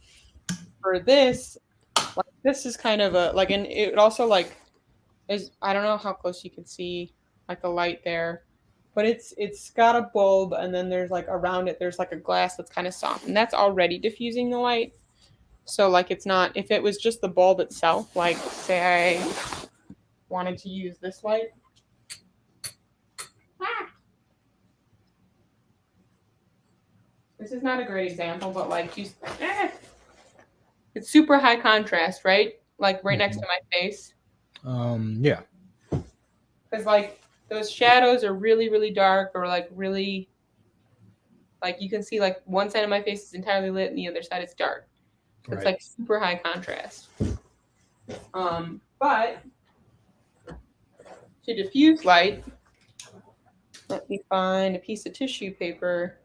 for this, like, this is kind of a, like, and it also, like, is, I don't know how close you can see, like, the light there, but it's got a bulb, and then there's, like, around it, there's, like, a glass that's kind of soft, and that's already diffusing the light. So, like, it's not, if it was just the bulb itself, like, say I wanted to use this light. This is not a great example, but, like, it's super high contrast, right? Like, right next to my face. Yeah. Because, like, those shadows are really, really dark, or, like, really, like, you can see, like, one side of my face is entirely lit and the other side is dark. So Right. it's, like, super high contrast. But to diffuse light, let me find a piece of tissue paper.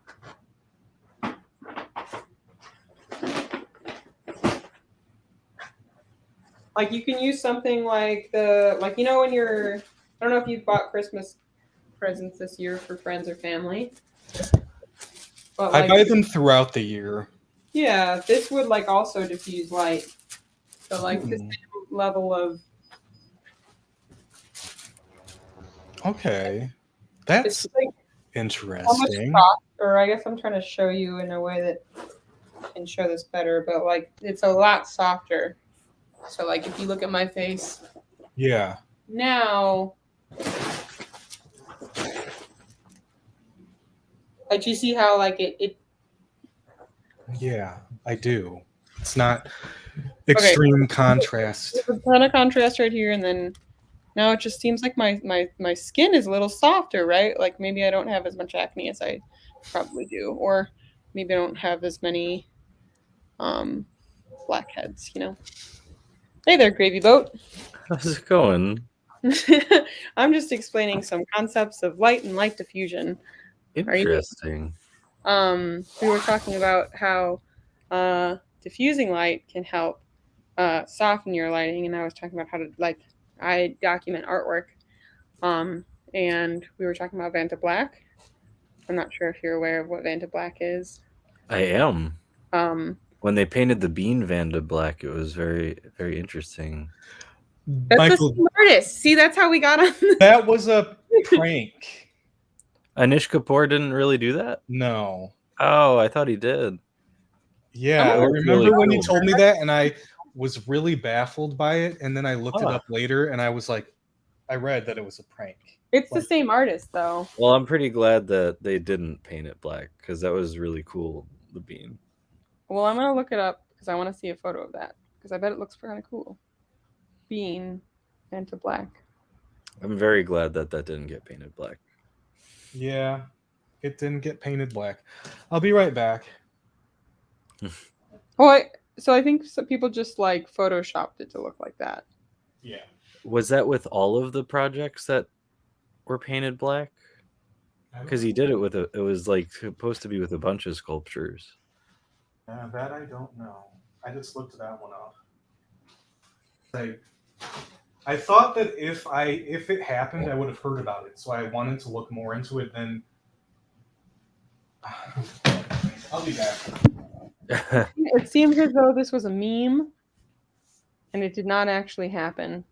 Like, you can use something like when you're, I don't know if you've bought Christmas presents this year for friends or family. But, I like, buy them throughout the year. yeah, this would, like, also diffuse light. So, like, this level of. Okay, It's that's like how much interesting. soft, or I guess I'm trying to show you in a way that I can show this better, but like it's a lot softer. So like if you look at my face Yeah, now, like you see how like it yeah, I do. It's not extreme contrast. there's a ton of contrast right here, and then now it just seems like my skin is a little softer, right? Like maybe I don't have as much acne as I probably do, or maybe I don't have as many blackheads, you know. Hey there, gravy boat. How's it going? I'm just explaining some concepts of light and light diffusion. Are you? Interesting. We were talking about how diffusing light can help soften your lighting, and I was talking about how to like I document artwork, and we were talking about Vanta Black. I'm not sure if you're aware of what Vanta Black is. I am. Um, When they painted the bean Vanda black, it was very, very interesting. that's Michael, the same artist. See, that's how we got on. that was a prank. Anish Kapoor didn't really do that? No. Oh, I thought he did. Yeah, I Oh, that's remember really when you cool. told me that, and I was really baffled by it, and then I looked it Huh. up later, and I was like, I read that it was a prank. It's the same artist, though. Well, I'm pretty glad that they didn't paint it black because that was really cool, the bean. Well, I'm gonna look it up because I want to see a photo of that because I bet it looks kind of cool. Bean, Vanta Black. I'm very glad that that didn't get painted black. Yeah, it didn't get painted black. I'll be right back. Oh, so I think some people just like photoshopped it to look like that. Yeah. Was that with all of the projects that were painted black? Because he did it with it was like supposed to be with a bunch of sculptures. That I don't know. I just looked that one up. I thought that if it happened, I would have heard about it. So I wanted to look more into it. Then I'll be back. It seems as though this was a meme, and it did not actually happen.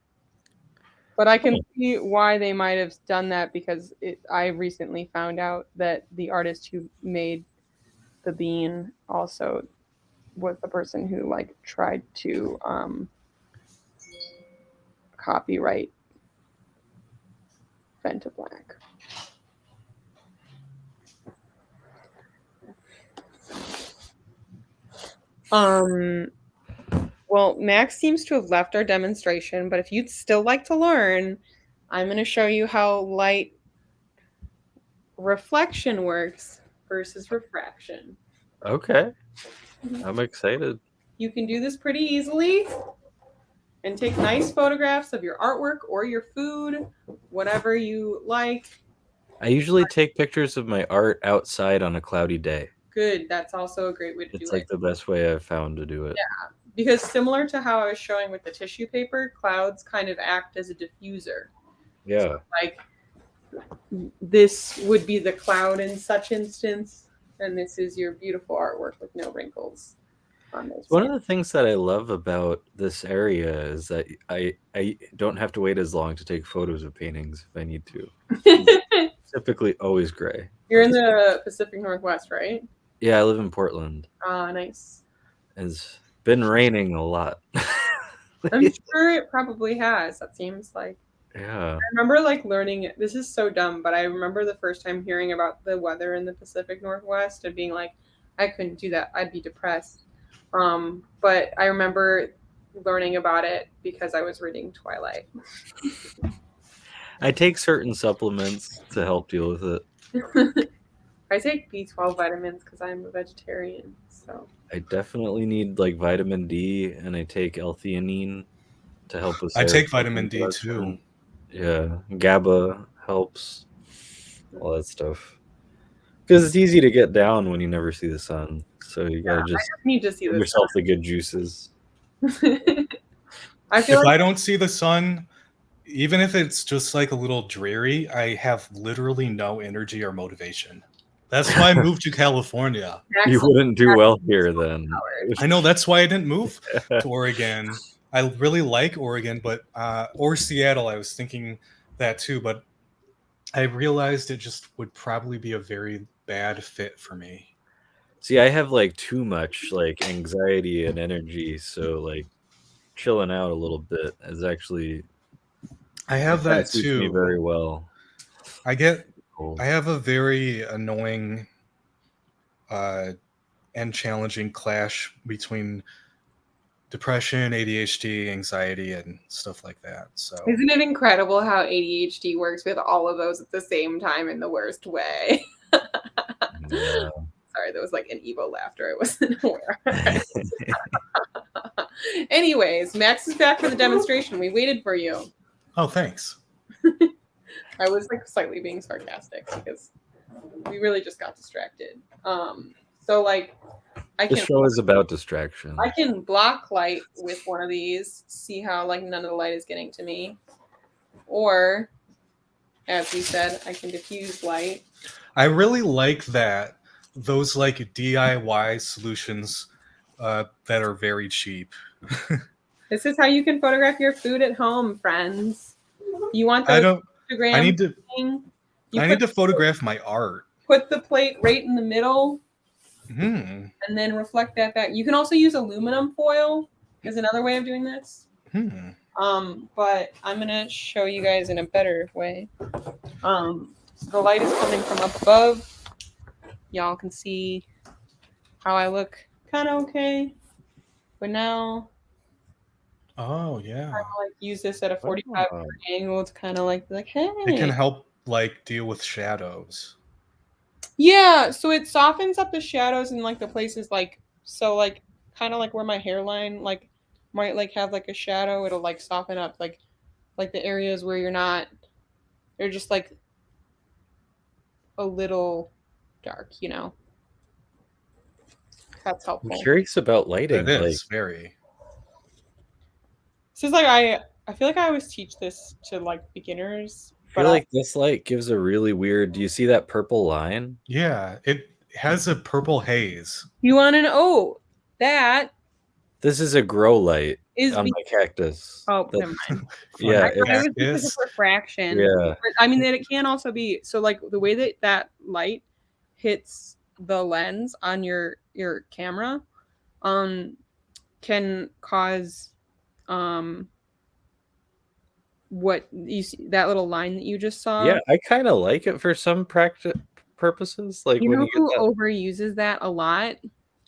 But I can see why they might have done that because I recently found out that the artist who made the bean also was the person who like tried to copyright Vanta Black. Well, Max seems to have left our demonstration, but if you'd still like to learn, I'm going to show you how light reflection works versus refraction. Okay. I'm excited. You can do this pretty easily and take nice photographs of your artwork or your food, whatever you like. I usually take pictures of my art outside on a cloudy day. Good. That's also a great way to do It's it. like the best way I've found to do it. Yeah, because similar to how I was showing with the tissue paper, clouds kind of act as a diffuser. Yeah. So, like this would be the cloud in such instance, and this is your beautiful artwork with no wrinkles on this. One of the things that I love about this area is that I don't have to wait as long to take photos of paintings if I need to. Typically always gray. You're in the Pacific Northwest, right? Yeah, I live in Portland. Ah, nice. It's been raining a lot. I'm sure it probably has. That seems like. Yeah. I remember like learning. This is so dumb, but I remember the first time hearing about the weather in the Pacific Northwest and being like, I couldn't do that. I'd be depressed. But I remember learning about it because I was reading Twilight. I take certain supplements to help deal with it. I take B12 vitamins because I'm a vegetarian. So I definitely need like vitamin D, and I take L-theanine to help with. I take serotonin vitamin D production. too. Yeah, GABA helps. All that stuff. Because it's easy to get down when you never see the sun. So you gotta just need to see give this. yourself the good juices. I feel If like I don't see the sun, even if it's just like a little dreary, I have literally no energy or motivation. That's why I moved to California. You wouldn't do well here then. I know that's why I didn't move to Oregon. I really like Oregon, but or Seattle. I was thinking that too, but I realized it just would probably be a very bad fit for me. See, I have like too much like anxiety and energy, so like chilling out a little bit is actually I have kind of that suits me too. very well. I Cool. have a very annoying and challenging clash between depression, ADHD, anxiety, and stuff like that. So Isn't it incredible how ADHD works with all of those at the same time in the worst way? Yeah. Sorry, that was like an evil laughter. I wasn't aware. Anyways, Max is back for the demonstration. We waited for you. oh, thanks. I was like slightly being sarcastic because we really just got distracted. So like I The can show is about distraction. I can block light with one of these, see how like none of the light is getting to me. Or as we said, I can diffuse light. I really like that those like DIY solutions that are very cheap. This is how you can photograph your food at home, friends. You want I those don't. Instagram I need to. thing? You I need to photograph my art. put the plate right in the middle Hmm. and then reflect that back. You can also use aluminum foil is another way of doing this. Hmm. But I'm gonna show you guys in a better way. So the light is coming from up above. Y'all can see how I look kind of okay. But now Oh yeah. I like use this at a 45 angle to kind of like hey. It can help like deal with shadows. Yeah, so it softens up the shadows in like the places like so like kind of like where my hairline like might like have like a shadow. It'll like soften up like the areas where you're just like a little dark, you know. That's helpful. I'm curious about lighting. It Like, is very. This is like I feel like I always teach this to like beginners. I feel like this light gives a really weird. Do you see that purple line? Yeah, it has a purple haze. You want to know that This is a grow light is on my cactus. oh never mind. Yeah, I thought it was because Cactus. of refraction. Yeah. But, I mean that it can also be so like the way that that light hits the lens on your camera can cause what you see that little line that you just saw. Yeah, I kind of like it for some purposes. Like You when know you who get that. overuses that a lot?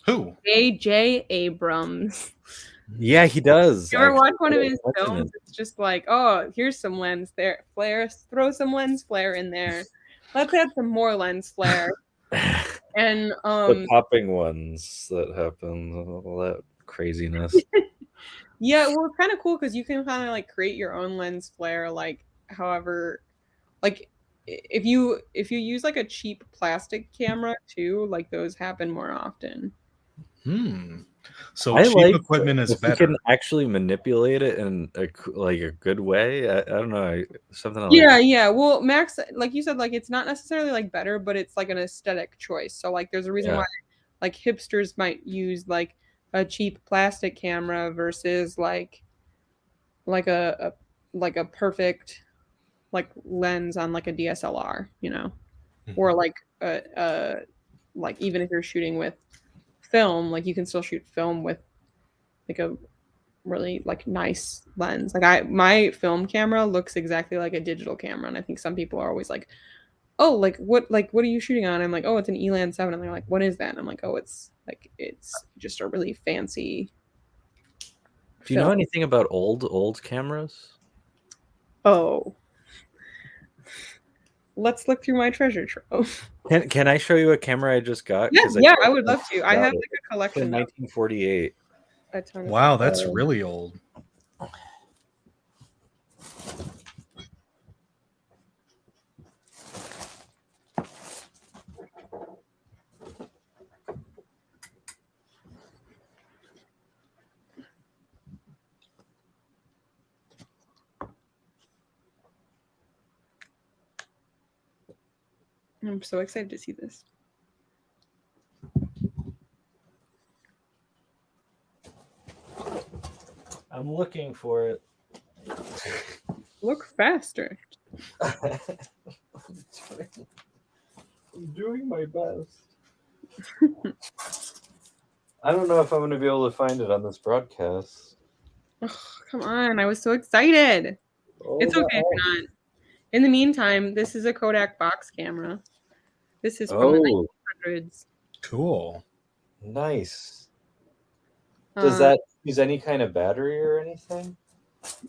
Who? J.J. Abrams. Yeah, he does. You ever watch one of actually. his I like films? It's just like, oh, here's some lens flare. Throw some lens flare in there. Let's add some more lens flare. And the popping ones that happen, all that craziness. yeah, well, it's kind of cool because you can kind of like create your own lens flare, like however, like if you use like a cheap plastic camera too, like those happen more often. So I cheap like equipment is if you better. can actually manipulate it in a good way. I don't know, something. Yeah. Well, Max, like you said, like it's not necessarily like better, but it's like an aesthetic choice. So like, there's a reason why like hipsters might use like a cheap plastic camera versus like a perfect like lens on like a DSLR, you know, or like like even if you're shooting with film, like you can still shoot film with like a really like nice lens. Like my film camera looks exactly like a digital camera, and I think some people are always like, oh, like what are you shooting on? I'm like, oh, it's an Elan 7, and they're like, what is that? And I'm like, oh, it's just a really fancy Do you know anything about old cameras? Oh, let's look through my treasure trove. Can I show you a camera I just got? Yeah, I would love to. I have like a collection. From 1948. A ton of Wow, stuff. that's really old. I'm so excited to see this. I'm looking for it. Look faster. I'm doing my best. I don't know if I'm going to be able to find it on this broadcast. Ugh, come on, I was so excited. It's okay if you're not. In the meantime, this is a Kodak box camera. This is from the 1900s. Cool. Nice. Does that use any kind of battery or anything?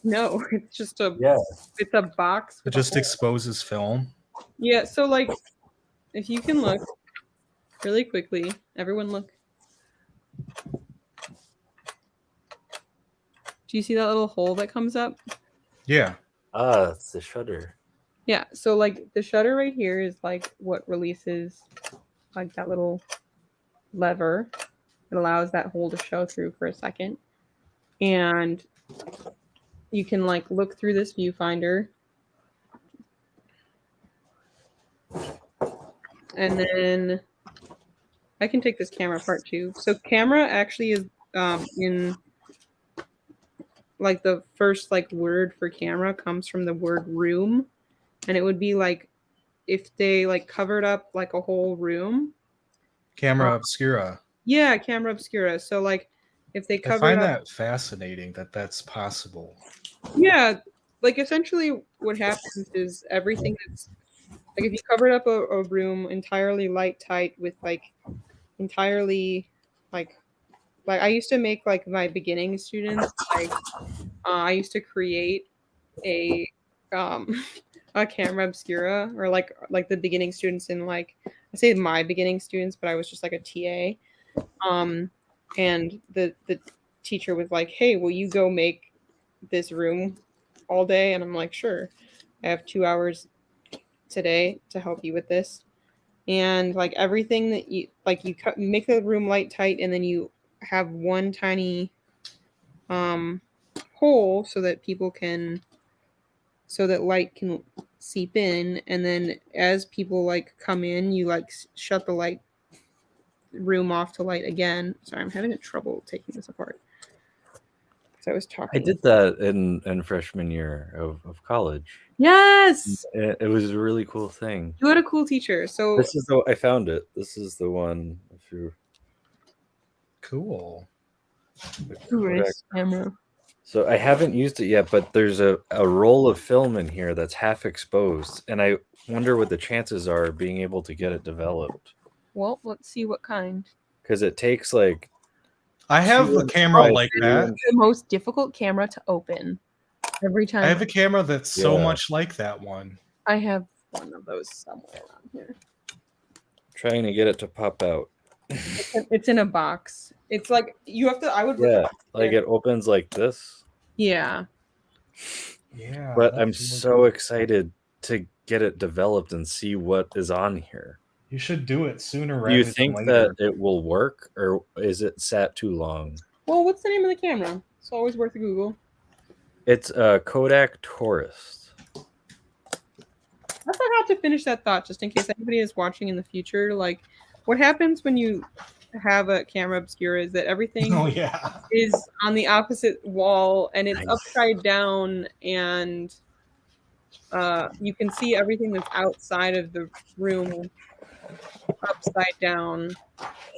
No, it's just a Yeah. it's a box. It with just a hole. exposes film. Yeah, so like if you can look really quickly, everyone look. Do you see that little hole that comes up? Yeah. It's the shutter. Yeah, so like the shutter right here is like what releases like that little lever. It allows that hole to show through for a second. And you can like look through this viewfinder. And then I can take this camera apart too. So camera actually is in like the first like word for camera comes from the word room. And it would be like if they like covered up like a whole room. Camera obscura. Yeah, camera obscura. So like if they I covered find up, that fascinating that that's possible. yeah, like essentially what happens is everything that's like if you covered up a room entirely light tight with like entirely like I used to make like my beginning students like I used to create a a camera obscura or like the beginning students in like I say my beginning students, but I was just like a TA. And the teacher was like, "Hey, will you go make this room all day?" And I'm like, "Sure. I have 2 hours today to help you with this." And like everything that you like you make the room light tight and then you have one tiny hole so that light can seep in, and then as people like come in you like shut the light room off to light again. Sorry, I'm having trouble taking this apart because I was talking. I did that in freshman year of college. Yes, It was a really cool thing. you had a cool teacher. So This is the I found it. This is the one. If you Cool. camera. So I haven't used it yet, but there's a roll of film in here that's half exposed, and I wonder what the chances are of being able to get it developed. Well, let's see what kind. Because it takes like I have a camera like that. The most difficult camera to open every time. I have a camera that's so much like that one. I have one of those somewhere around here. Trying to get it to pop out. It's in a box. It's like you have to. I would. Like it opens like this. Yeah. Yeah. But I'm so excited to get it developed and see what is on here. You should do it sooner rather Do you than think later. that it will work, or is it sat too long? Well, what's the name of the camera? It's always worth a Google. It's a Kodak Tourist. I forgot to finish that thought, just in case anybody is watching in the future. Like, what happens when you have a camera obscura is that everything is on the opposite wall and it's upside down, and you can see everything that's outside of the room upside down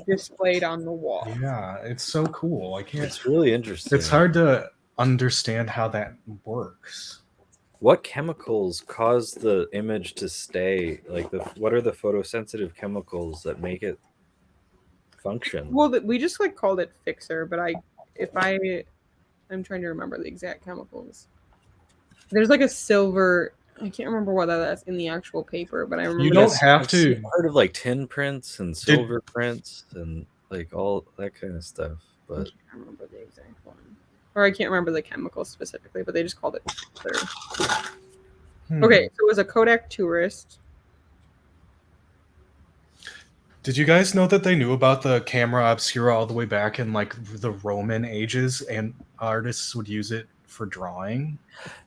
displayed on the wall. Yeah, it's so cool. I can't. It's really interesting. It's hard to understand how that works. What chemicals cause the image to stay? Like, what are the photosensitive chemicals that make it function? Well, we just like called it fixer, but I'm trying to remember the exact chemicals. There's like a silver. I can't remember whether that's in the actual paper, but I remember. You don't have to. I've heard of like tin prints and silver prints and like all that kind of stuff, but I can't remember the exact one, or I can't remember the chemicals specifically, but they just called it fixer. Okay, so it was a Kodak Tourist. Did you guys know that they knew about the camera obscura all the way back in like the Roman ages, and artists would use it for drawing?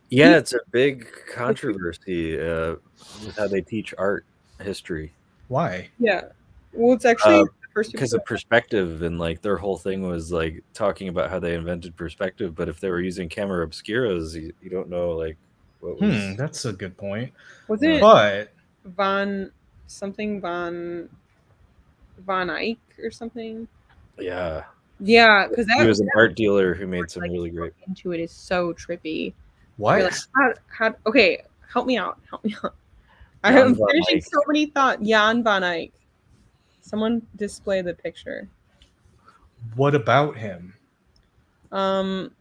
yeah, it's a big controversy with how they teach art history. Why? Yeah, well, it's actually the First people because of perspective, and like their whole thing was like talking about how they invented perspective. But if they were using camera obscuras, you don't know like what was. That's a good point. was Yeah. it But von Eyck or something? Yeah, Yeah, because he that was an art dealer who made some like, really great. into it is so trippy. what? You're like, how? Okay, help me out. Help me out. Jan I'm van finishing Eyck. so many thoughts. Jan van Eyck. Someone display the picture. What about him? Jan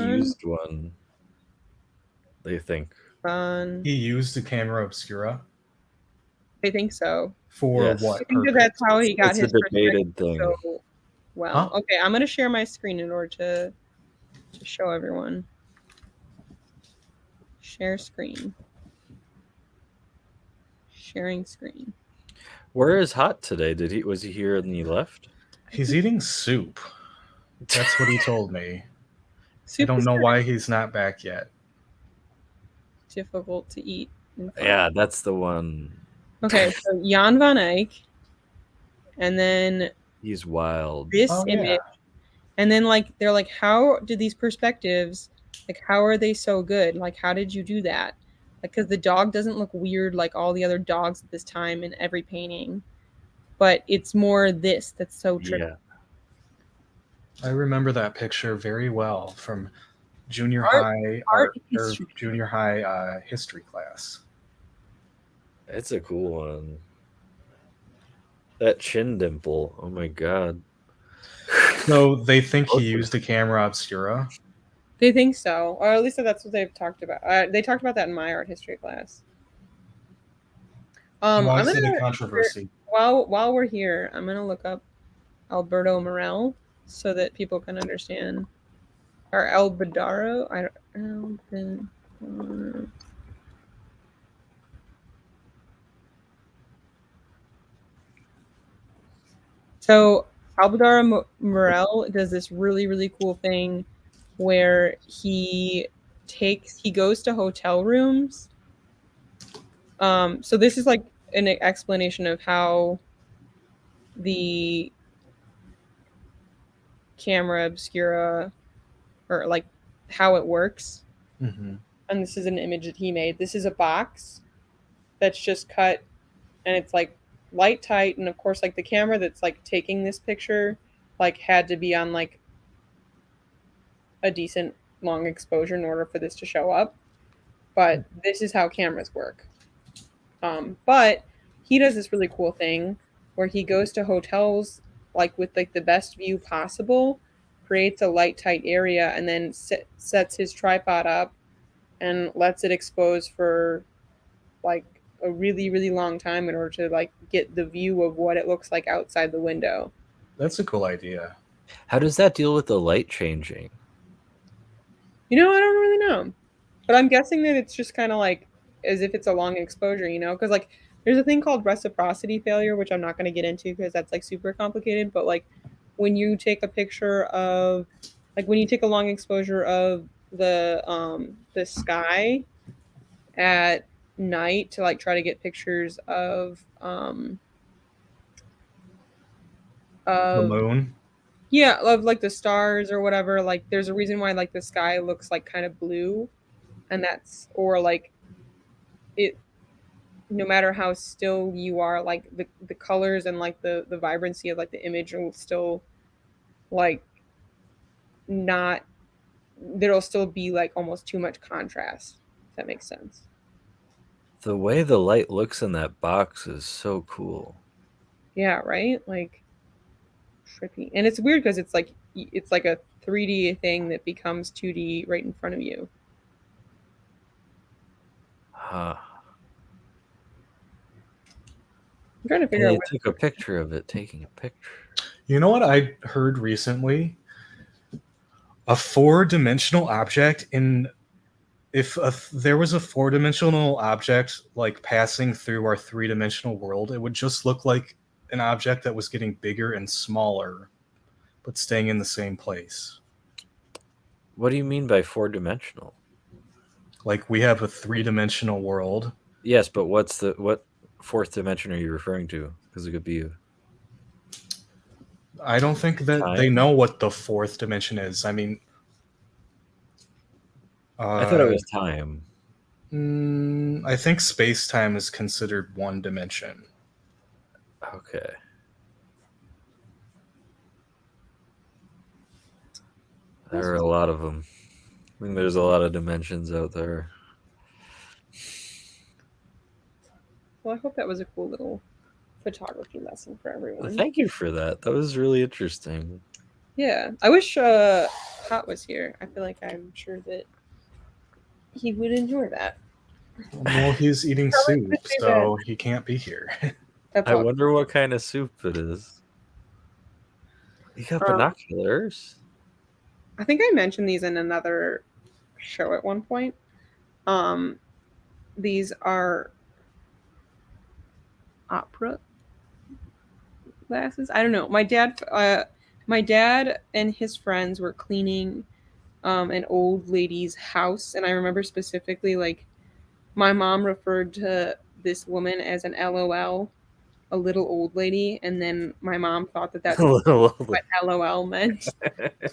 Used one. They think. van. He used a camera obscura I think so. for Yes. what I think that purpose? that's how he got It's a his debated perspective thing. so well. Huh? Okay, I'm gonna share my screen in order to show everyone. Share screen. Sharing screen. Where is Hot today? Was he here and he left? He's eating soup. That's what he told me. I Soup don't is know kinda why he's not back yet. difficult to eat. And fun. Yeah, that's the one. Okay, so Jan van Eyck, and then He's wild. this Oh, image, yeah. and then like they're like, how did these perspectives, like, how are they so good? Like, how did you do that? Like, because the dog doesn't look weird like all the other dogs at this time in every painting, but it's more this that's so trippy. Yeah. I remember that picture very well from junior Art- high art art or history. junior high history class. It's a cool one. That chin dimple. Oh my god. So they think he used a camera obscura. They think so, or at least that's what they've talked about. They talked about that in my art history class. Why I'm is it gonna a controversy? while we're here, I'm gonna look up Alberto Morel so that people can understand. Or Albadaro. I don't. So Alvaro Morel does this really, really cool thing where he goes to hotel rooms. So this is like an explanation of how the camera obscura, or like how it works. Mm-hmm. And this is an image that he made. This is a box that's just cut, and it's like light tight, and of course like the camera that's like taking this picture like had to be on like a decent long exposure in order for this to show up. But this is how cameras work. But he does this really cool thing where he goes to hotels like with like the best view possible, creates a light tight area, and then sets his tripod up and lets it expose for like a really, really long time in order to like get the view of what it looks like outside the window. That's a cool idea. How does that deal with the light changing? I don't really know, but I'm guessing that it's just kind of like as if it's a long exposure, because like there's a thing called reciprocity failure, which I'm not going to get into because that's like super complicated. But like when you take a picture of, like when you take a long exposure of the sky at night to like try to get pictures of The moon. Yeah, of like the stars or whatever. Like there's a reason why like the sky looks like kind of blue, and that's, or like it, no matter how still you are, like the colors and like the vibrancy of like the image will still like not, there'll still be like almost too much contrast, if that makes sense. The way the light looks in that box is so cool. Yeah, right? Like trippy. And it's weird because it's like a 3D thing that becomes 2D right in front of you. Huh. I'm trying to And figure they out took a picture of it taking a picture. You know what I heard recently? A four-dimensional object if there was a four-dimensional object like passing through our three-dimensional world, it would just look like an object that was getting bigger and smaller, but staying in the same place. What do you mean by four-dimensional? Like we have a three-dimensional world. Yes, but what fourth dimension are you referring to? Because it could be I don't think that they Time? know what the fourth dimension is. I mean, I thought it was time. I think space-time is considered one dimension. Okay. There are a lot of them. I think there's a lot of dimensions out there. Well, I hope that was a cool little photography lesson for everyone. Thank you for that. That was really interesting. Yeah, I wish Hot was here. I feel like I'm sure that he would enjoy that. Well, he's eating Probably soup, gonna say so he can't be here. That's I all. wonder what kind of soup it is. You got binoculars? I think I mentioned these in another show at one point. These are opera glasses. I don't know. My dad and his friends were cleaning an old lady's house, and I remember specifically like my mom referred to this woman as an LOL, a little old lady, and then my mom thought that that's what LOL meant,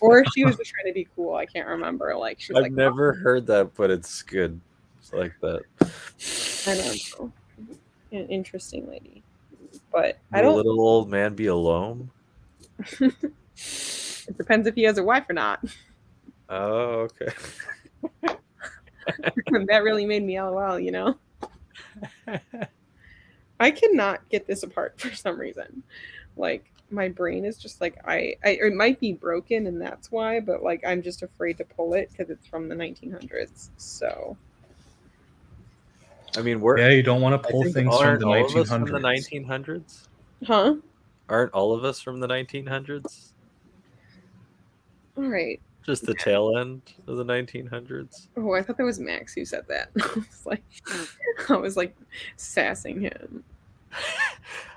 or she was just trying to be cool. I can't remember. Like she's I've like, never heard that, but it's good. It's like that. I don't know, an interesting lady, but I Will don't. little old man be alone? It depends if he has a wife or not. Oh, okay. That really made me LOL, you know? I cannot get this apart for some reason. Like my brain is just like it might be broken and that's why, but like I'm just afraid to pull it because it's from the 1900s. So I mean, Yeah, you don't want to pull things from aren't the all of us from 1900s. the 1900s? huh? Aren't all of us from the 1900s? All right. Just the tail end of the 1900s? Oh, I thought that was Max who said that. I was like sassing him.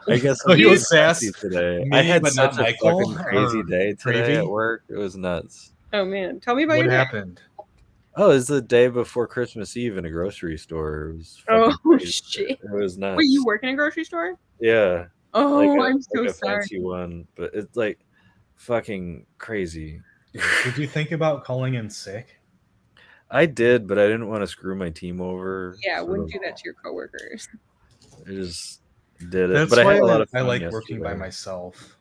I guess Oh, you I'm sass sassy today. me, I had but not such a Michael, fucking crazy or day today Gravy? at work. It was nuts. Oh man, tell me about What your day. happened? Oh, it's the day before Christmas Eve in a grocery store. It was Oh fucking crazy. shit! It was nuts. Wait, you work in a grocery store? Yeah. Oh, I'm so a sorry. fancy one, but it's like fucking crazy. Did you think about calling in sick? I did, but I didn't want to screw my team over. Yeah, so wouldn't do that to your coworkers. I just did it. That's But I why had a lot of I fun like working by yesterday. myself.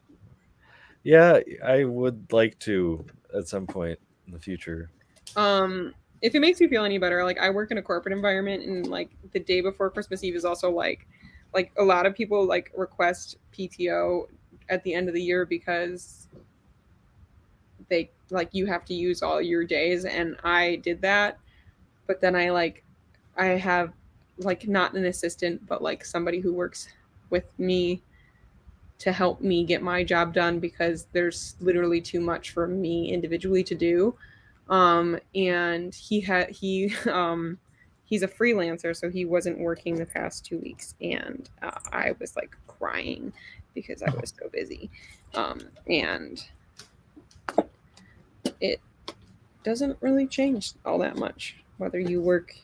Yeah, I would like to at some point in the future. If it makes you feel any better, like I work in a corporate environment, and like the day before Christmas Eve is also like a lot of people like request PTO at the end of the year because they like you have to use all your days, and I did that, but then I have like not an assistant, but like somebody who works with me to help me get my job done because there's literally too much for me individually to do. And he's a freelancer, so he wasn't working the past 2 weeks, and I was like crying because I was so busy. And it doesn't really change all that much whether you work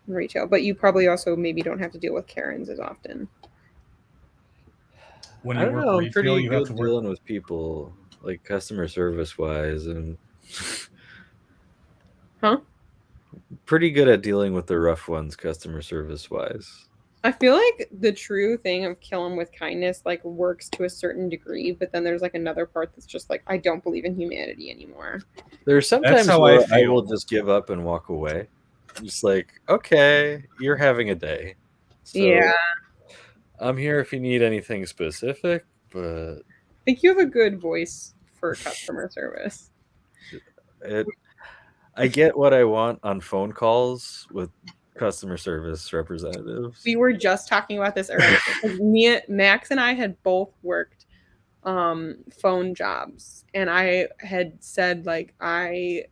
in retail, but you probably also maybe don't have to deal with Karens as often. When I you don't work know. I'm retail, pretty you have good to work. dealing with people, like customer service wise, and Huh? pretty good at dealing with the rough ones, customer service wise. I feel like the true thing of kill 'em with kindness like works to a certain degree, but then there's like another part that's just like I don't believe in humanity anymore. There's sometimes how where I I will feel. just give up and walk away. Just like, okay, you're having a day. So Yeah. I'm here if you need anything specific, but I think you have a good voice for customer service. I get what I want on phone calls with customer service representatives. We were just talking about this earlier. Max and I had both worked phone jobs, and I had said like I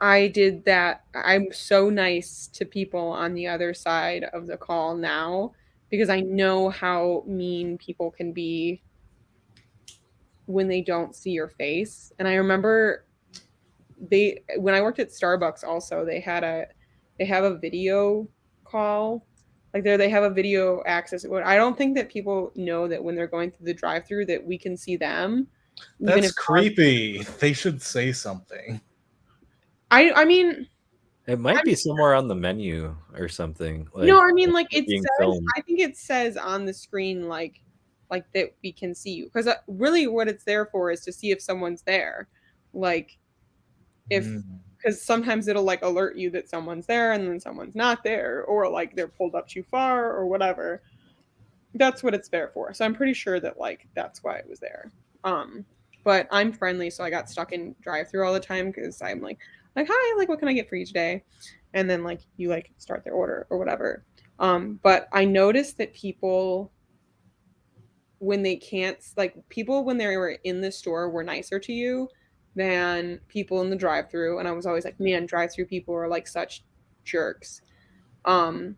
did that. I'm so nice to people on the other side of the call now because I know how mean people can be when they don't see your face. And I remember when I worked at Starbucks also, they have a video call Like they have a video access. I don't think that people know that when they're going through the drive-through that we can see them. Even That's if creepy. They should say something. I mean, It might be somewhere on the menu or something. no, Like I mean like it being says. filmed. I think it says on the screen like that we can see you because really what it's there for is to see if someone's there, like if because sometimes it'll like alert you that someone's there and then someone's not there or like they're pulled up too far or whatever. That's what it's there for. So I'm pretty sure that like that's why it was there. But I'm friendly, so I got stuck in drive-through all the time because I'm like hi, like what can I get for you today? And then like you like start their order or whatever. But I noticed that people when they can't like people when they were in the store were nicer to you than people in the drive-through, and I was always like, man, drive-through people are like such jerks. And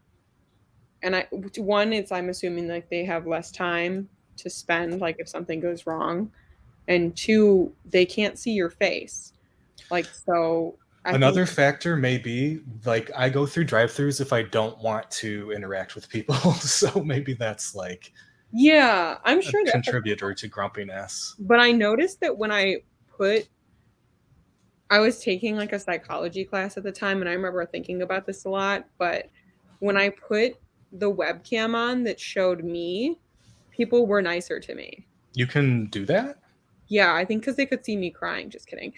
it's I'm assuming like they have less time to spend like if something goes wrong, and two, they can't see your face, like so. Another factor may be like I go through drive-throughs if I don't want to interact with people, so maybe that's like yeah, I'm sure a that's contributor to grumpiness. But I noticed that when I was taking like a psychology class at the time, and I remember thinking about this a lot, but when I put the webcam on that showed me, people were nicer to me. You can do that? Yeah, I think because they could see me crying. Just kidding.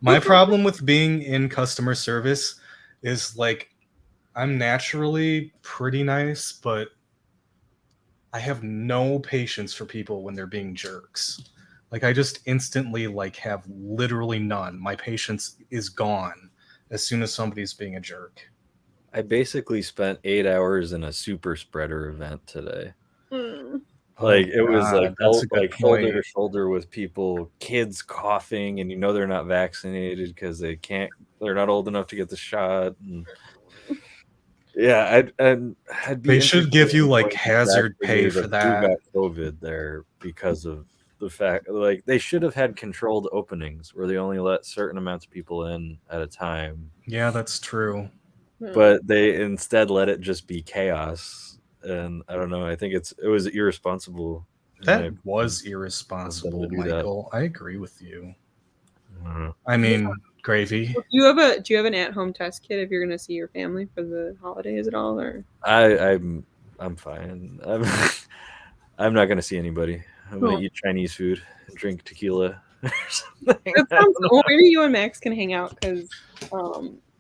My problem with being in customer service is like I'm naturally pretty nice, but I have no patience for people when they're being jerks. Like I just instantly like have literally none. My patience is gone as soon as somebody's being a jerk. I basically spent 8 hours in a super spreader event today. Like it was like shoulder to shoulder with people, kids coughing, and they're not vaccinated because they're not old enough to get the shot. And yeah, I'd be. They should give you like hazard pay for that. Who got COVID there because of the fact, like they should have had controlled openings where they only let certain amounts of people in at a time. Yeah, that's true. But they instead let it just be chaos, and I don't know. I think it was irresponsible. That was irresponsible, Michael. I agree with you. I mean, gravy. Do you have an at-home test kit if you're going to see your family for the holidays at all, or? I'm fine. I'm not going to see anybody. I'm going to eat Chinese food and drink tequila or something. Well, maybe you and Max can hang out because.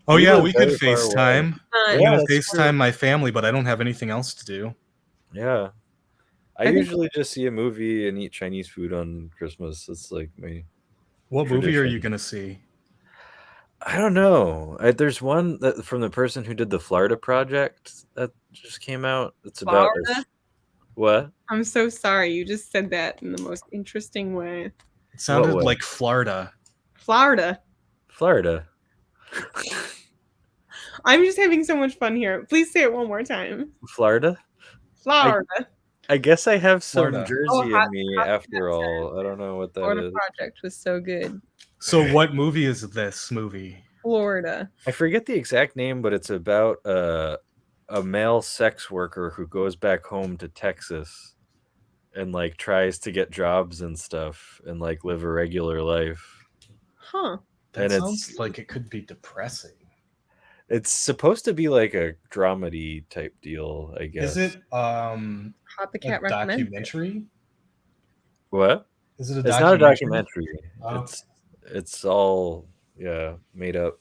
Oh yeah, we could FaceTime. I'm Yeah, gonna FaceTime my family, but I don't have anything else to do. Yeah. I usually just see a movie and eat Chinese food on Christmas. It's like my What movie are you gonna see? I don't know. There's one that from the person who did the Florida Project that just came out. It's about what? I'm so sorry. You just said that in the most interesting way. It sounded like Florida. Florida. I'm just having so much fun here. Please say it one more time. Florida. I guess I have some Jersey in me after all. I don't know what that Florida is. Project was so good. So what movie is this movie? Florida. I forget the exact name, but it's about a male sex worker who goes back home to Texas and like tries to get jobs and stuff and like live a regular life. Huh. That sounds like it could be depressing. It's supposed to be like a dramedy type deal, I guess. Is it Hot the Cat documentary? What? Is it a It's not a documentary. It's all made up.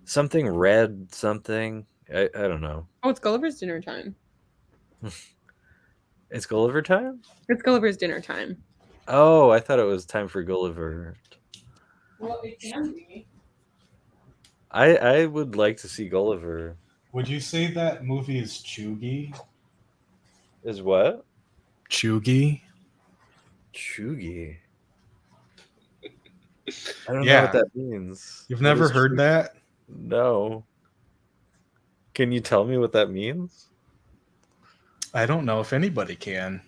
Something red something. I don't know. Oh, it's Gulliver's Dinner Time. It's Gulliver time? It's Gulliver's Dinner Time. Oh, I thought it was time for Gulliver. Well, it can be. I would like to see Gulliver. Would you say that movie is chuggy? Is what? Chuggy. Chuggy. I don't know what that means. You've never heard that? No. Can you tell me what that means? I don't know if anybody can.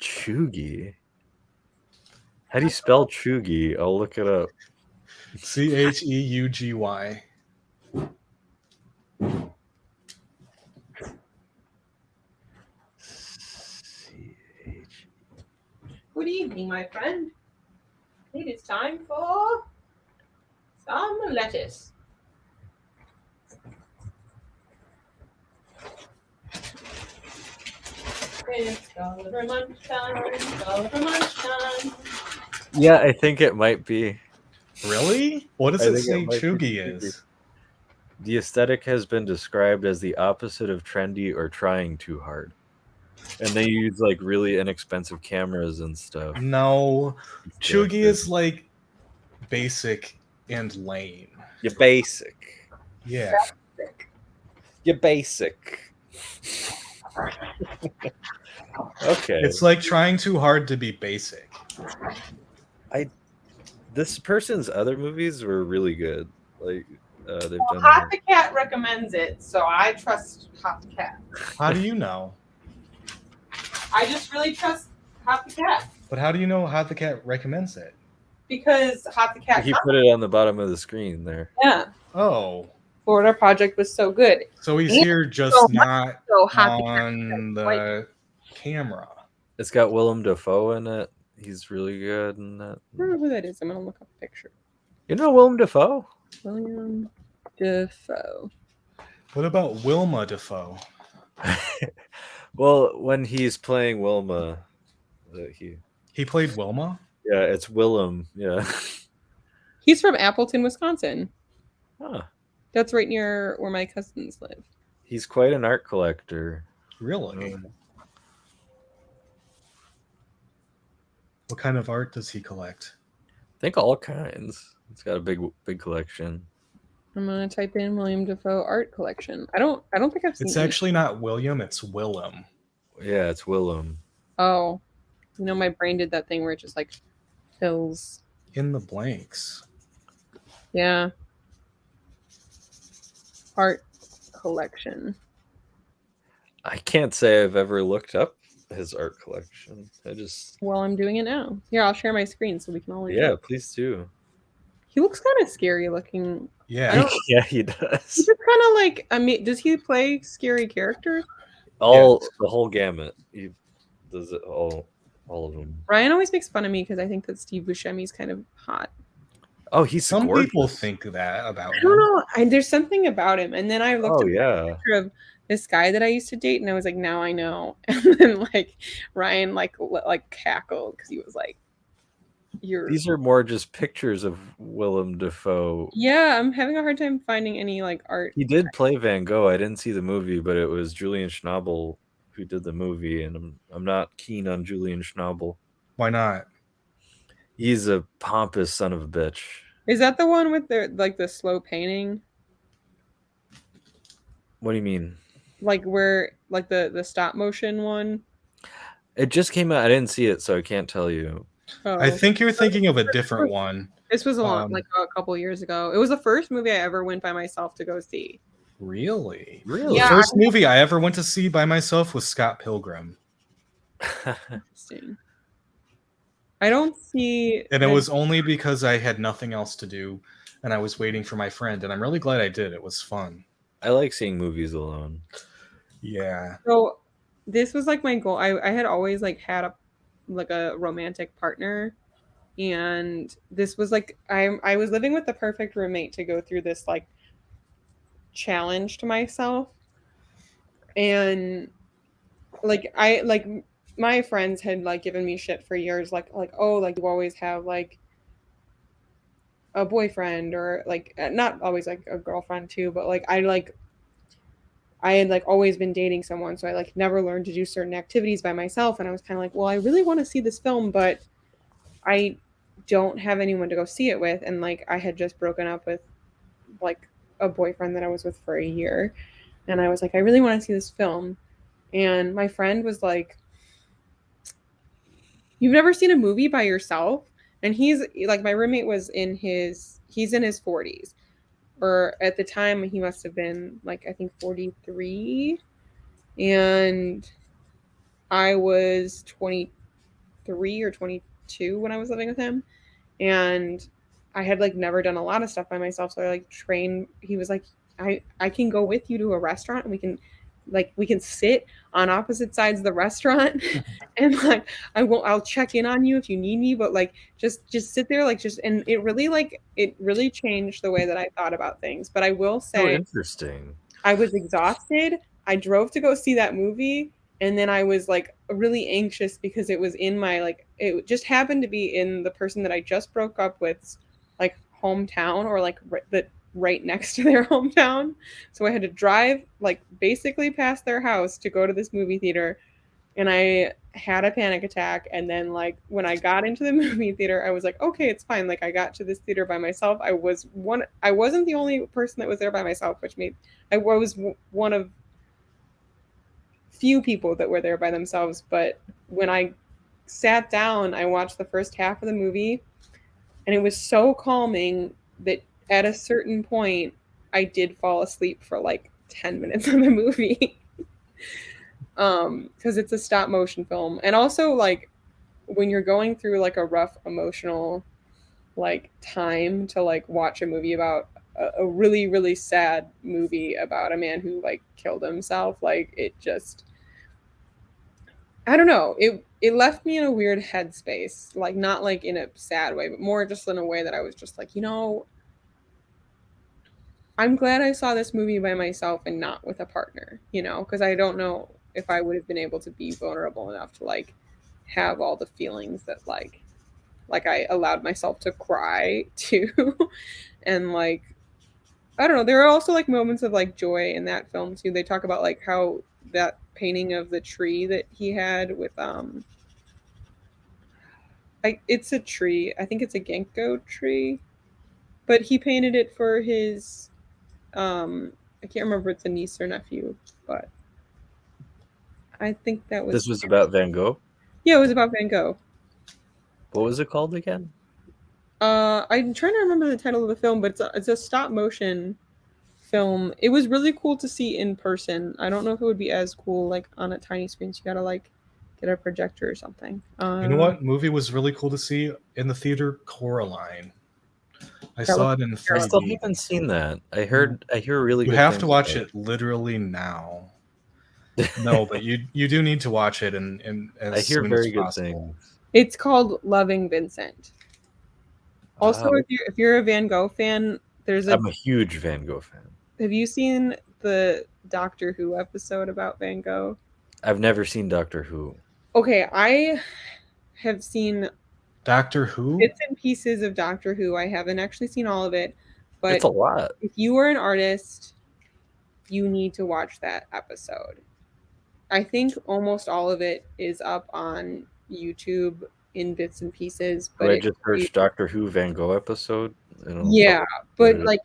Chuggy. How do you spell chuggy? I'll look it up. Cheugy. Good evening, my friend. It is time for some lettuce. It's Gulliver Munch time, Gulliver Munch time. Yeah, I think it might be. Really? What does I it think say it might be chuggy chuggy. is? The aesthetic has been described as the opposite of trendy or trying too hard. And they use like really inexpensive cameras and stuff. No, It's chuggy good. is like basic and lame. You're basic. Yeah. You're basic. Okay. It's like trying too hard to be basic. This person's other movies were really good. Like they've done. Hot the Cat recommends it, so I trust Hot the Cat. How do you know? I just really trust Hot the Cat But how do you know how the cat recommends it? because Hot the Cat. He put it on the bottom of the screen there. Yeah, Oh, Florida Project was so good. so he's And here just so not So Hot the Cat. on the camera. It's got Willem Dafoe in it. He's really good in that. I don't know who that is. I'm gonna look up a picture. You know Willem Dafoe? William Dafoe. What about Wilma Dafoe? Well, when he's playing Wilma, He played Wilma? yeah, it's Willem. Yeah. He's from Appleton, Wisconsin. Huh. That's right near where my cousins live. He's quite an art collector. Really? What kind of art does he collect? I think all kinds. It's got a big collection. I'm gonna type in William Dafoe art collection. I don't think I've seen It's any. actually not William, it's Willem. Yeah, it's Willem. Oh, you know, my brain did that thing where it just like fills. In the blanks. Yeah. Art collection. I can't say I've ever looked up his art collection. I just Well, I'm doing it now. Here, I'll share my screen so we can all. yeah, please do. He looks kind of scary looking. Yeah. Yeah, he He's does. just kind of like. I mean, does he play scary characters? The whole gamut. He does it all of them. Ryan always makes fun of me because I think that Steve Buscemi's kind of hot. Oh, he's Some gorgeous. people think that about I don't him. know. There's something about him. And then I looked Oh at yeah. a picture of this guy that I used to date, and I was like, now I know. And then like Ryan like cackled because he was like, "You're." These are more just pictures of Willem Dafoe. Yeah, I'm having a hard time finding any like art. He did play Van Gogh. I didn't see the movie, but it was Julian Schnabel who did the movie, and I'm not keen on Julian Schnabel. Why not? He's a pompous son of a bitch. Is that the one with the slow painting? What do you mean? Like where like the stop motion one? It just came out. I didn't see it, so I can't tell you. Oh. I think you're thinking of a different one. This was like a couple years ago. It was the first movie I ever went by myself to go see. Really? Really? Yeah. The first movie I ever went to see by myself was Scott Pilgrim. Interesting. I don't see. And it was only because I had nothing else to do and I was waiting for my friend. And I'm really glad I did. It was fun. I like seeing movies alone. Yeah. So this was like my goal. I had always like had a romantic partner, and this was like I was living with the perfect roommate to go through this like challenge to myself. And like my friends had like given me shit for years, like oh, like you always have like a boyfriend, or like not always like a girlfriend too, but like I had like always been dating someone, so I like never learned to do certain activities by myself. And I was kind of like, well, I really want to see this film, but I don't have anyone to go see it with. And like I had just broken up with like a boyfriend that I was with for a year, and I was like, I really want to see this film. And my friend was like, you've never seen a movie by yourself? And he's like, my roommate was he's in his 40s, or at the time he must have been like, I think 43, and I was 23 or 22 when I was living with him. And I had like never done a lot of stuff by myself, so I like trained. He was like, I can go with you to a restaurant and we can sit on opposite sides of the restaurant and like I'll check in on you if you need me, but like just sit there and it really changed the way that I thought about things. But I will So say interesting. I was exhausted. I drove to go see that movie, and then I was like really anxious because it was in my it just happened to be in the person that I just broke up with's like hometown, or like right next to their hometown. So I had to drive like basically past their house to go to this movie theater, and I had a panic attack. And then like when I got into the movie theater, I was like, okay, it's fine. Like I got to this theater by myself. I wasn't the only person that was there by myself, which made I was one of few people that were there by themselves. But when I sat down, I watched the first half of the movie, and it was so calming that at a certain point I did fall asleep for like 10 minutes of the movie. Because it's a stop motion film. And also like when you're going through like a rough emotional like time to like watch a movie about a really really sad movie about a man who like killed himself, like it just, I don't know, it left me in a weird headspace, like not like in a sad way, but more just in a way that I was just like, I'm glad I saw this movie by myself and not with a partner, because I don't know if I would have been able to be vulnerable enough to like have all the feelings that like I allowed myself to cry too. And like I don't know, there are also like moments of like joy in that film too. They talk about like how that painting of the tree that he had with it's a tree. I think it's a ginkgo tree. But he painted it for his I can't remember if it's a niece or nephew, but I think that was This was about Van Gogh? Yeah, it was about Van Gogh. What was it called again? I'm trying to remember the title of the film, but it's a stop motion film. It was really cool to see in person. I don't know if it would be as cool like on a tiny screen. So you gotta like get a projector or something. You know what movie was really cool to see in the theater? Coraline. I saw it in 3D. I still haven't seen that. I hear really good things. You have to watch it literally now. No, but you do need to watch it and as I hear soon very as good possible. things. It's called Loving Vincent. Also, if you're a Van Gogh fan, I'm a huge Van Gogh fan. Have you seen the Doctor Who episode about Van Gogh? I've never seen Doctor Who. Okay, I have seen Doctor Who? bits and pieces of Doctor Who. I haven't actually seen all of it, but it's a lot. If you are an artist, you need to watch that episode. I think almost all of it is up on YouTube in bits and pieces. But I just searched Doctor Who Van Gogh episode. Yeah, but like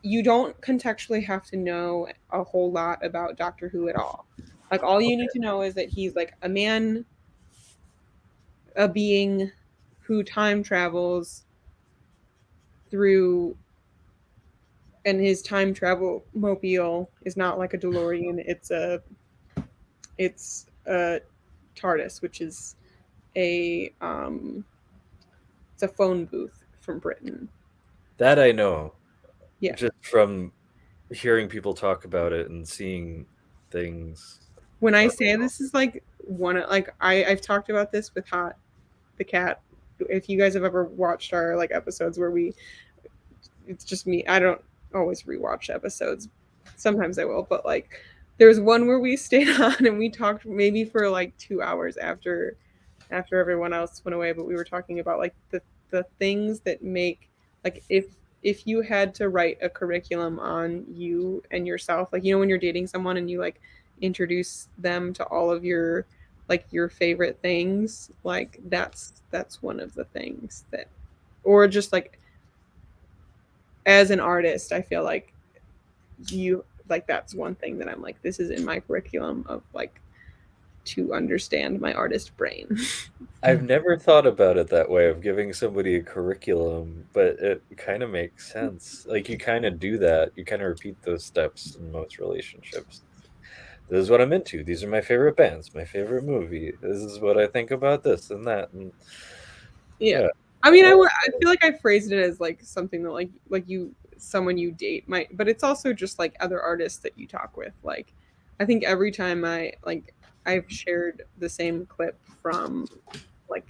you don't contextually have to know a whole lot about Doctor Who at all. Like all you need to know is that he's like a man, a being who time travels through, and his time travel mobile is not like a DeLorean. It's a TARDIS, which is it's a phone booth from Britain. That I know. Yeah. Just from hearing people talk about it and seeing things. When I say this is like I've talked about this with Hot the cat. If you guys have ever watched our like episodes where it's just me. I don't always rewatch episodes. Sometimes I will, but like there's one where we stayed on and we talked maybe for like 2 hours after everyone else went away, but we were talking about like the things that make, like if you had to write a curriculum on you and yourself, like when you're dating someone and you like introduce them to all of your like your favorite things, like that's one of the things that, or just like as an artist, I feel like that's one thing that I'm like, this is in my curriculum of like to understand my artist brain. I've never thought about it that way of giving somebody a curriculum, but it kind of makes sense. Like you kind of do that. You kind of repeat those steps in most relationships. This is what I'm into. These are my favorite bands, my favorite movie. This is what I think about this and that. And yeah. I mean, I feel like I phrased it as like something that like you someone you date might, but it's also just like other artists that you talk with. Like, I think every time I've shared the same clip from like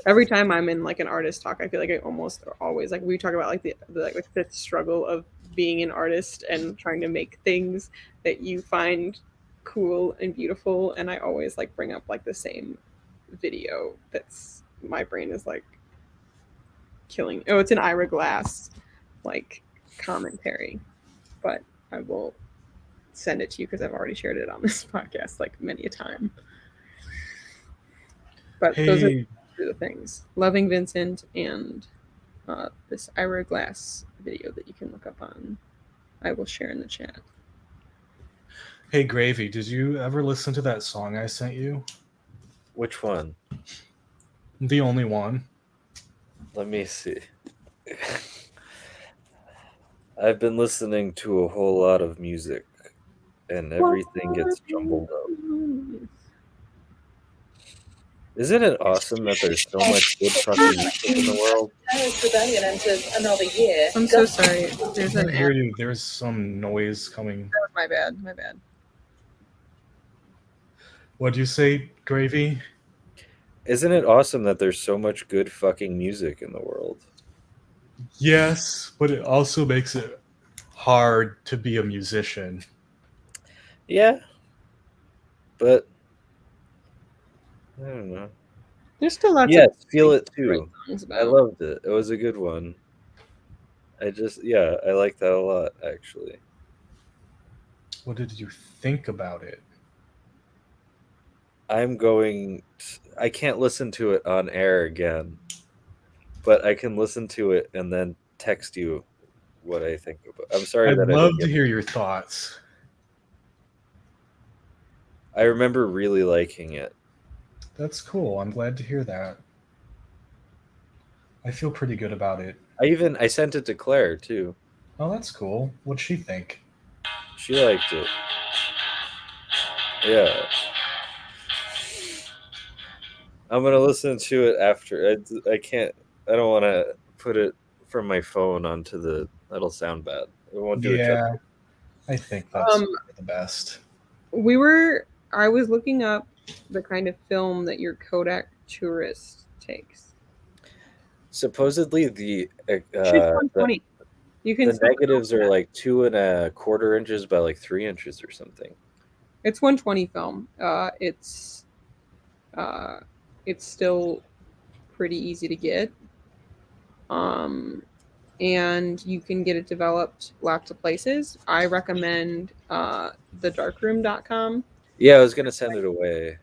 every time I'm in like an artist talk, I feel like I almost always like we talk about like the struggle of being an artist and trying to make things that you find cool and beautiful, and I always like bring up like the same video that's my brain is like killing. Oh, it's an Ira Glass like commentary, but I will send it to you because I've already shared it on this podcast like many a time. But those are the things. Loving Vincent and this Ira Glass video that you can look up on. I will share in the chat. Hey, Gravy, did you ever listen to that song I sent you? Which one? The only one. Let me see. I've been listening to a whole lot of music, and everything gets jumbled up. Isn't it awesome that there's so much good fucking music in the world? I'm so sorry. There's I can't hear you. There's some noise coming. My bad. My bad. What'd you say, Gravy? Isn't it awesome that there's so much good fucking music in the world? Yes, but it also makes it hard to be a musician. Yeah. But I don't know. There's still lots yes, of Feel It Too. about. I loved it. It was a good one. I like that a lot, actually. What did you think about it? I can't listen to it on air again, but I can listen to it and then text you what I think about it. I'm sorry I'd that love to hear your thoughts. I remember really liking it. That's cool. I'm glad to hear that. I feel pretty good about it. I sent it to Claire too. Oh, that's cool. What'd she think? She liked it. Yeah. I'm gonna listen to it after. I can't. I don't want to put it from my phone onto the. That'll sound bad. It won't do it justice. I think that's the best. I was looking up the kind of film that your Kodak tourist takes. Supposedly the 120. You can the negatives are like 2.25 inches by like 3 inches or something. It's 120 film. It's still pretty easy to get. And you can get it developed lots of places. I recommend thedarkroom.com. Yeah, I was gonna send it away.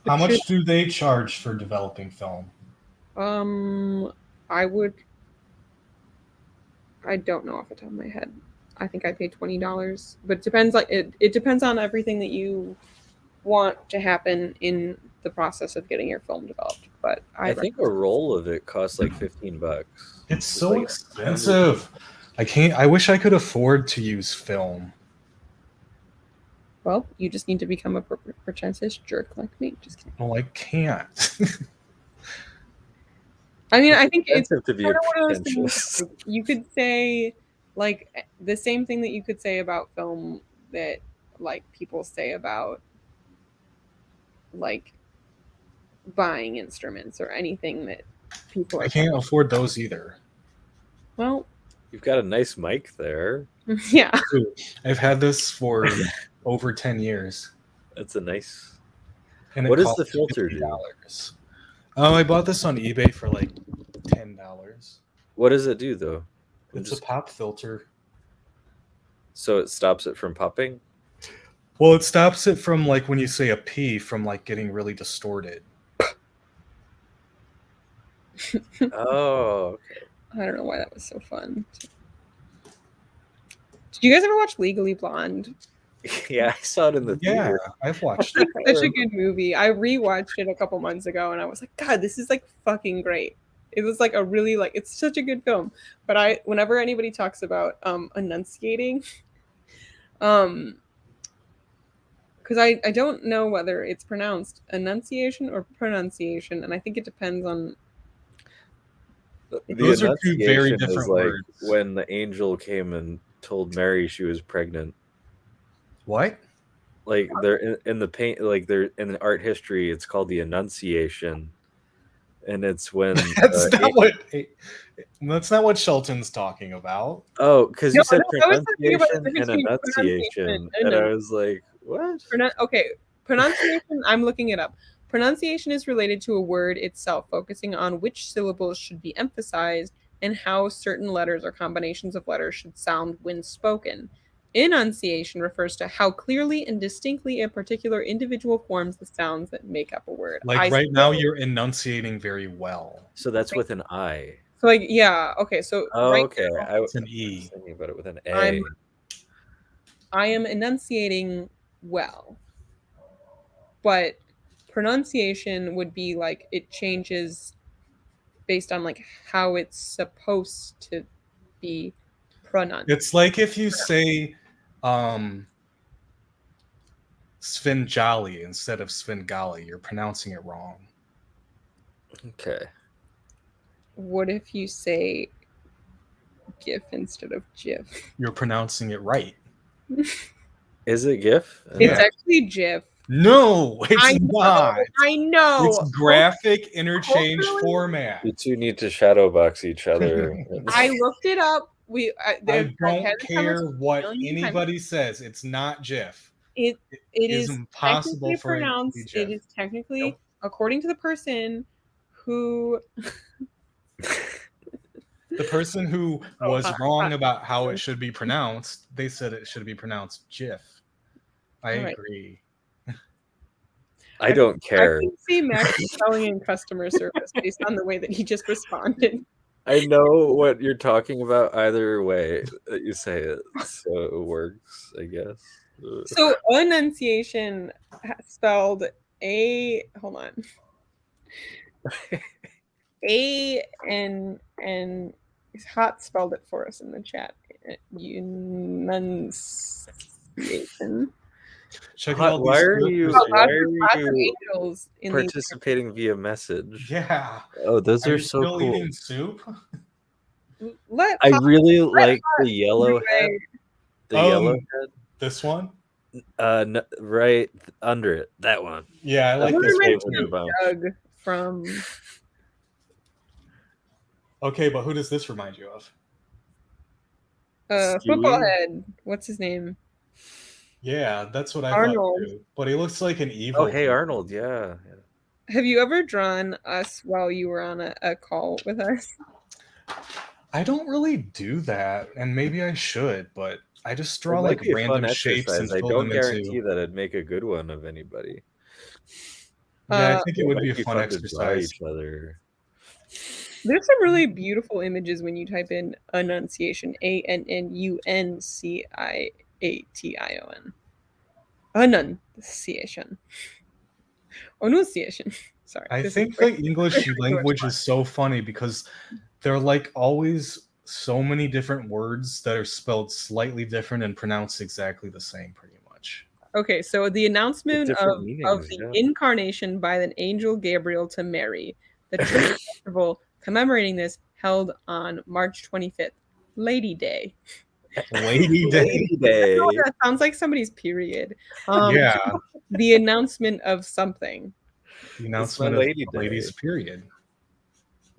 How much do they charge for developing film? I don't know off the top of my head. I think I paid $20, but it depends. Like it depends on everything that you want to happen in the process of getting your film developed. But I think a roll of it costs like $15. It's so like expensive. I wish I could afford to use film. Well, you just need to become a pretentious jerk like me. Just kidding. Well, I can't. I mean, I think it's to be one of those things. Like, you could say like the same thing that you could say about film that like people say about like buying instruments or anything that people. I can't afford those either. Well, you've got a nice mic there. Yeah. I've had this for over 10 years. That's a nice. And what does the filter do? I bought this on eBay for like $10. What does it do though? It's a pop filter. So it stops it from popping? Well, it stops it from like when you say a P from like getting really distorted. Oh, okay. I don't know why that was so fun. Did you guys ever watch Legally Blonde? Yeah, I saw it in the theater. Yeah, I've watched it. It's such a good movie. I rewatched it a couple months ago and I was like, God, this is like fucking great. It was like a really like it's such a good film. But whenever anybody talks about enunciating, because I don't know whether it's pronounced enunciation or pronunciation, and I think it depends on Those are two very enunciation is different like words. when the angel came and told Mary she was pregnant. What? Like they're in the paint, like they're in the art history. It's called the Annunciation, and it's when That's not what Shelton's talking about. oh, because No, you said I was talking about the pronunciation difference and between enunciation, pronunciation and I was like, what? Okay, pronunciation, I'm looking it up. Pronunciation is related to a word itself, focusing on which syllables should be emphasized and how certain letters or combinations of letters should sound when spoken. Enunciation refers to how clearly and distinctly a particular individual forms the sounds that make up a word. Like right now, you're enunciating very well. So that's with an I. So like, yeah, okay. So Oh, right okay. now, I It's an was E. thinking about it with an A. I am enunciating well, but pronunciation would be like it changes based on like how it's supposed to be pronounced. It's like if you say Svengali instead of Svengali, you're pronouncing it wrong. Okay. What if you say GIF instead of GIF? You're pronouncing it right. Is it GIF? It's actually GIF. No, it's not. I know. It's graphic interchange Culturally- format. You two need to shadow box each other. I looked it up. I don't care what anybody says. It's not GIF. It is impossible for it to be pronounced. GIF. It is technically, Nope. according to the person who The person who was wrong about how it should be pronounced, they said it should be pronounced GIF. I agree. I don't care. I can see Max selling in customer service based on the way that he just responded. I know what you're talking about either way that you say it, so it works, I guess. So enunciation spelled A. Hold on. A-N-N. Hot spelled it for us in the chat. Enunciation. Why are you participating via message? Yeah. Oh, those are so still cool. eating soup? I really like the yellow head. The yellow head. This one? No, right under it. That one. Yeah, I like this one. Doug from. Okay, but who does this remind you of? Football head. What's his name? Yeah, that's what I Arnold. thought too. But he looks like an evil. Oh, hey Arnold, yeah. Have you ever drawn us while you were on a call with us? I don't really do that, and maybe I should, but I just draw like be a random fun shapes and I fill don't them guarantee into. that I'd make a good one of anybody. Yeah, I think it would be a might fun to exercise. draw each other. There's some really beautiful images when you type in enunciation. ANNUNCIATION. Enunciation. Enunciation. Sorry. I think the English language is so funny because there are like always so many different words that are spelled slightly different and pronounced exactly the same, pretty much. Okay, so the announcement of meanings, the incarnation by the angel Gabriel to Mary, the church festival commemorating this held on March 25th, Lady Day. Lady Day. Oh, that sounds like somebody's period. Yeah. The announcement of something. The announcement of Lady's period.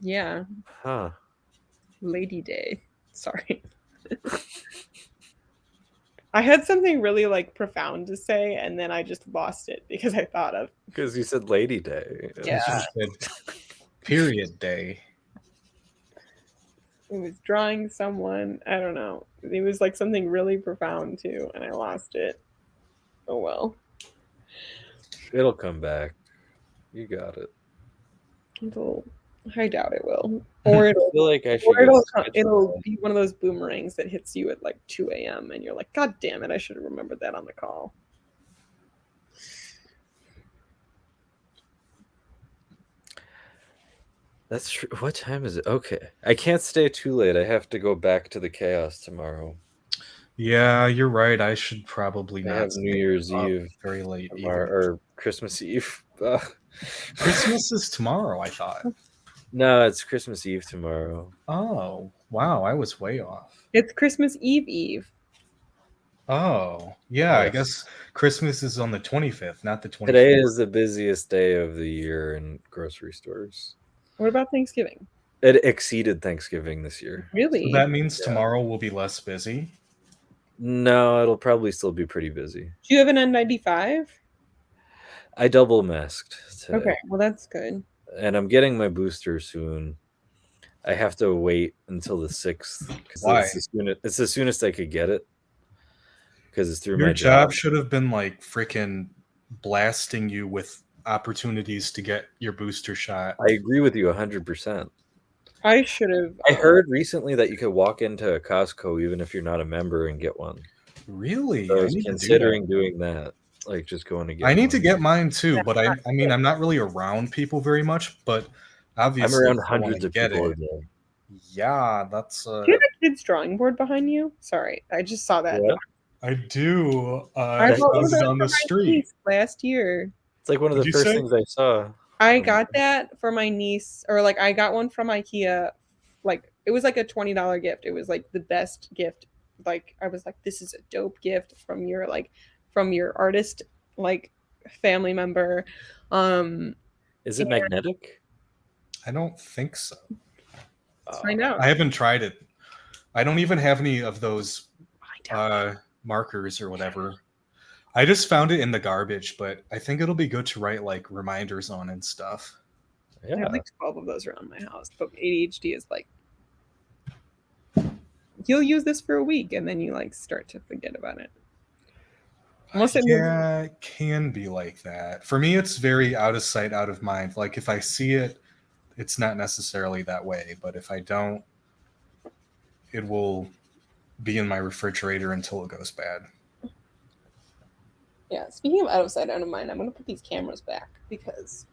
Yeah. Huh. Lady Day. Sorry. I had something really like profound to say, and then I just lost it because I thought of. Because you said Lady Day. Yeah. Period day. It was drawing someone. I don't know. It was like something really profound too, and I lost it. Oh well. It'll come back. You got it. I doubt it will. Or it'll, I feel like I should it'll be one of those boomerangs that hits you at like 2 a.m. and you're like, God damn it, I should have remembered that on the call. That's true. What time is it? Okay. I can't stay too late. I have to go back to the chaos tomorrow. Yeah, you're right. I should probably not. I have New Year's Eve very late or Christmas Eve. Christmas is tomorrow, I thought. No, it's Christmas Eve tomorrow. Oh, wow, I was way off. It's Christmas Eve. Oh, yeah, I Yes. guess Christmas is on the 25th, not the 24th. Today is the busiest day of the year in grocery stores. What about Thanksgiving? It exceeded Thanksgiving this year. Really? So that means Yeah. tomorrow will be less busy? No, it'll probably still be pretty busy. Do you have an N95? I double masked today. Okay, well that's good. And I'm getting my booster soon. I have to wait until the 6th because Why? it's the soonest I could get it because it's through Your my job should have been like freaking blasting you with opportunities to get your booster shot. I agree with you 100%. I should have. I heard recently that you could walk into a Costco even if you're not a member and get one. Really? So I I was need to do considering that. doing that, like just going to get. I need to one. get mine too, but I mean, I'm not really around people very much, but obviously, I'm around if I wanna hundreds of get people a it. day. Yeah, that's. Do you have a kid's drawing board behind you? Sorry, I just saw that. What? I do. I I bought one found of it those on the for my street. niece last year. It's like one of What'd the you first say? things I saw. I got that for my niece, or like I got one from IKEA. Like it was like a $20 gift. It was like the best gift. Like I was like, this is a dope gift from your artist like family member. Is it magnetic? I don't think so. Let's find out. I haven't tried it. I don't even have any of those markers or whatever. I just found it in the garbage, but I think it'll be good to write like reminders on and stuff. I have like 12 of those around my house, but ADHD is like you'll use this for a week and then you like start to forget about it. Yeah, it can be like that. For me, it's very out of sight, out of mind. Like if I see it, it's not necessarily that way, but if I don't, it will be in my refrigerator until it goes bad. Yeah, speaking of out of sight, out of mind, I'm going to put these cameras back because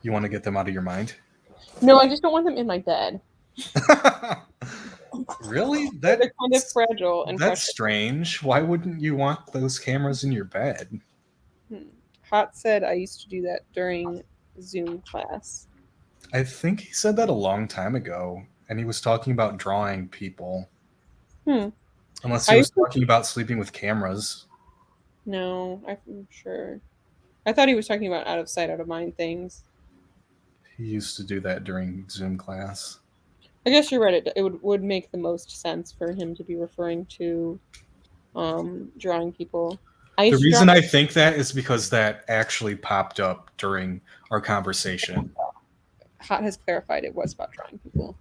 you want to get them out of your mind? No, I just don't want them in my bed. Really? They're kind of fragile and that's strange. Why wouldn't you want those cameras in your bed? Hot said I used to do that during Zoom class. I think he said that a long time ago, and he was talking about drawing people. Unless he was talking about sleeping with cameras. No, I'm sure. I thought he was talking about out of sight, out of mind things. He used to do that during Zoom class. I guess you're right. It would make the most sense for him to be referring to drawing people. The reason I think that is because that actually popped up during our conversation. Hot has clarified it was about drawing people.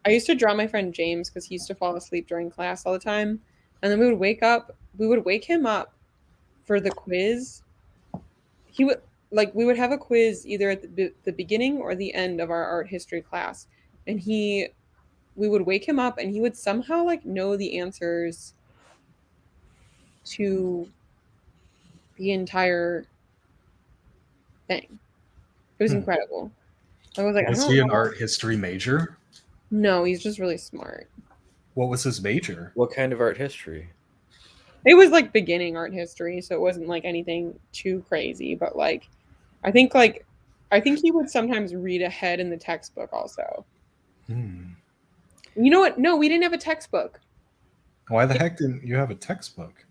I used to draw my friend James because he used to fall asleep during class all the time. And then we would wake him up for the quiz. We would have a quiz either at the beginning or the end of our art history class. And we would wake him up and he would somehow like know the answers to the entire thing. It was incredible. I was like, was he an art history major? No, he's just really smart. What was his major? What kind of art history? It was like beginning art history, so it wasn't like anything too crazy, but like I think he would sometimes read ahead in the textbook also. You know what? No, we didn't have a textbook. Why the heck didn't you have a textbook?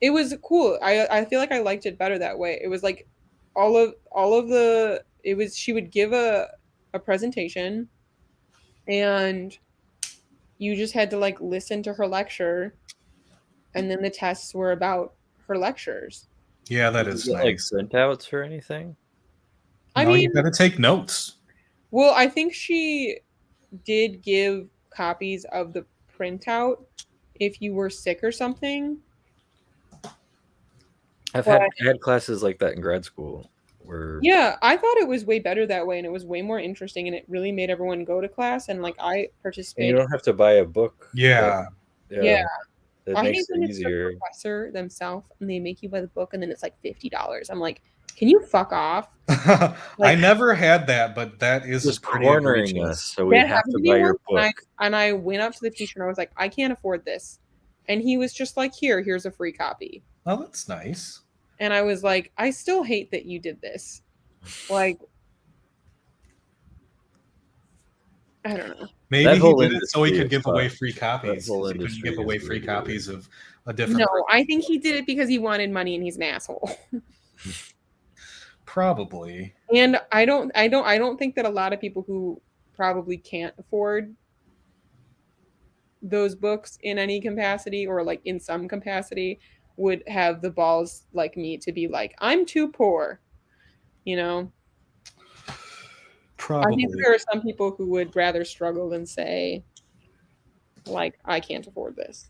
It was cool. I feel like I liked it better that way. It was like she would give a presentation and you just had to like listen to her lecture and then the tests were about her lectures. Yeah, that is nice. Like printouts or anything? I mean, you gotta take notes. Well, I think she did give copies of the printout if you were sick or something. I've had classes like that in grad school. Yeah, I thought it was way better that way, and it was way more interesting, and it really made everyone go to class. And like I participated. And you don't have to buy a book. Yeah. Yeah. It I makes hate when it it's easier. the professor themselves, and they make you buy the book, and then it's like $50. I'm like, can you fuck off? I never had that, but that is just pretty cornering egregious. us, so we have to buy your book. And I went up to the teacher, and I was like, I can't afford this, and he was just like, here's a free copy. Oh, that's nice. And I was like, I still hate that you did this. Like, I don't know. Maybe That he whole did it so he industry could is give away fucked. free copies. whole 'cause he couldn't industry give away is free really copies of a different. No, I think he did it because he wanted money and he's an asshole. Probably. And I don't think that a lot of people who probably can't afford those books in any capacity or like in some capacity would have the balls like me to be like, I'm too poor. You know? I think Probably. there are some people who would rather struggle than say, like, I can't afford this.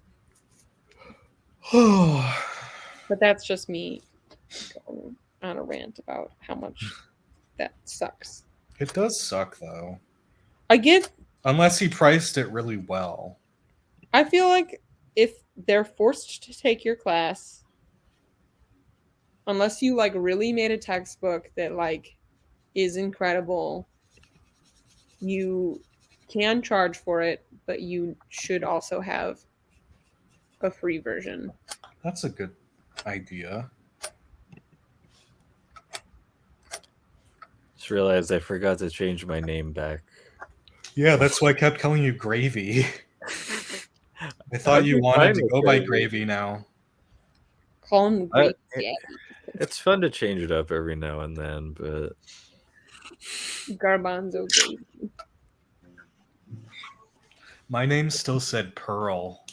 But that's just me going on a rant about how much that sucks. It does suck though. I get, Unless he priced it really well. I feel like if they're forced to take your class, unless you like really made a textbook that like is incredible, you can charge for it, but you should also have a free version. That's a good idea. Just realized I forgot to change my name back. Yeah, that's why I kept calling you Gravy. I thought you wanted to go by Gravy now. Call him Great Daddy. It's fun to change it up every now and then, but Garbanzo Gravy. My name still said Pearl.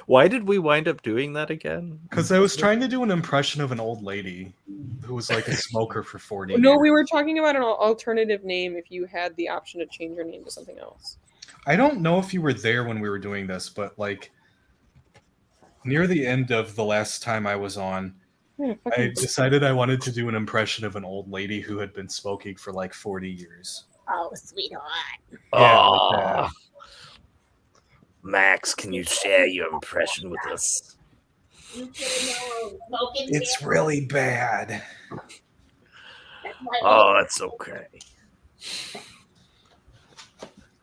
why did we wind up doing that again? Because I was trying to do an impression of an old lady who was like a smoker for 40 No, years. we were talking about an alternative name if you had the option to change your name to something else. I don't know if you were there when we were doing this, but like near the end of the last time I was on, I decided I wanted to do an impression of an old lady who had been smoking for like 40 years. Oh, sweetheart. Yeah, like that. Max, can you share your impression with us? You should know smoking It's really bad. That's my Oh, that's okay.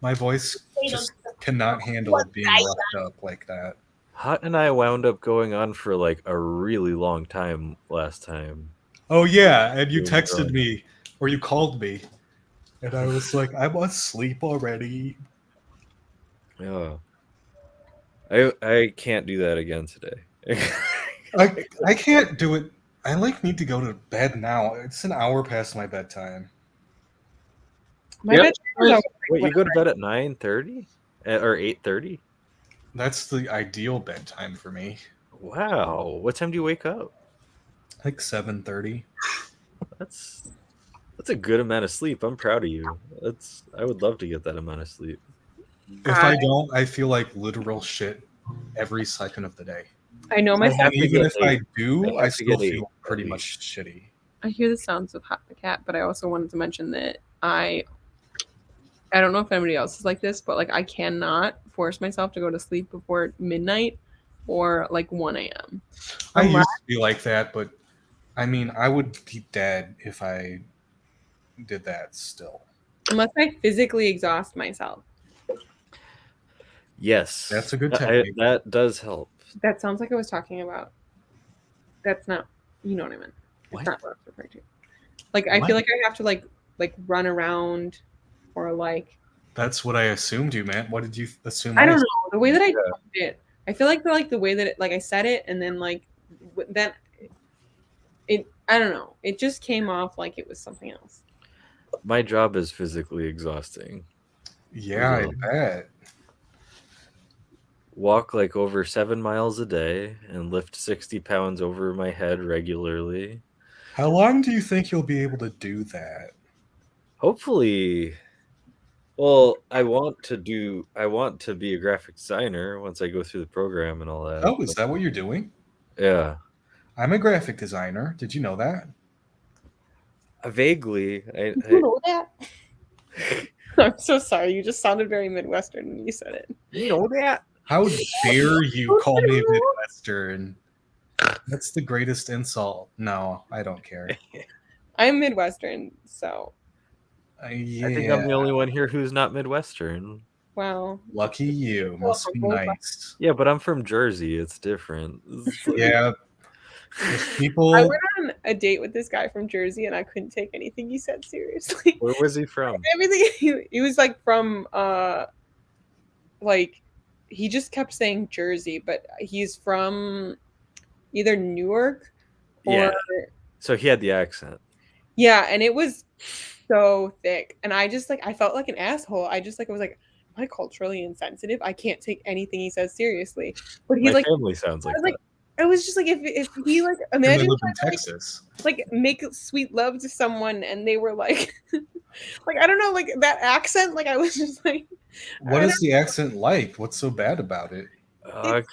My voice just cannot handle it being roughed up like that. Hot and I wound up going on for like a really long time last time. Oh yeah, and you Doing texted drugs. me or you called me, and I was like, I'm asleep already. Yeah. I can't do that again today. I can't do it. I like need to go to bed now. It's an hour past my bedtime. My Yep. bedtime is always Wait, you like go to bed at 9:30 or 8:30? That's the ideal bedtime for me. Wow. What time do you wake up? Like 7:30. That's a good amount of sleep. I'm proud of you. I would love to get that amount of sleep. If I don't, I feel like literal shit every second of the day. I know myself. And even if I I do, I have to still get feel 8 pretty at much shitty. I hear the sounds of Hot the Cat, but I also wanted to mention that I don't know if anybody else is like this, but like I cannot force myself to go to sleep before midnight or like 1 a.m. I used to be like that, but I mean, I would be dead if I did that still. Unless I physically exhaust myself. Yes. That's a good technique. That does help. That sounds like I was talking about. That's not, you know what I meant. What? It's not what I was referring to. Like I feel like I have to like run around or like. That's what I assumed you meant. What did you assume? I don't know the way that I told it. I feel like the way that I said it and then like then it. I don't know. It just came off like it was something else. My job is physically exhausting. Yeah, I bet. Walk like over 7 miles a day and lift 60 pounds over my head regularly. How long do you think you'll be able to do that? Hopefully, well, I want to be a graphic designer once I go through the program and all that. Oh, is that what you're doing? Yeah. I'm a graphic designer. Did you know that? Vaguely. You know that? I'm so sorry. You just sounded very Midwestern when you said it. You know that? How dare you call me Midwestern? That's the greatest insult. No, I don't care. I'm Midwestern, so. Yeah. I think I'm the only one here who's not Midwestern. Wow. Lucky you. Must be nice. Yeah, but I'm from Jersey. It's different. Yeah. People. I went on a date with this guy from Jersey, and I couldn't take anything he said seriously. Where was he from? Everything he was like from like he just kept saying Jersey, but he's from either Newark or Yeah. So he had the accent. yeah, and it was so thick, and I just like I felt like an asshole. I just like was like, am I culturally insensitive? I can't take anything he says seriously. But he My like family sounds like I was like, that. it was just like if he like And they imagine live in Texas. like make sweet love to someone and they were like like I don't know, like that accent, like I was just like What is the accent like? What's so bad about it? It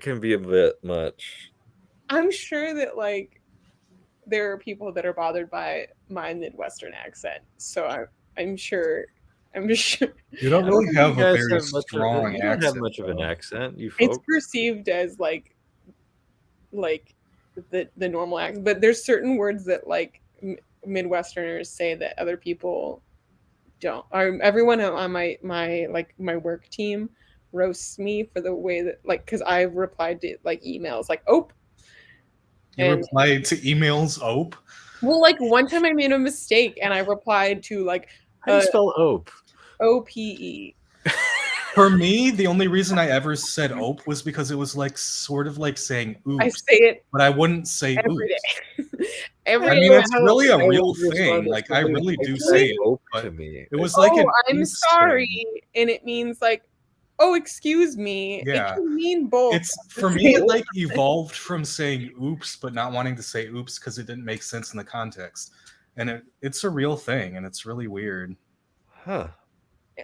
can be a bit much. I'm sure that like there are people that are bothered by my Midwestern accent. So I'm sure You don't I really think have you a guys very have much of- strong you don't accent. have much of an though. accent, you it's folks. perceived as like the normal accent, but there's certain words that like Midwesterners say that other people don't. Everyone on my work team roasts me for the way that like because I've replied to like emails like oh. You replied to emails, Ope? Well, like one time I made a mistake and I replied to like How do you spell ope? OPE. For me, the only reason I ever said Ope was because it was like sort of like saying oops. I say it but I wouldn't say every oops. day. Every I day. mean, it's really a I real would respond thing. to Like, I somebody really do typing say it. ope But to me. it was like an I'm oops sorry, thing. and it means like, oh, excuse me. Yeah. It can mean both. It's for me, it like evolved from saying oops, but not wanting to say oops because it didn't make sense in the context. And it's a real thing, and it's really weird. Huh.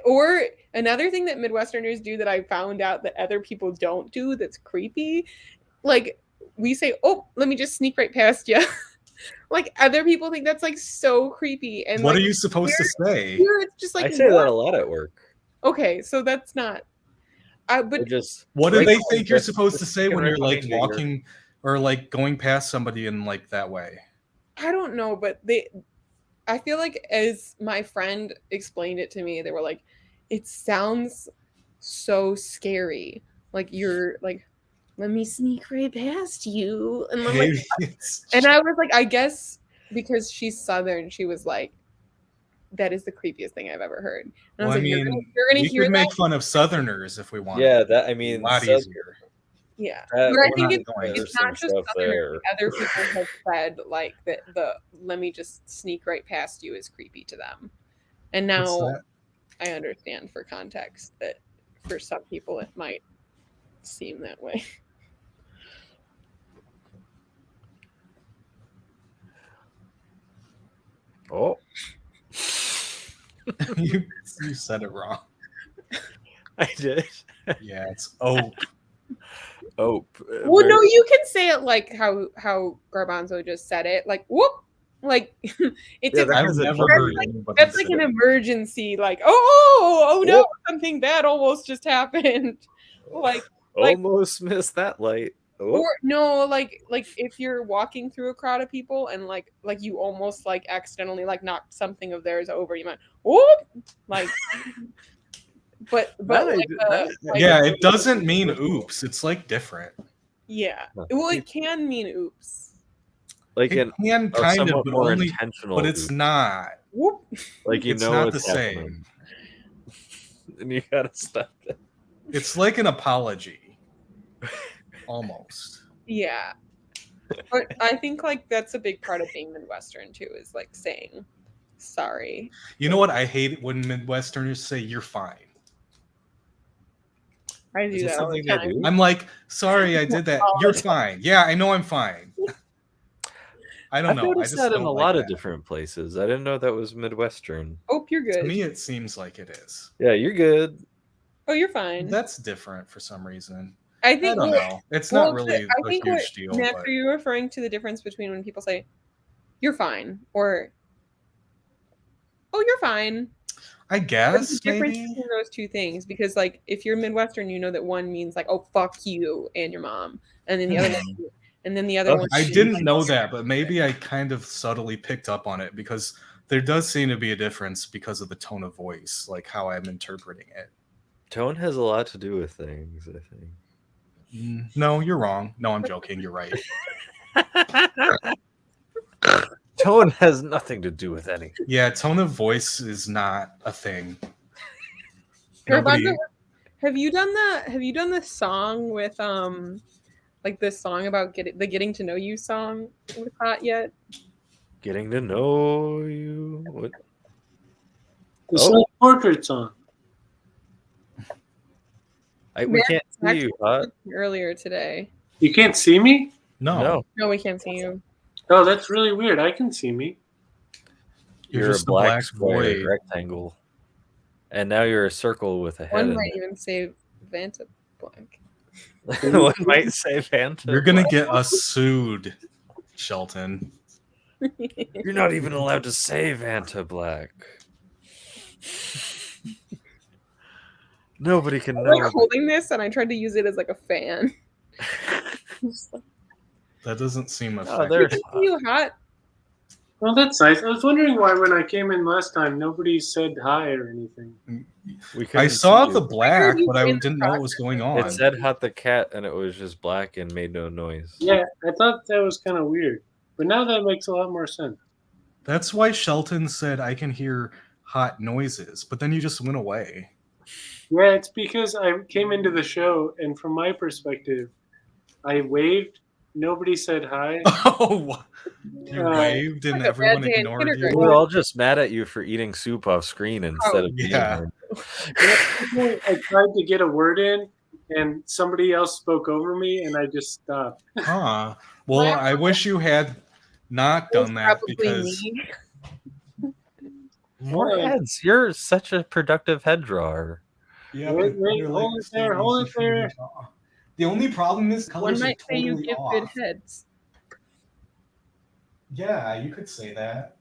Or another thing that Midwesterners do that I found out that other people don't do that's creepy, like we say, oh, let me just sneak right past you. Like other people think that's like so creepy. And What like, are you supposed to say? here it's just like I say what? that a lot at work. Okay, so that's not. But Just What do right they now, think you're just supposed to say sticking when right you're like behind you, you're- walking or like going past somebody in like that way? I don't know, but I feel like as my friend explained it to me, they were like, it sounds so scary. Like you're like, let me sneak right past you. And I'm like, Maybe it's and I was like, I guess because she's Southern, she was like, that is the creepiest thing I've ever heard. And I well, was I like, mean, you're gonna we hear could make that? fun of Southerners if we want. Yeah, that I a mean, lot Southern- easier. Yeah. that- But I we're think not it's, going to. it's not just stuff Southerners. there. Like, other people have said like that the let me just sneak right past you is creepy to them. And What's now that? I understand for context that for some people it might seem that way. Oh, you said it wrong. I did. Yeah, it's Ope. Ope. Well, no, you can say it like how Garbanzo just said it, like whoop, like it's Yeah, a, that I've has a never W. heard anybody that's say like an it. emergency, like oh no, Whoop. something bad almost just happened, like Almost missed that light. Oh, or no, like if you're walking through a crowd of people and like you almost like accidentally like knocked something of theirs over, you might whoop, like but Yeah, it doesn't mean oops. It's like different. yeah, Huh. well it can mean oops. like It an can kind of, somewhat but more only, intentional. but it's oops. not. Whoop. Like you It's know not it's the happening. And you gotta stop it. It's like an apology, almost. Yeah. But I think like that's a big part of being Midwestern too, is like saying sorry. You know what I hate when Midwesterners say "you're fine." I Is do this that all the something they time. do? I'm like, sorry, I did that. You're fine. Yeah, I know I'm fine. I don't I've know. I noticed just that don't in a like lot that. of different places. I didn't know that was Midwestern. Oh, you're To good. me, it seems like it is. Yeah, you're good. Oh, you're fine. That's different for some reason. I I think don't know. It's not really I a think what huge deal, Max, but are you referring to the difference between when people say you're fine or oh you're fine? I There's guess a difference maybe. between those two things because like if you're Midwestern, you know that one means like oh fuck you and your mom, and then the other one, and then the other one. I means, didn't like, know that, but maybe I kind of subtly picked up on it because there does seem to be a difference because of the tone of voice, like how I'm interpreting it. Tone has a lot to do with things, I think. No, you're wrong. No, I'm joking. You're right. Tone has nothing to do with anything. Yeah, tone of voice is not a thing. Nobody. Garbanzo, have you done the song with like this song about getting to know you song with Hot yet? Getting to know you. What? The Oh. portrait song. We can't see you, Hot. Earlier today. You can't see me? No. No, we can't see you. Oh, that's really weird. I can see me. You're a just a black black square void. rectangle. And now you're a circle with a head One in might it. even say Vanta blank. One might say Vanta. You're gonna get us sued, Shelton. You're not even allowed to say Vanta Black. Nobody can I'm know. like holding this, and I tried to use it as like a fan. That doesn't seem Oh, effective. there's You Hot? Well, that's nice. I was wondering why when I came in last time, nobody said hi or anything. I saw see the you. black, you but I in the didn't know what was going on. It said Hot the cat, and it was just black and made no noise. Yeah, I thought that was kind of weird. But now that makes a lot more sense. That's why Shelton said I can hear hot noises, but then you just went away. Yeah, it's because I came into the show, and from my perspective, I waved. Nobody said hi. Oh, you Uh, waved and like a everyone bad day in ignored kindergarten. you. We're all just mad at you for eating soup off screen instead of being yeah. there. I tried to get a word in, and somebody else spoke over me, and I just stopped. Huh. Well, I wish you had not done that Probably because me. More Yeah. heads. You're such a productive head drawer. yeah, Wait, but wait, you're hold it there, hold it there. The only problem is colors One are might say you totally give off. good heads. Yeah, you could say that.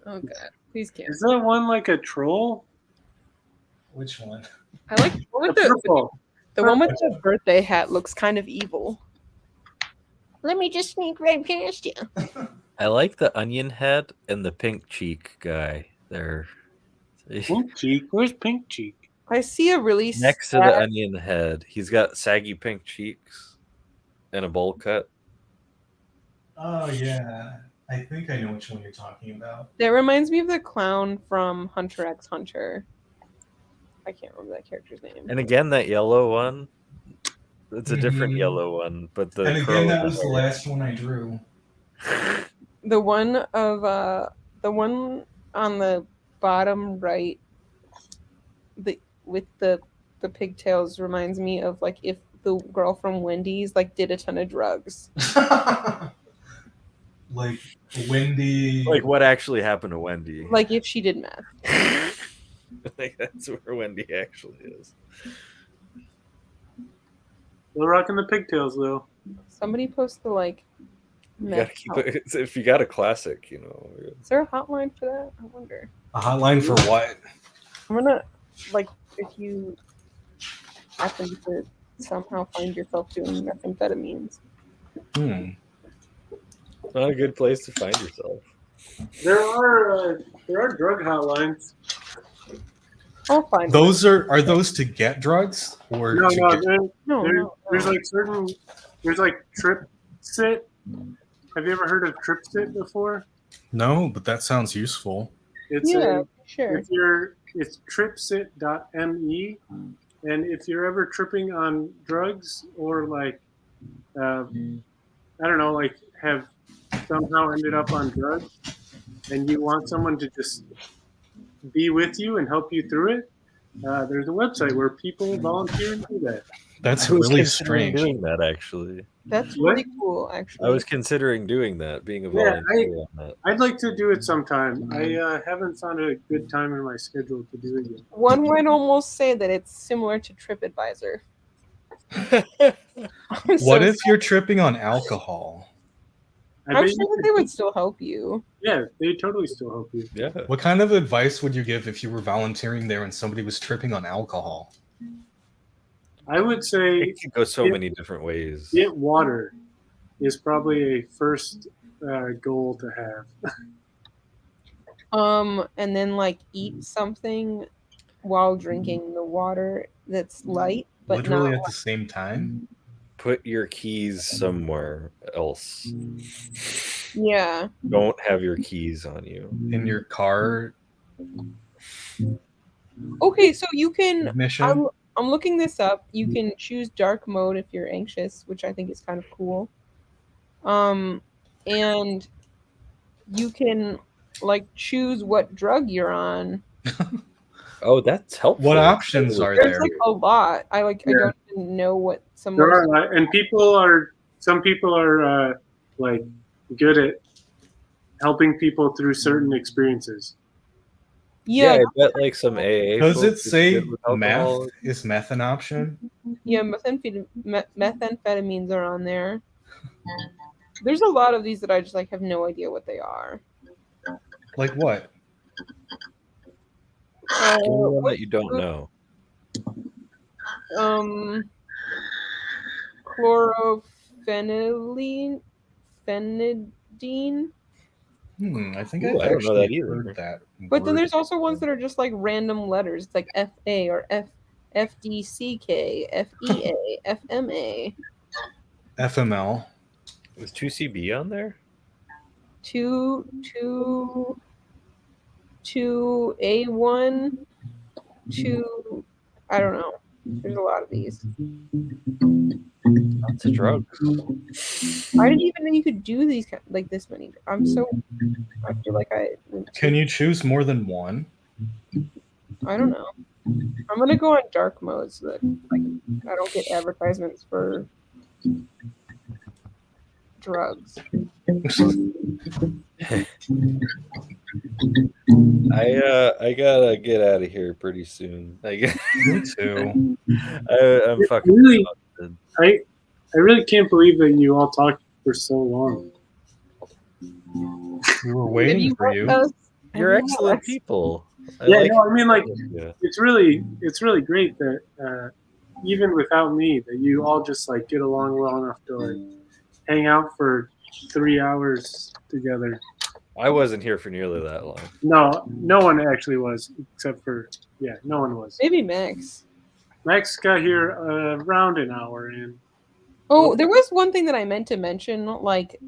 Oh god, please Is cancel. that one like a troll? Which one? I like the one with The purple. the one with the birthday hat looks kind of evil. Let me just sneak right past you. I like the onion head and the pink cheek guy there. Pink cheek? Where's pink cheek? I see a really Next to the onion head, he's got saggy pink cheeks and a bowl cut. Oh yeah, I think I know which one you're talking about. That reminds me of the clown from Hunter x Hunter. I can't remember that character's name. And again, that yellow one. It's a different Mhm. yellow one, but the And curl again, of that was the hair. last one I drew. The one on the bottom right, with the pigtails reminds me of like if the girl from Wendy's like did a ton of drugs. Like Wendy. Like what actually happened to Wendy? Like if she did meth. I think that's where Wendy actually is. We're rocking the pigtails, though. Somebody post the like You gotta meth. keep it, if you got a classic, you know. Is there a hotline for that? I wonder. A hotline for what? I'm gonna like if you happen to somehow find yourself doing methamphetamines. It's not a good place to find yourself. There are drug hotlines. I'll find Those are those to get drugs or No, to no, get... there's like there's like Trip Sit. Have you ever heard of Trip Sit before? No, but that sounds useful. It's Yeah, sure. it's tripsit.me, and if you're ever tripping on drugs or like I don't know, like have somehow ended up on drugs, and you want someone to just be with you and help you through it, there's a website where people volunteer and do that. That's I was really considering strange. doing that actually. That's What? really cool, actually. I was considering doing that, being a Yeah, volunteer on that. I'd like to do it sometime. I haven't found a good time in my schedule to do it yet. One might almost say that it's similar to TripAdvisor. What if you're tripping on alcohol? I I'm bet sure you that could- they would still help you. Yeah, they totally still help you. Yeah. What kind of advice would you give if you were volunteering there and somebody was tripping on alcohol? I would say It can go so Yeah. many different ways. get water is probably a first goal to have. And then like eat something while drinking the water that's light, but Literally not. at the same time? put your keys somewhere else. Yeah. Don't have your keys on you. In your car Okay, so you can. ignition? I'm looking this up. You can choose dark mode if you're anxious, which I think is kind of cool. And you can like choose what drug you're on. Oh, that's helpful. What options are There's there? like a lot. I Yeah. don't even know what some There most. are, and some people are like good at helping people through certain experiences. Yeah, Yeah, I bet like some AA. Does it folks are say good with meth? alcohol. Is meth an option? yeah, methamphetamines are on there. There's a lot of these that I just like have no idea what they are. Like what? Give me one that you don't know. Chlorophenylene, phenidine. I think Ooh, I've I don't know actually that either. heard that. But then word. there's also ones that are just like random letters. It's like FA or FDCK, FEA, FMA. FML. Was 2CB on there? 2A1, 2. I don't know. There's a lot of these. Lots of drugs. I didn't even know you could do these like this many. I feel like Can you choose more than one? I don't know. I'm gonna go on dark mode so that like I don't get advertisements for drugs. I gotta get out of here pretty soon. Me too. I'm fucking Really, exhausted. I really can't believe that you all talked for so long. We were waiting for you. You're excellent people. I Yeah, like no, I mean, like, yeah. it's really great that even without me, that you all just like get along well enough to like hang out for 3 hours together. I wasn't here for nearly that long. No one actually was, except for no one was. Maybe Max. Max got here around an hour in. Oh, there was one thing that I meant to mention like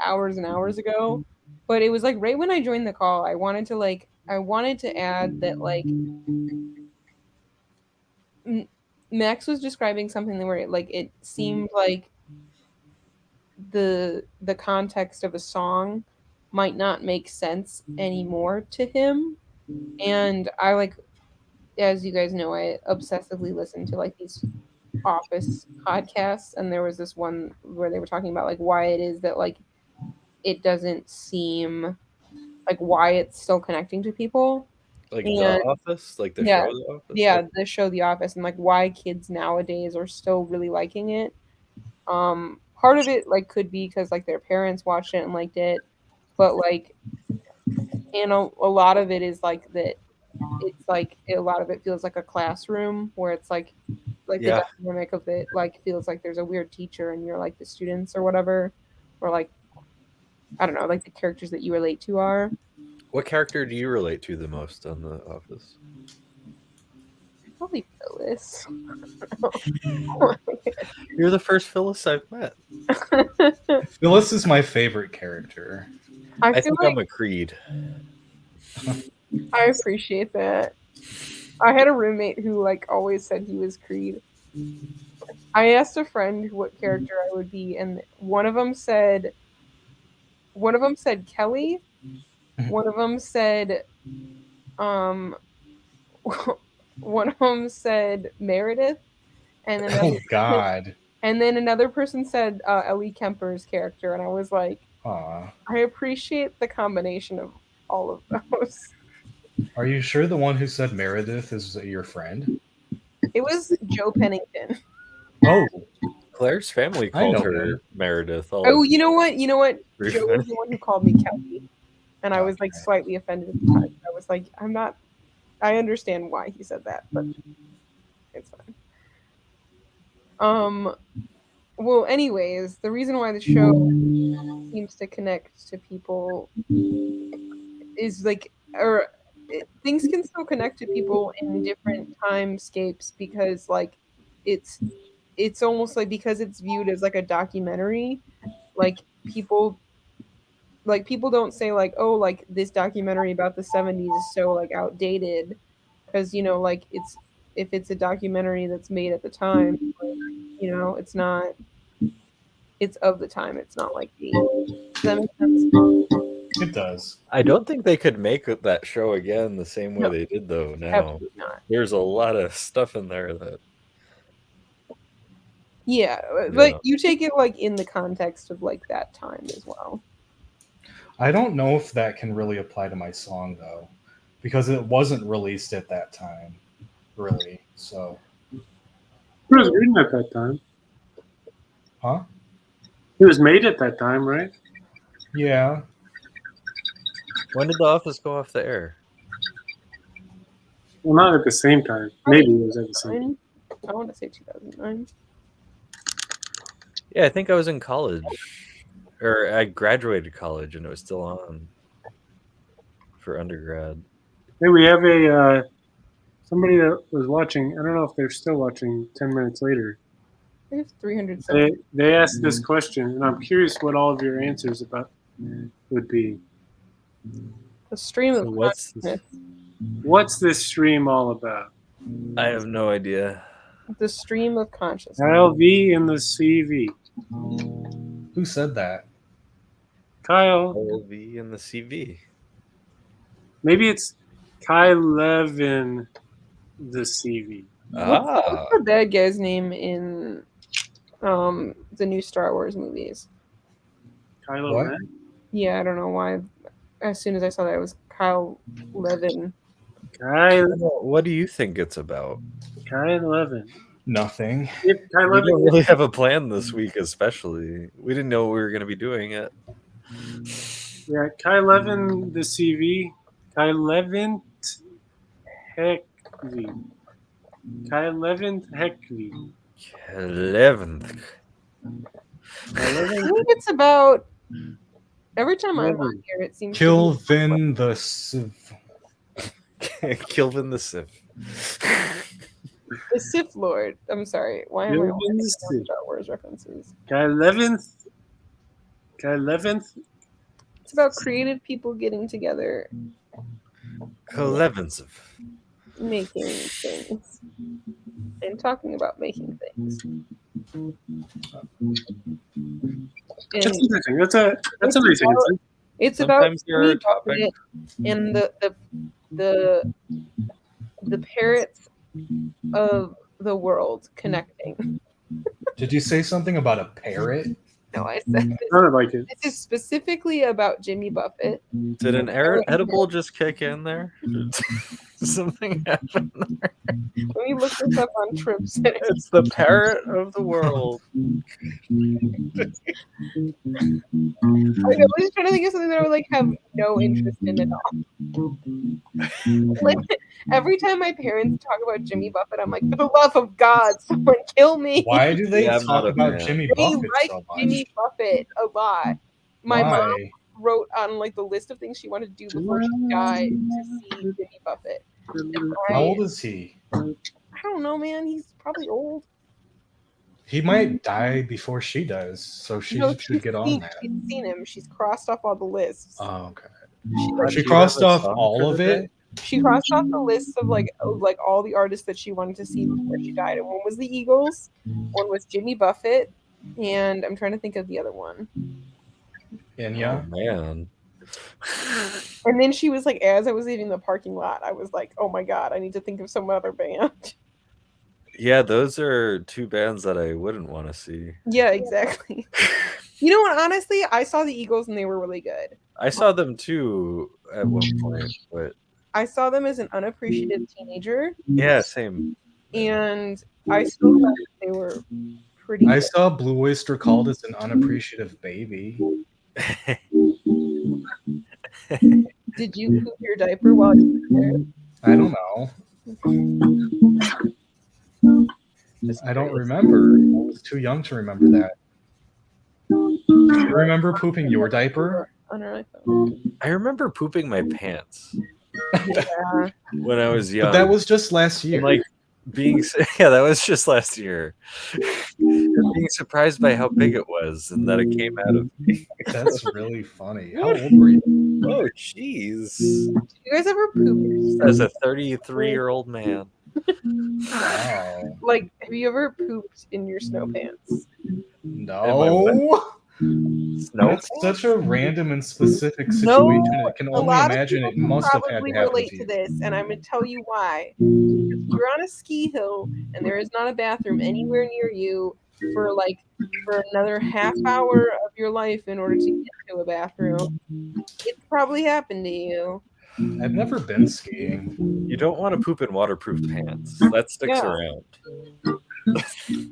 hours and hours ago, but it was like right when I joined the call, I wanted to add that like Max was describing something where it seemed like the context of a song might not make sense anymore to him, and I like, as you guys know, I obsessively listen to like these office podcasts, and there was this one where they were talking about like why it is that like it doesn't seem like why it's still connecting to people. Like And The Office, like the yeah, show The Office. yeah, the show The Office, and like why kids nowadays are still really liking it. Part of it like could be because like their parents watched it and liked it, but like, and a lot of it is like that. It's like a lot of it feels like a classroom where it's like Yeah. the dynamic of it like feels like there's a weird teacher and you're like the students or whatever, or like I don't know, like the characters that you relate to are. What character do you relate to the most on The Office? Probably Phyllis. You're the first Phyllis I've met. Phyllis is my favorite character. I I feel think like I'm a Creed. I appreciate that. I had a roommate who like always said he was Creed. I asked a friend what character I would be, and one of them said Kelly. One of them said, one of them said Meredith, and then Oh God. and then another person said Ellie Kemper's character, and I was like, Aw. I appreciate the combination of all of those. Are you sure the one who said Meredith is your friend? It was Joe Pennington. Oh, Claire's family I called know her him. Meredith. Oh, you know what? Joe was Refund. the one who called me Kelly, and I was like Okay. slightly offended at the time. I was like, I'm not. I understand why he said that, but it's fine. Well, anyways, the reason why the show seems to connect to people is like, things can still connect to people in different timescapes because like it's it's almost like because it's viewed as like a documentary, like people don't say like, oh, like this documentary about the 70s is so like outdated, because you know, like if it's a documentary that's made at the time, like, you know, it's not, it's of the time, it's not like the, does that make sense? It does. I don't think they could make that show again the same way No. they did though now. Absolutely not. There's a lot of stuff in there that Yeah, Yeah. but you take it like in the context of like that time as well. I don't know if that can really apply to my song though, because it wasn't released at that time, really. So, It was written at that time. huh? It was made at that time, right? Yeah. When did The Office go off the air? Well, not at the same time. Maybe it was at the same time. I want to say 2009. Yeah, I think I was in college, or I graduated college, and it was still on for undergrad. Hey, we have a somebody that was watching. I don't know if they're still watching 10 minutes later. I have 307. They asked this question, and I'm curious what all of your answers about would be. The stream of So what's consciousness. What's this stream all about? I have no idea. The stream of consciousness. Kyle V and the CV. Who said that? Kyle. LV and the CV. Maybe it's Kyle Levin the CV. Ah, What's the bad guy's name in the new Star Wars movies? Kylo What? Ren? Yeah, I don't know why. As soon as I saw that, it was Kyle Levin. Kyle what do you think it's about? Levin. Nothing. If Kyle We don't Levin really have a plan this week, especially. We didn't know we were going to be doing it. yeah, Kyle Levin the CV. Kyle Levin Heckvi. Kyle Levin Heckvi. 11th. I think it's about. Every time I'm on Levin. here, it seems Kilvin the Civ. Kilvin the Sith. the Sith Lord. I'm sorry. Why am I Kilvin always the making Sith. Star Wars references? Kyle Levin. It's about creative people getting together, 11th. making things, and talking about making things. That's And interesting. That's a nice answer. it's Sometimes about you're Jimmy a topic. Buffett and the parrots of the world connecting. Did you say something about a parrot? No, I said I like it. this is specifically about Jimmy Buffett. Did an edible just kick in there? Something happened there. Let me look this up on Trips. It's the parrot of the world. I was trying to think of something that I would like have no interest in at all. Like every time my parents talk about Jimmy Buffett, I'm like, for the love of God, someone kill me. Why do they Yeah, I'm not talk a about fan. Jimmy They Buffett like so much? Jimmy Buffett a lot. My mom Why? wrote on like the list of things she wanted to do before she died to see Jimmy Buffett. How old is he? I don't know, man. He's probably old. He might die before she does, so she No, should she's get on seen- that. She's seen him. She's crossed off all the lists. Oh, okay. She, She crossed off all of it. she crossed off the lists of like all the artists that she wanted to see before she died. And one was the Eagles, one was Jimmy Buffett, and I'm trying to think of the other one. And Oh, yeah, man. And then she was like, as I was leaving the parking lot, I was like, oh my God, I need to think of some other band. Yeah, those are two bands that I wouldn't want to see. Yeah, exactly. You know what? Honestly, I saw the Eagles and they were really good. I saw them too at one point, but I saw them as an unappreciative teenager, yeah, same. and I still thought they were pretty I good. saw Blue Oyster Cult as an unappreciative baby. Did you poop your diaper while you were there? I don't know. I don't remember. I was too young to remember that. Do you remember pooping your diaper? On our iPhone. I remember pooping my pants Yeah. when I was young. But that was just last year. And, like Yeah, that was just last year. Being surprised by how big it was and that it came out of me. That's really funny. How old were you? Oh, jeez. Do you guys ever poop? As a 33-year-old man. Wow. Like, have you ever pooped in your snow pants? No. Snow That's such a random and specific situation. No, I can a only lot of imagine it people must have had probably to happen relate to to you. this, and I'm going to tell you why. Because you're on a ski hill, and there is not a bathroom anywhere near you for another half hour of your life in order to get to a bathroom. It's probably happened to you. I've never been skiing. You don't want to poop in waterproof pants. That sticks Yeah. around.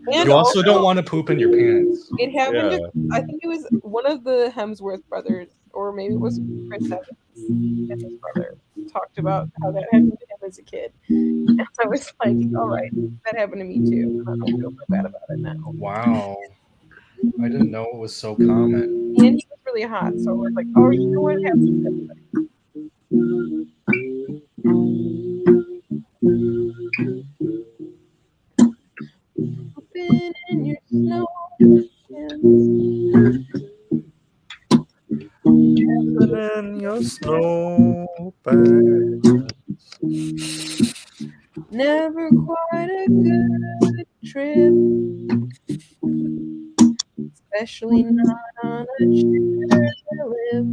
And You also don't want to poop in your pants. It happened Yeah. to, I think it was one of the Hemsworth brothers, or maybe it was Chris Evans and his brother, talked about how that happened to him as a kid. And I was like, all right, that happened to me too. I don't feel so bad about it now. Wow. I didn't know it was so common. And he was really hot, so I was like, oh, you know what happens to everybody. Open in your snow pants. In your snow pants. Never quite a good trip, especially not on a chairlift.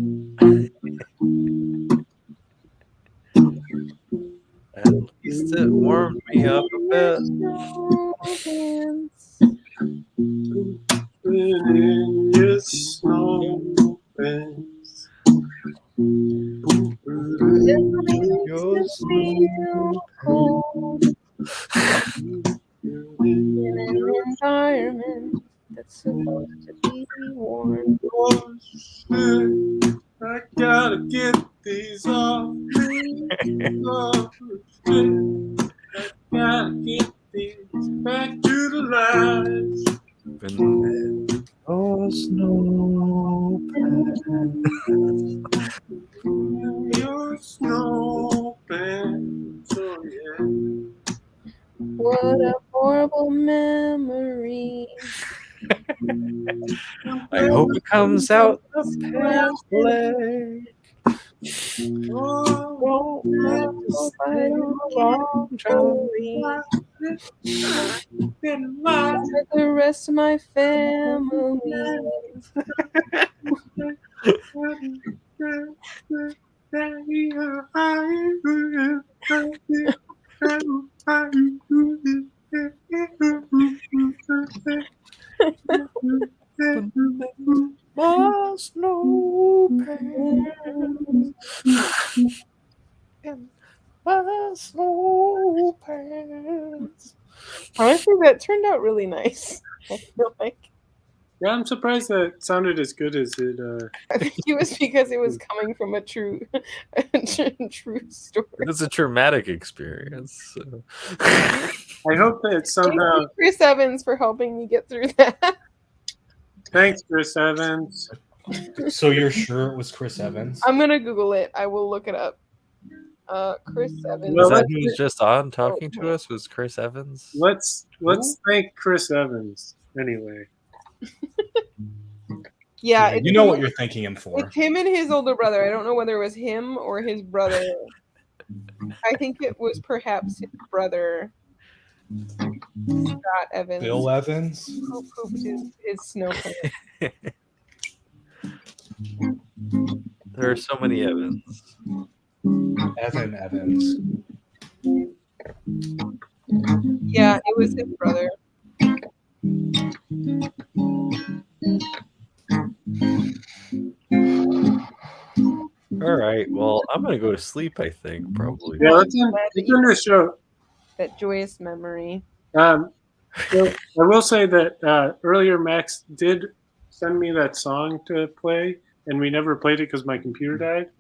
At least it warmed me up a bit. Snow pants. In your snow pants. Your feel cold in an environment that's supposed to be warm. Oh, shit. I gotta get these off. Oh, shit. I gotta get these back to the lights. Oh, snow pants. Your snow pants. Oh, yeah. What a horrible memory. I hope it comes out the pants leg. Oh, Hope I don't long story. Like the rest of my family. My snow pants. My snow pants. Honestly, that turned out really nice. I feel like. Yeah, I'm surprised that sounded as good as it. I think it was because it was coming from a true story. It's a traumatic experience. So. I hope that somehow. Thank you, Chris Evans, for helping me get through that. Thanks, Chris Evans. So you're sure it was Chris Evans? I'm gonna Google it. I will look it up. Chris Evans. Well, Is that let's- who was just on talking to us? Was Chris Evans? Let's thank Chris Evans anyway. Yeah, Yeah, it's you know him- what you're thanking him for. It's him and his older brother. I don't know whether it was him or his brother. I think it was perhaps his brother, Scott Evans, Bill Evans? who pooped his snow pants. There are so many Evans. Evan Evans. Yeah, it was his brother. All right. Well, I'm gonna go to sleep. I think probably. Yeah, let's end the show. That joyous memory. So I will say that earlier Max did send me that song to play, and we never played it because my computer died.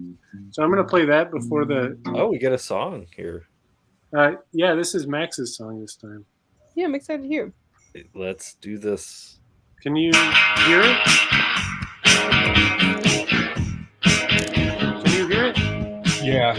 So I'm going to play that before the. Oh, we get a song here. Yeah, this is Max's song this time. Yeah, I'm excited to hear. Let's do this. Can you hear it? Can you hear it? Yeah.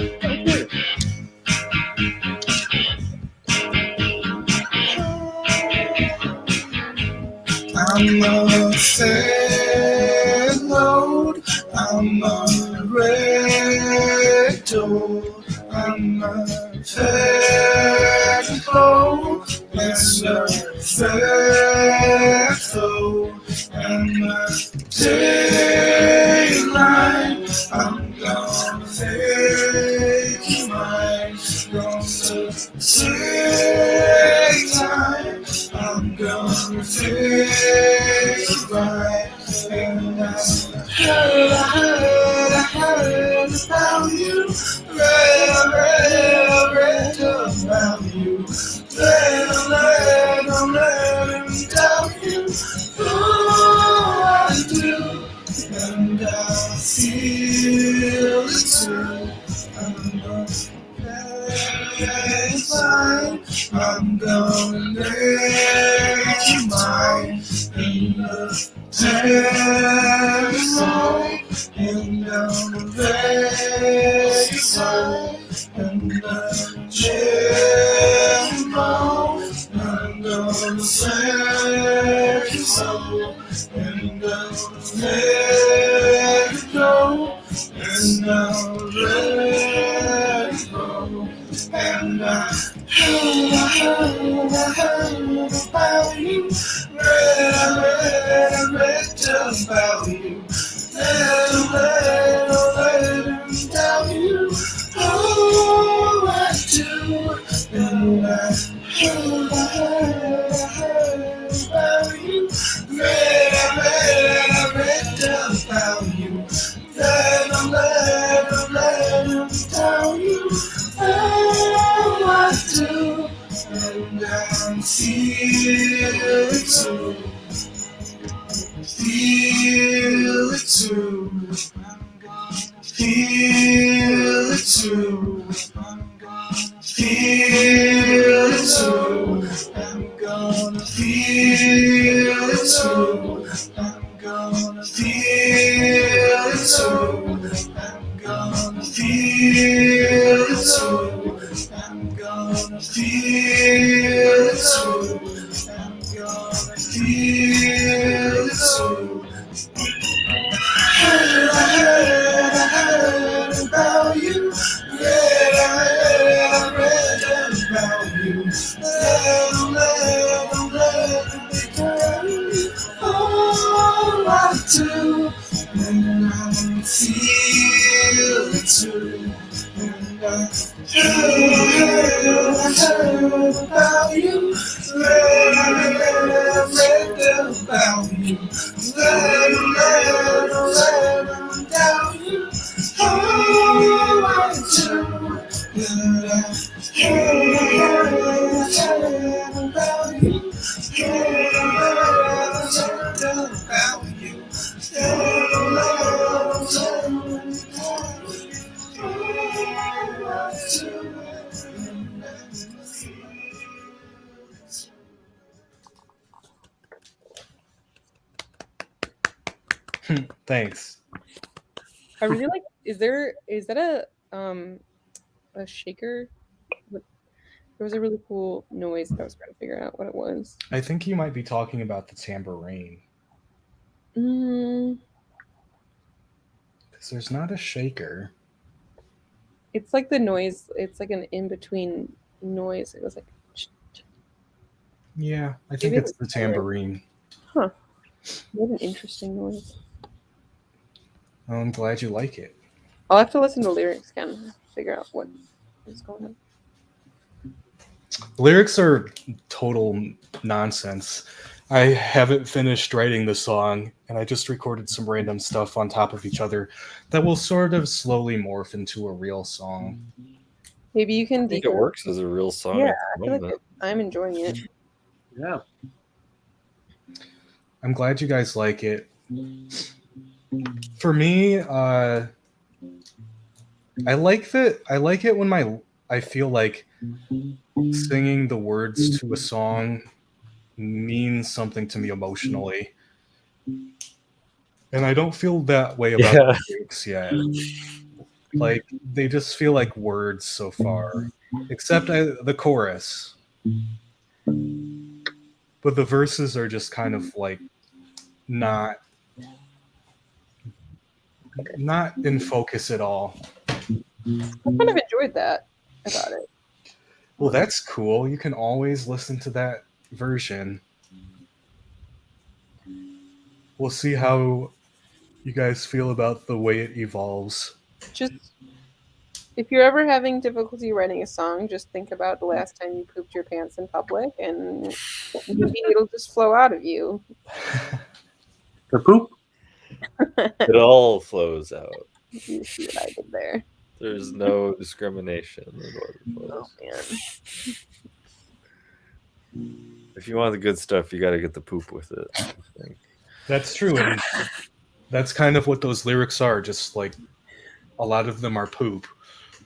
I'm a fat load. I'm a red door. I'm a fat load. It's a fat load. I'm a daylight. I'm gonna take you mine. Gonna take time. I'm gonna take you right. And I heard about you. Read about you. Let him tell you. Oh, I do. And I feel it too. It's fine. I'm gonna make you mine in the temple, and I'm gonna make you mine in the temple. I'm gonna make you so, and I'm gonna make you go, and I'm gonna let you go. And I heard about you. Read about you. Let him tell you. Oh, I do. And I heard about you. Read about you. Let him tell you. Oh, I do, and I feel it too. Feel it too. Feel it too. Feel it too. I'm gonna feel it too. I'm gonna feel it too. I'm gonna feel it too. I'm gonna feel it too. I'm gonna feel it too. I heard about you. Read about you. Let him tell you. Oh, I do. And I feel it too. And I heard about you. Read about you. Let him tell you. Oh, I do. And I heard about you. Heard about you. Thanks. I really like. Is that a shaker? There was a really cool noise that I was trying to figure out what it was. I think you might be talking about the tambourine. Mm, Because there's not a shaker. it's like the noise. It's like an in between noise. It was like. Yeah, I think Maybe it's it the was silent. tambourine. Huh. What an interesting noise. Oh, I'm glad you like it. I'll have to listen to the lyrics again. Figure out what is going on. Lyrics are total nonsense. I haven't finished writing the song, and I just recorded some random stuff on top of each other that will sort of slowly morph into a real song. Maybe you can. I think it works as a real song. Yeah, at I the feel like moment. I'm enjoying it. Yeah. I'm glad you guys like it. For me, I like it when I feel like singing the words to a song means something to me emotionally. And I don't feel that way about Yeah. the lyrics yet. Like, they just feel like words so far. Except the chorus. But the verses are just kind of like not in focus at all. I kind of enjoyed that about it. Well, that's cool. You can always listen to that version. We'll see how you guys feel about the way it evolves. Just if you're ever having difficulty writing a song, just think about the last time you pooped your pants in public, and maybe it'll just flow out of you. The poop? It all flows out. You see what I did there? There's no discrimination in what it flows. Oh man. If you want the good stuff, you got to get the poop with it. I think. That's true, and that's kind of what those lyrics are. Just like a lot of them are poop,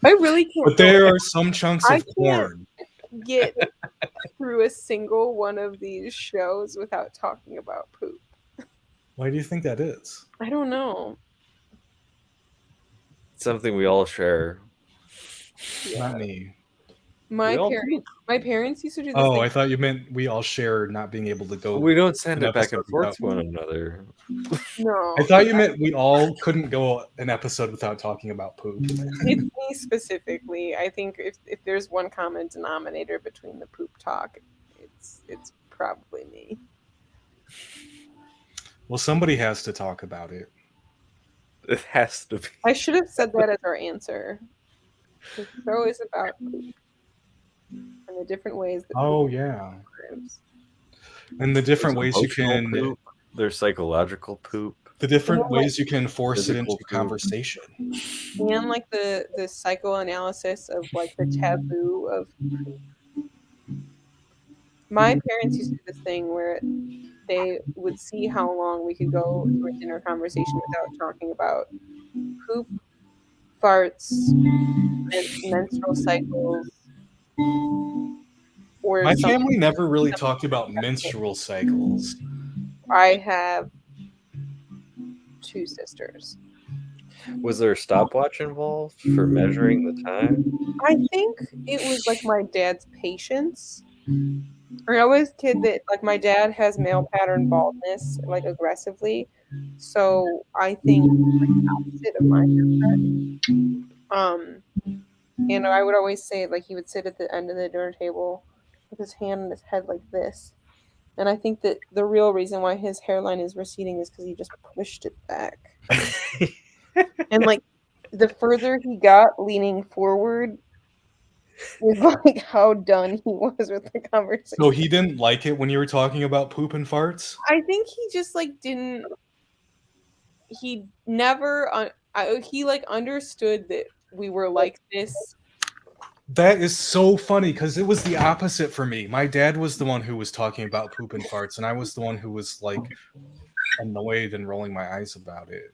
I really can't. but there are some chunks of corn. Get through a single one of these shows without talking about poop. Why do you think that is? I don't know. It's something we all share. Yeah. Not me. My parents used to do this. Oh, thing. I thought you meant we all share not being able to go. We don't send an it back and episode forth to without- one another. No. I thought you meant we all couldn't go an episode without talking about poop. It's me specifically. I think if there's one common denominator between the poop talk, it's probably me. Well, somebody has to talk about it. It has to be. I should have said that as our answer. The show is about poop and the different ways that Oh poop yeah, lives. and the different There's ways you emotional can, poop. There's psychological poop. the different And then, ways you can force it physical into poop. conversation. And like the psychoanalysis of like the taboo of my parents used to do this thing where they would see how long we could go through a dinner conversation without talking about poop, farts, menstrual cycles, or My something. family never really talked about menstrual cycles. I have 2 sisters. Was there a stopwatch involved for measuring the time? I think it was like my dad's patience. I always kid that like my dad has male pattern baldness like aggressively, so I think like the opposite of mine. And I would always say like he would sit at the end of the dinner table with his hand on his head like this, and I think that the real reason why his hairline is receding is because he just pushed it back. And like the further he got leaning forward was like how done he was with the conversation. So he didn't like it when you were talking about poop and farts? I think he just like didn't. He never. He like understood that we were like this. That is so funny because it was the opposite for me. My dad was the one who was talking about poop and farts, and I was the one who was like annoyed and rolling my eyes about it.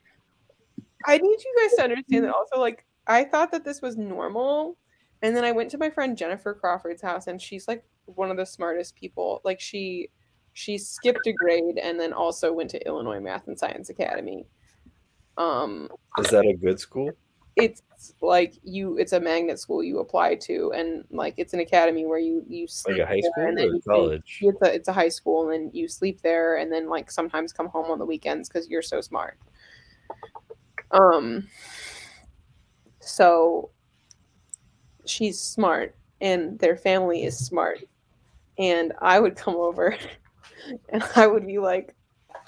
I need you guys to understand that also. Like I thought that this was normal, and then I went to my friend Jennifer Crawford's house, and she's like one of the smartest people. Like she skipped a grade and then also went to Illinois Math and Science Academy. Is that a good school? It's like it's a magnet school you apply to, and like it's an academy where you sleep Like a high there, school and then or you college? it's a high school, and then you sleep there, and then like sometimes come home on the weekends because you're so smart. So she's smart, and their family is smart, and I would come over, and I would be like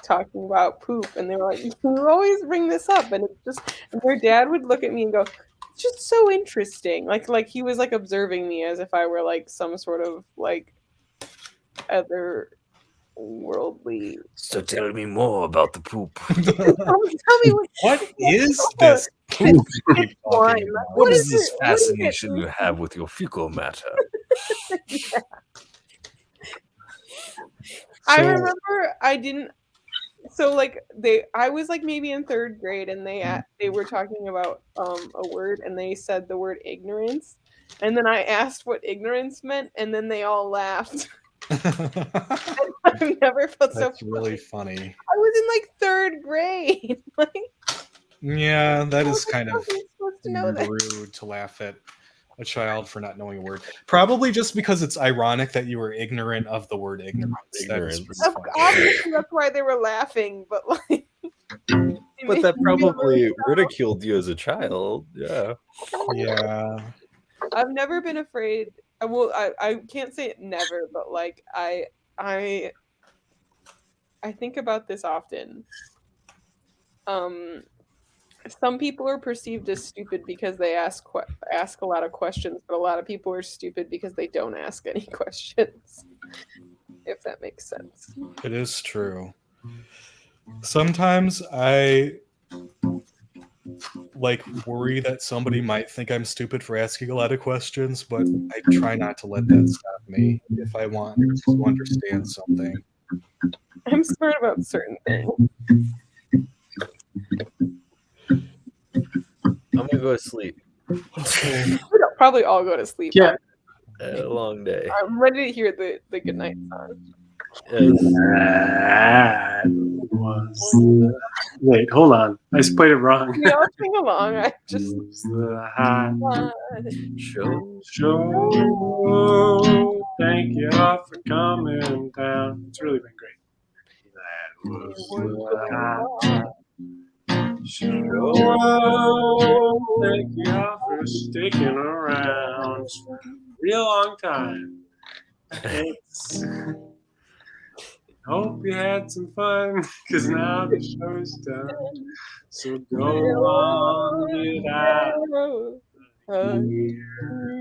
talking about poop, and they were like, "You always bring this up," and it's just, and their dad would look at me and go, "It's just so interesting," like he was like observing me as if I were like some sort of like other worldly. So tell me more about the poop. Tell me What is this poop you're It's talking wine. about? What What is is this it? What is it? fascination you have with your fecal matter? Yeah. I So- remember I didn't. So like I was like maybe in 3rd grade, and they were talking about a word, and they said the word ignorance, and then I asked what ignorance meant, and then they all laughed. I've never felt so. That's really funny. I was in like 3rd grade. Like Yeah, that how is was I kind of fucking supposed to know that? rude to laugh at a child for not knowing a word. Probably just because it's ironic that you were ignorant of the word ignorance. That is pretty funny. Obviously, that's why they were laughing, but like. But that probably ridiculed you as a child. Yeah. Yeah. I've never been afraid. I can't say it never, but like I think about this often. Some people are perceived as stupid because they ask a lot of questions, but a lot of people are stupid because they don't ask any questions. If that makes sense. It is true. Sometimes I worry that somebody might think I'm stupid for asking a lot of questions, but I try not to let that stop me if I want to understand something. I'm smart about certain things. I'm gonna go to sleep. We'll probably all go to sleep. Yeah. A long day. I'm ready to hear the goodnight song. That was wait, hold on. I played it wrong. We all sing along. I just show. Thank you all for coming down. It's really been great. That was show. Thank you all for sticking around for a real long time. It's hope you had some fun, because now the show is done. So go on, get out of here.